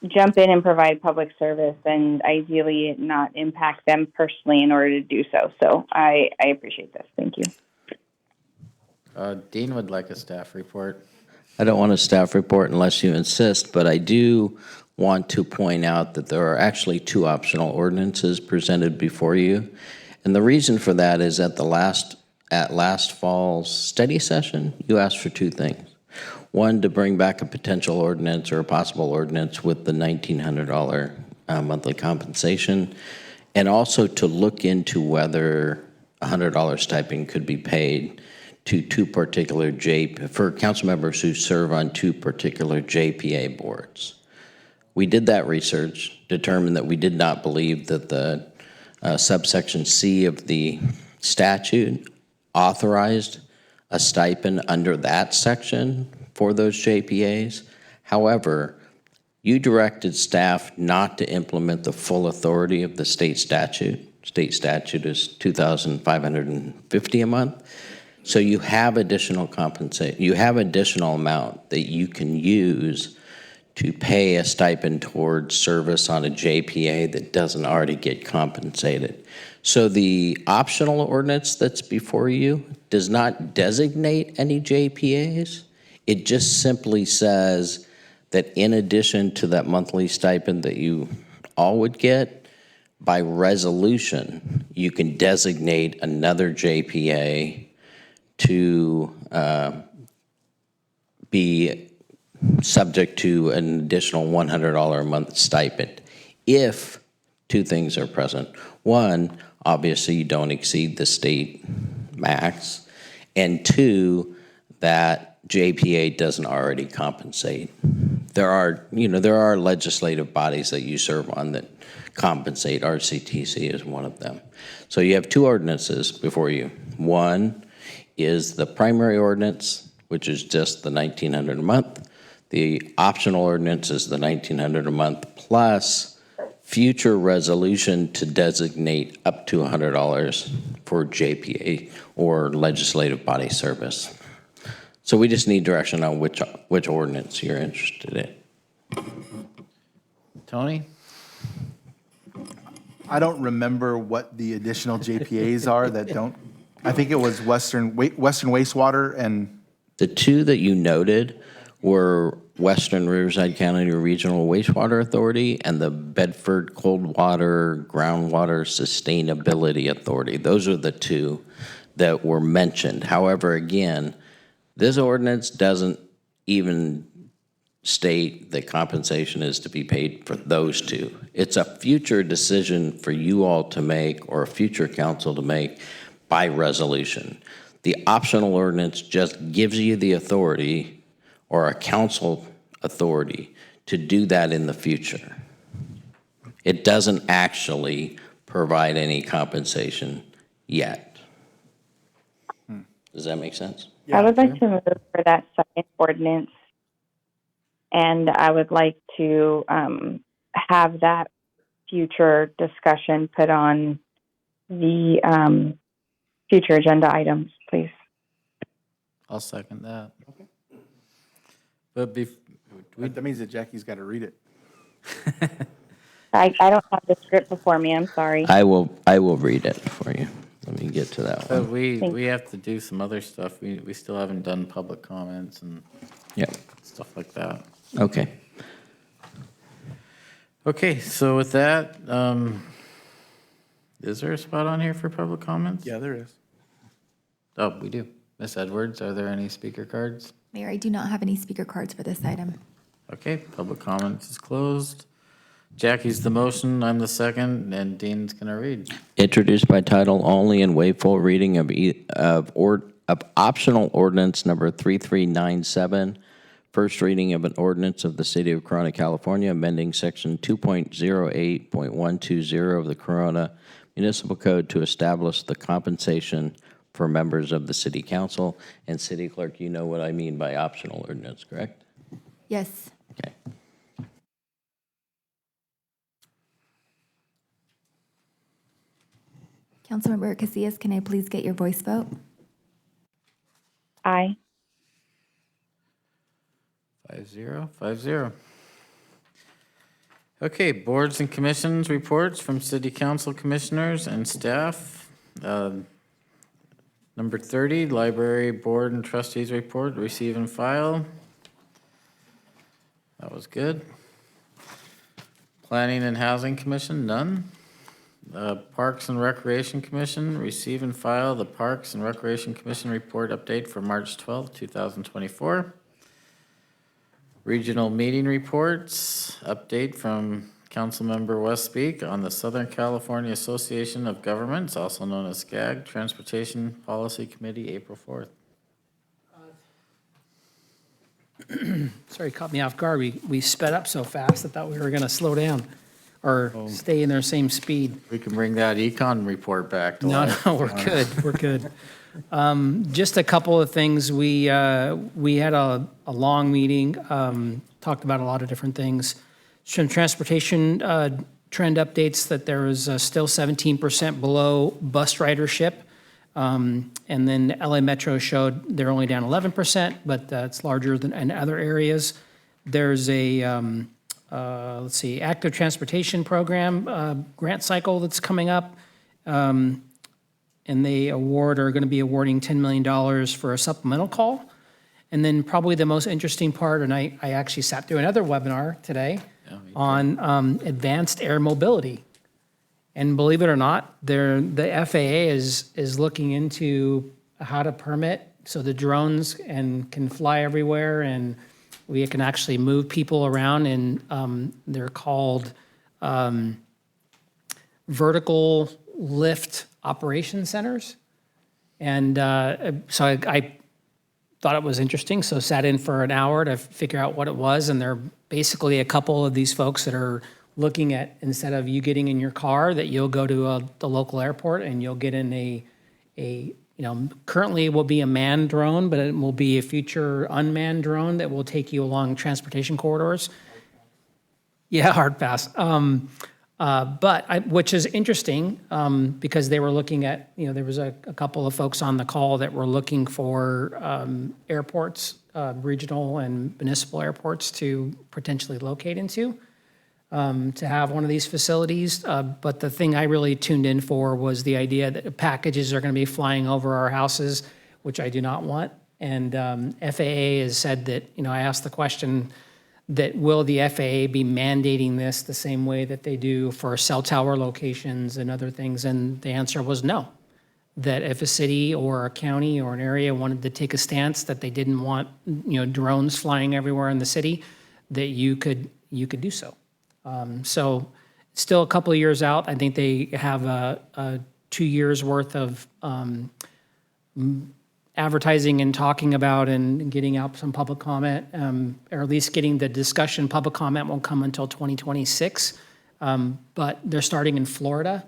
jump in and provide public service, and ideally not impact them personally in order to do so. So I appreciate this. Thank you. Dean would like a staff report. I don't want a staff report unless you insist, but I do want to point out that there are actually two optional ordinances presented before you. And the reason for that is at last fall's study session, you asked for two things. One, to bring back a potential ordinance or a possible ordinance with the $1,900 monthly compensation, and also to look into whether $100 stipend could be paid to two particular for council members who serve on two particular JPA boards. We did that research, determined that we did not believe that the subsection C of the statute authorized a stipend under that section for those JPAs. However, you directed staff not to implement the full authority of the state statute. State statute is $2,550 a month. So you have additional compensation. You have additional amount that you can use to pay a stipend towards service on a JPA that doesn't already get compensated. So the optional ordinance that's before you does not designate any JPAs. It just simply says that in addition to that monthly stipend that you all would get, by resolution, you can designate another JPA to be subject to an additional $100 a month stipend if two things are present. One, obviously you don't exceed the state max, and two, that JPA doesn't already compensate. There are legislative bodies that you serve on that compensate. RCTC is one of them. So you have two ordinances before you. One is the primary ordinance, which is just the $1,900 a month. The optional ordinance is the $1,900 a month plus future resolution to designate up to $100 for JPA or legislative body service. So we just need direction on which ordinance you're interested in. Tony? I don't remember what the additional JPAs are that don't. I think it was Western Wastewater and. The two that you noted were Western Riverside County Regional Wastewater Authority and the Bedford Cold Water Groundwater Sustainability Authority. Those are the two that were mentioned. However, again, this ordinance doesn't even state that compensation is to be paid for those two. It's a future decision for you all to make or a future council to make by resolution. The optional ordinance just gives you the authority or a council authority to do that in the future. It doesn't actually provide any compensation yet. Does that make sense? I would like to move for that second ordinance, and I would like to have that future discussion put on the future agenda items, please. I'll second that. Okay. But that means that Jackie's got to read it. I don't have the script before me. I'm sorry. I will read it for you. Let me get to that But one. we have to do some other stuff. We still haven't done public comments and Yep. stuff like that. Okay. Okay, so with that, is there a spot on here for public comments? Yeah, there is. Oh, we do. Ms. Edwards, are there any speaker cards? Mayor, I do not have any speaker cards for this item. Okay, public comments is closed. Jackie's the motion, I'm the second, and Dean's gonna read. Introduced by title only and waive full reading of optional ordinance number 3397, first reading of an ordinance of the City of Corona, California, amending section 2.08.120 of the Corona Municipal Code to establish the compensation for members of the City Council. And City Clerk, you know what I mean by optional ordinance, correct? Yes. Okay. Councilmember Casillas, can I please get your voice vote? Aye. 5-0, 5-0. Okay, boards and commissions reports from city council commissioners and staff. Number 30, library board and trustees report, receive and file. That was good. Planning and Housing Commission, none. Parks and Recreation Commission, receive and file the Parks and Recreation Commission report update for March 12th, 2024. Regional meeting reports, update from Councilmember Westbeek on the Southern California Association of Governments, also known as SCAG, Transportation Policy Committee, April 4th. Sorry, caught me off guard. We sped up so fast, I thought we were going to slow down or stay in their same speed. We can bring that econ report back to No, life. no, we're good. We're good. Just a couple of things. We had a long meeting, talked about a lot of different things. Some transportation trend updates that there is still 17% below bus ridership. And then LA Metro showed they're only down 11%, but that's larger than in other areas. There's a, let's see, active transportation program grant cycle that's coming up. And they are going to be awarding $10 million for a supplemental call. And then probably the most interesting part, and I actually sat through another webinar today on advanced air mobility. And believe it or not, the FAA is looking into how to permit so the drones can fly everywhere and we can actually move people around. And they're called vertical lift operation centers. And so I thought it was interesting, so sat in for an hour to figure out what it was. And they're basically a couple of these folks that are looking at, instead of you getting in your car, that you'll go to the local airport and you'll get in currently it will be a manned drone, but it will be a future unmanned drone that will take you along transportation corridors. Yeah, hard pass. Which is interesting because they were looking at, there was a couple of folks on the call that were looking for airports, regional and municipal airports to potentially locate into, to have one of these facilities. But the thing I really tuned in for was the idea that packages are going to be flying over our houses, which I do not want. And FAA has said that, I asked the question, that will the FAA be mandating this the same way that they do for cell tower locations and other things? And the answer was no. That if a city or a county or an area wanted to take a stance that they didn't want, drones flying everywhere in the city, that you could do so. So still a couple of years out. I think they have a 2 years worth of advertising and talking about and getting out some public comment, or at least getting the discussion. Public comment won't come until 2026, but they're starting in Florida,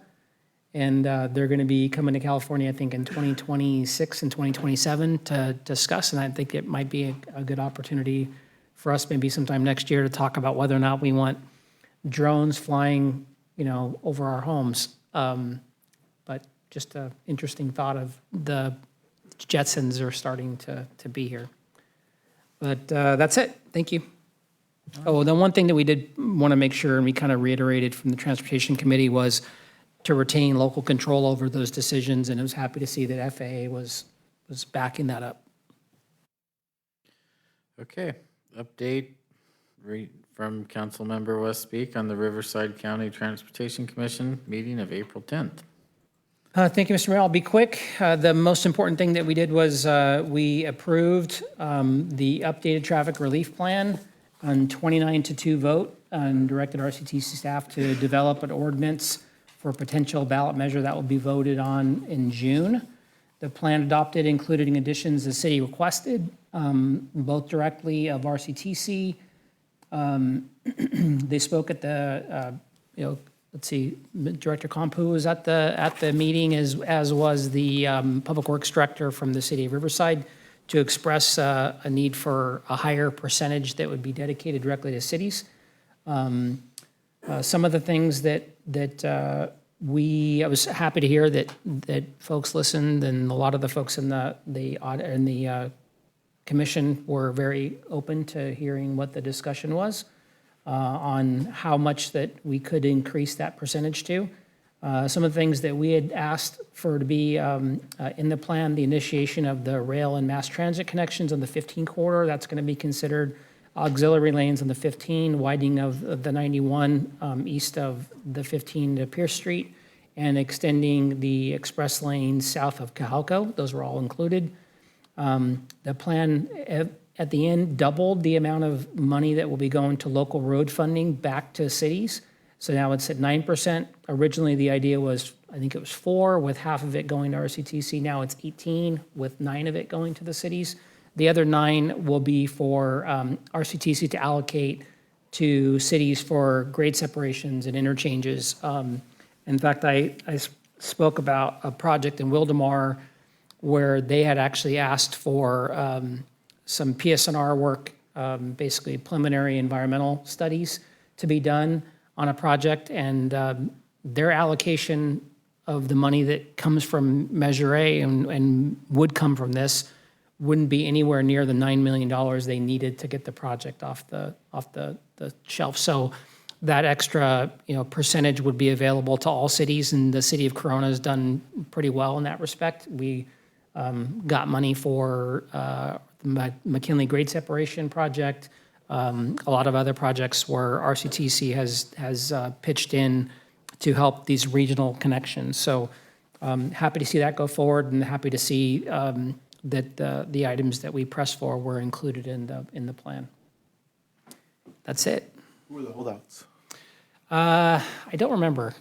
and they're going to be coming to California, I think, in 2026 and 2027 to discuss, and I think it might be a good opportunity for us maybe sometime next year to talk about whether or not we want drones flying, over our homes. But just an interesting thought of the Jetsons are starting to be here. But that's it. Thank you. Oh, the one thing that we did want to make sure, and we kind of reiterated from the Transportation Committee, was to retain local control over those decisions, and I was happy to see that FAA was backing that up. Okay, update from Councilmember Westbeek on the Riverside County Transportation Commission meeting of April 10th. Thank you, Mr. Mayor. I'll be quick. The most important thing that we did was we approved the updated traffic relief plan on 29-2 vote and directed RCTC staff to develop an ordinance for a potential ballot measure that will be voted on in June. The plan adopted including additions the city requested, both directly of RCTC. They spoke at the, let's see, Director Compu was at the meeting, as was the Public Works Director from the city of Riverside, to express a need for a higher percentage that would be dedicated directly to cities. Some of the things that I was happy to hear that folks listened, and a lot of the folks in the commission were very open to hearing what the discussion was on how much that we could increase that percentage to. Some of the things that we had asked for to be in the plan, the initiation of the rail and mass transit connections on the 15 corridor, that's going to be considered. Auxiliary lanes on the 15, widening of the 91 east of the 15 to Pierce Street, and extending the express lane south of Cajalco. Those were all included. The plan at the end doubled the amount of money that will be going to local road funding back to cities. So now it's at 9%. Originally, the idea was, I think it was 4, with half of it going to RCTC. Now it's 18, with 9 of it going to the cities. The other 9 will be for RCTC to allocate to cities for grade separations and interchanges. In fact, I spoke about a project in Wildemar where they had actually asked for some PSNR work, basically preliminary environmental studies, to be done on a project, and their allocation of the money that comes from Measure A and would come from this wouldn't be anywhere near the $9 million they needed to get the project off the shelf. So that extra percentage would be available to all cities, and the city of Corona has done pretty well in that respect. We got money for the McKinley grade separation project, a lot of other projects where RCTC has pitched in to help these regional connections. So happy to see that go forward, and happy to see that the items that we pressed for were included in the plan. That's it. Who were the holdouts? I don't remember.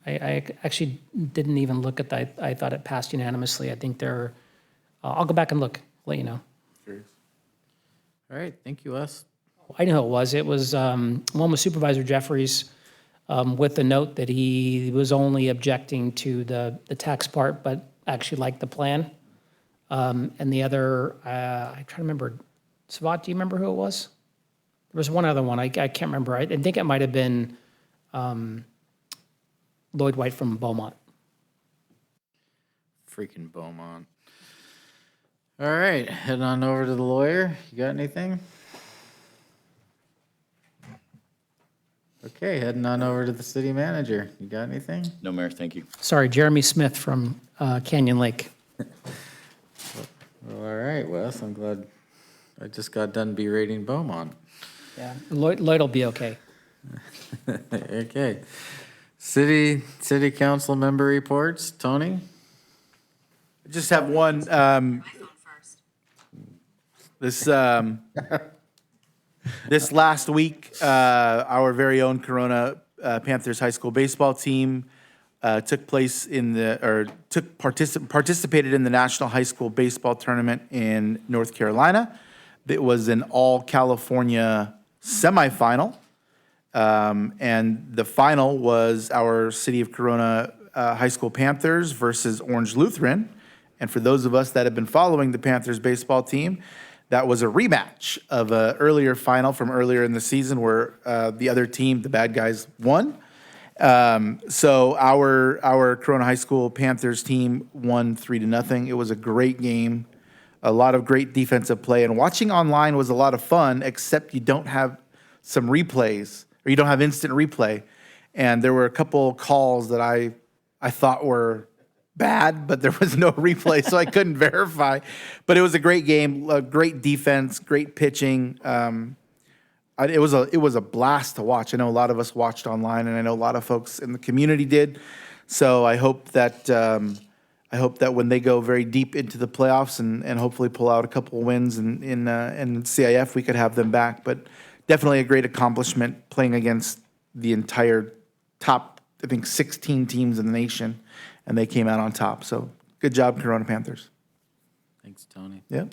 I actually didn't even look at that. I thought it passed unanimously. I think I'll go back and look, let you know. Curious. All right, thank you, Wes. I know it was. It was one with Supervisor Jeffries with the note that he was only objecting to the tax part, but actually liked the plan. And the other, I try to remember, Savat, do you remember who it was? There was one other one. I can't remember. I think it might have been Lloyd White from Beaumont. Freaking Beaumont. All right, heading on over to the lawyer. You got anything? Okay, heading on over to the city manager. You got anything? No, Mayor, thank you. Sorry, Jeremy Smith from Canyon Lake. Well, all right, Wes, I'm glad I just got done berating Beaumont. Yeah, Lloyd will be okay. Okay. City council member reports. Tony? I just have one. This last week, our very own Corona Panthers high school baseball team participated in the National High School Baseball Tournament in North Carolina. It was an all-California semifinal, and the final was our City of Corona High School Panthers versus Orange Lutheran. And for those of us that have been following the Panthers baseball team, that was a rematch of an earlier final from earlier in the season where the other team, the bad guys, won. So our Corona High School Panthers team won 3-0. It was a great game, a lot of great defensive play, and watching online was a lot of fun, except you don't have some replays, or you don't have instant replay. And there were a couple calls that I thought were bad, but there was no replay, so I couldn't verify. But it was a great game, great defense, great pitching. it was a blast to watch. I know a lot of us watched online, and I know a lot of folks in the community did. So I hope that when they go very deep into the playoffs and hopefully pull out a couple of wins in CIF, we could have them back. But definitely a great accomplishment playing against the entire top, I think, 16 teams in the nation, and they came out on top. So good job, Corona Panthers. Thanks, Tony. Yeah.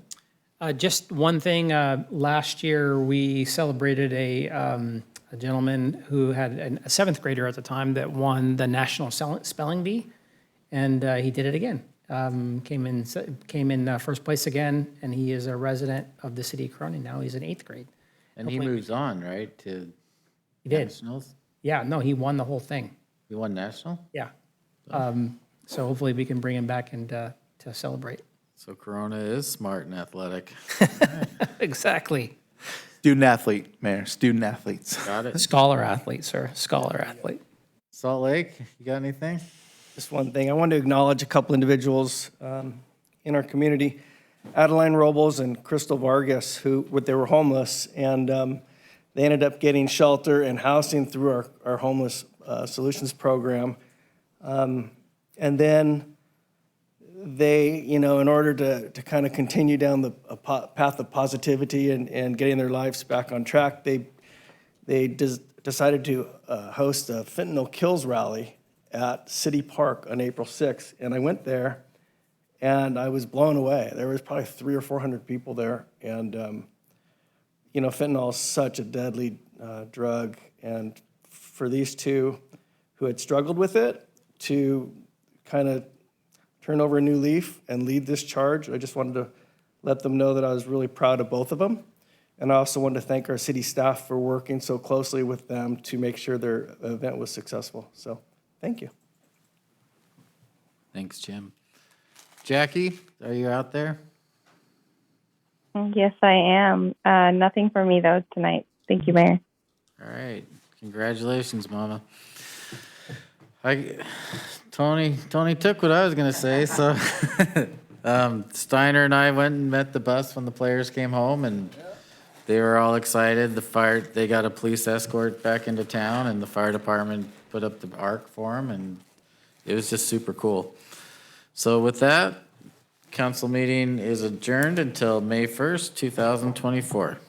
Just one thing, last year we celebrated a gentleman who had a seventh grader at the time that won the National Spelling Bee, and he did it again. Came in first place again, and he is a resident of the city of Corona now. He's in 8th grade. And he moves on, right, to He did. nationals? Yeah, no, he won the whole thing. He won national? Yeah. So hopefully we can bring him back and to celebrate. So Corona is smart and athletic. Exactly. Student athlete, Mayor, student athletes. Got it. Scholar athlete, sir. Scholar athlete. Salt Lake, you got anything? Just one thing. I want to acknowledge a couple individuals in our community, Adeline Robles and Crystal Vargas, they were homeless, and they ended up getting shelter and housing through our homeless solutions program. And then they, in order to kind of continue down the path of positivity and getting their lives back on track, they decided to host a Fentanyl Kills rally at City Park on April 6th. And I went there, and I was blown away. There was probably 300 or 400 people there. And, fentanyl is such a deadly drug. And for these two who had struggled with it to kind of turn over a new leaf and lead this charge, I just wanted to let them know that I was really proud of both of them. And I also wanted to thank our city staff for working so closely with them to make sure their event was successful. So, thank you. Thanks, Jim. Jackie, are you out there? Yes, I am. Nothing for me, though, tonight. Thank you, Mayor. All right. Congratulations, Mama. Tony took what I was going to say. So Steiner and I went and met the bus when the players came home, and they were all excited. They got a police escort back into town, and the fire department put up the ARC for them, and it was just super cool. So with that, council meeting is adjourned until May 1st, 2024.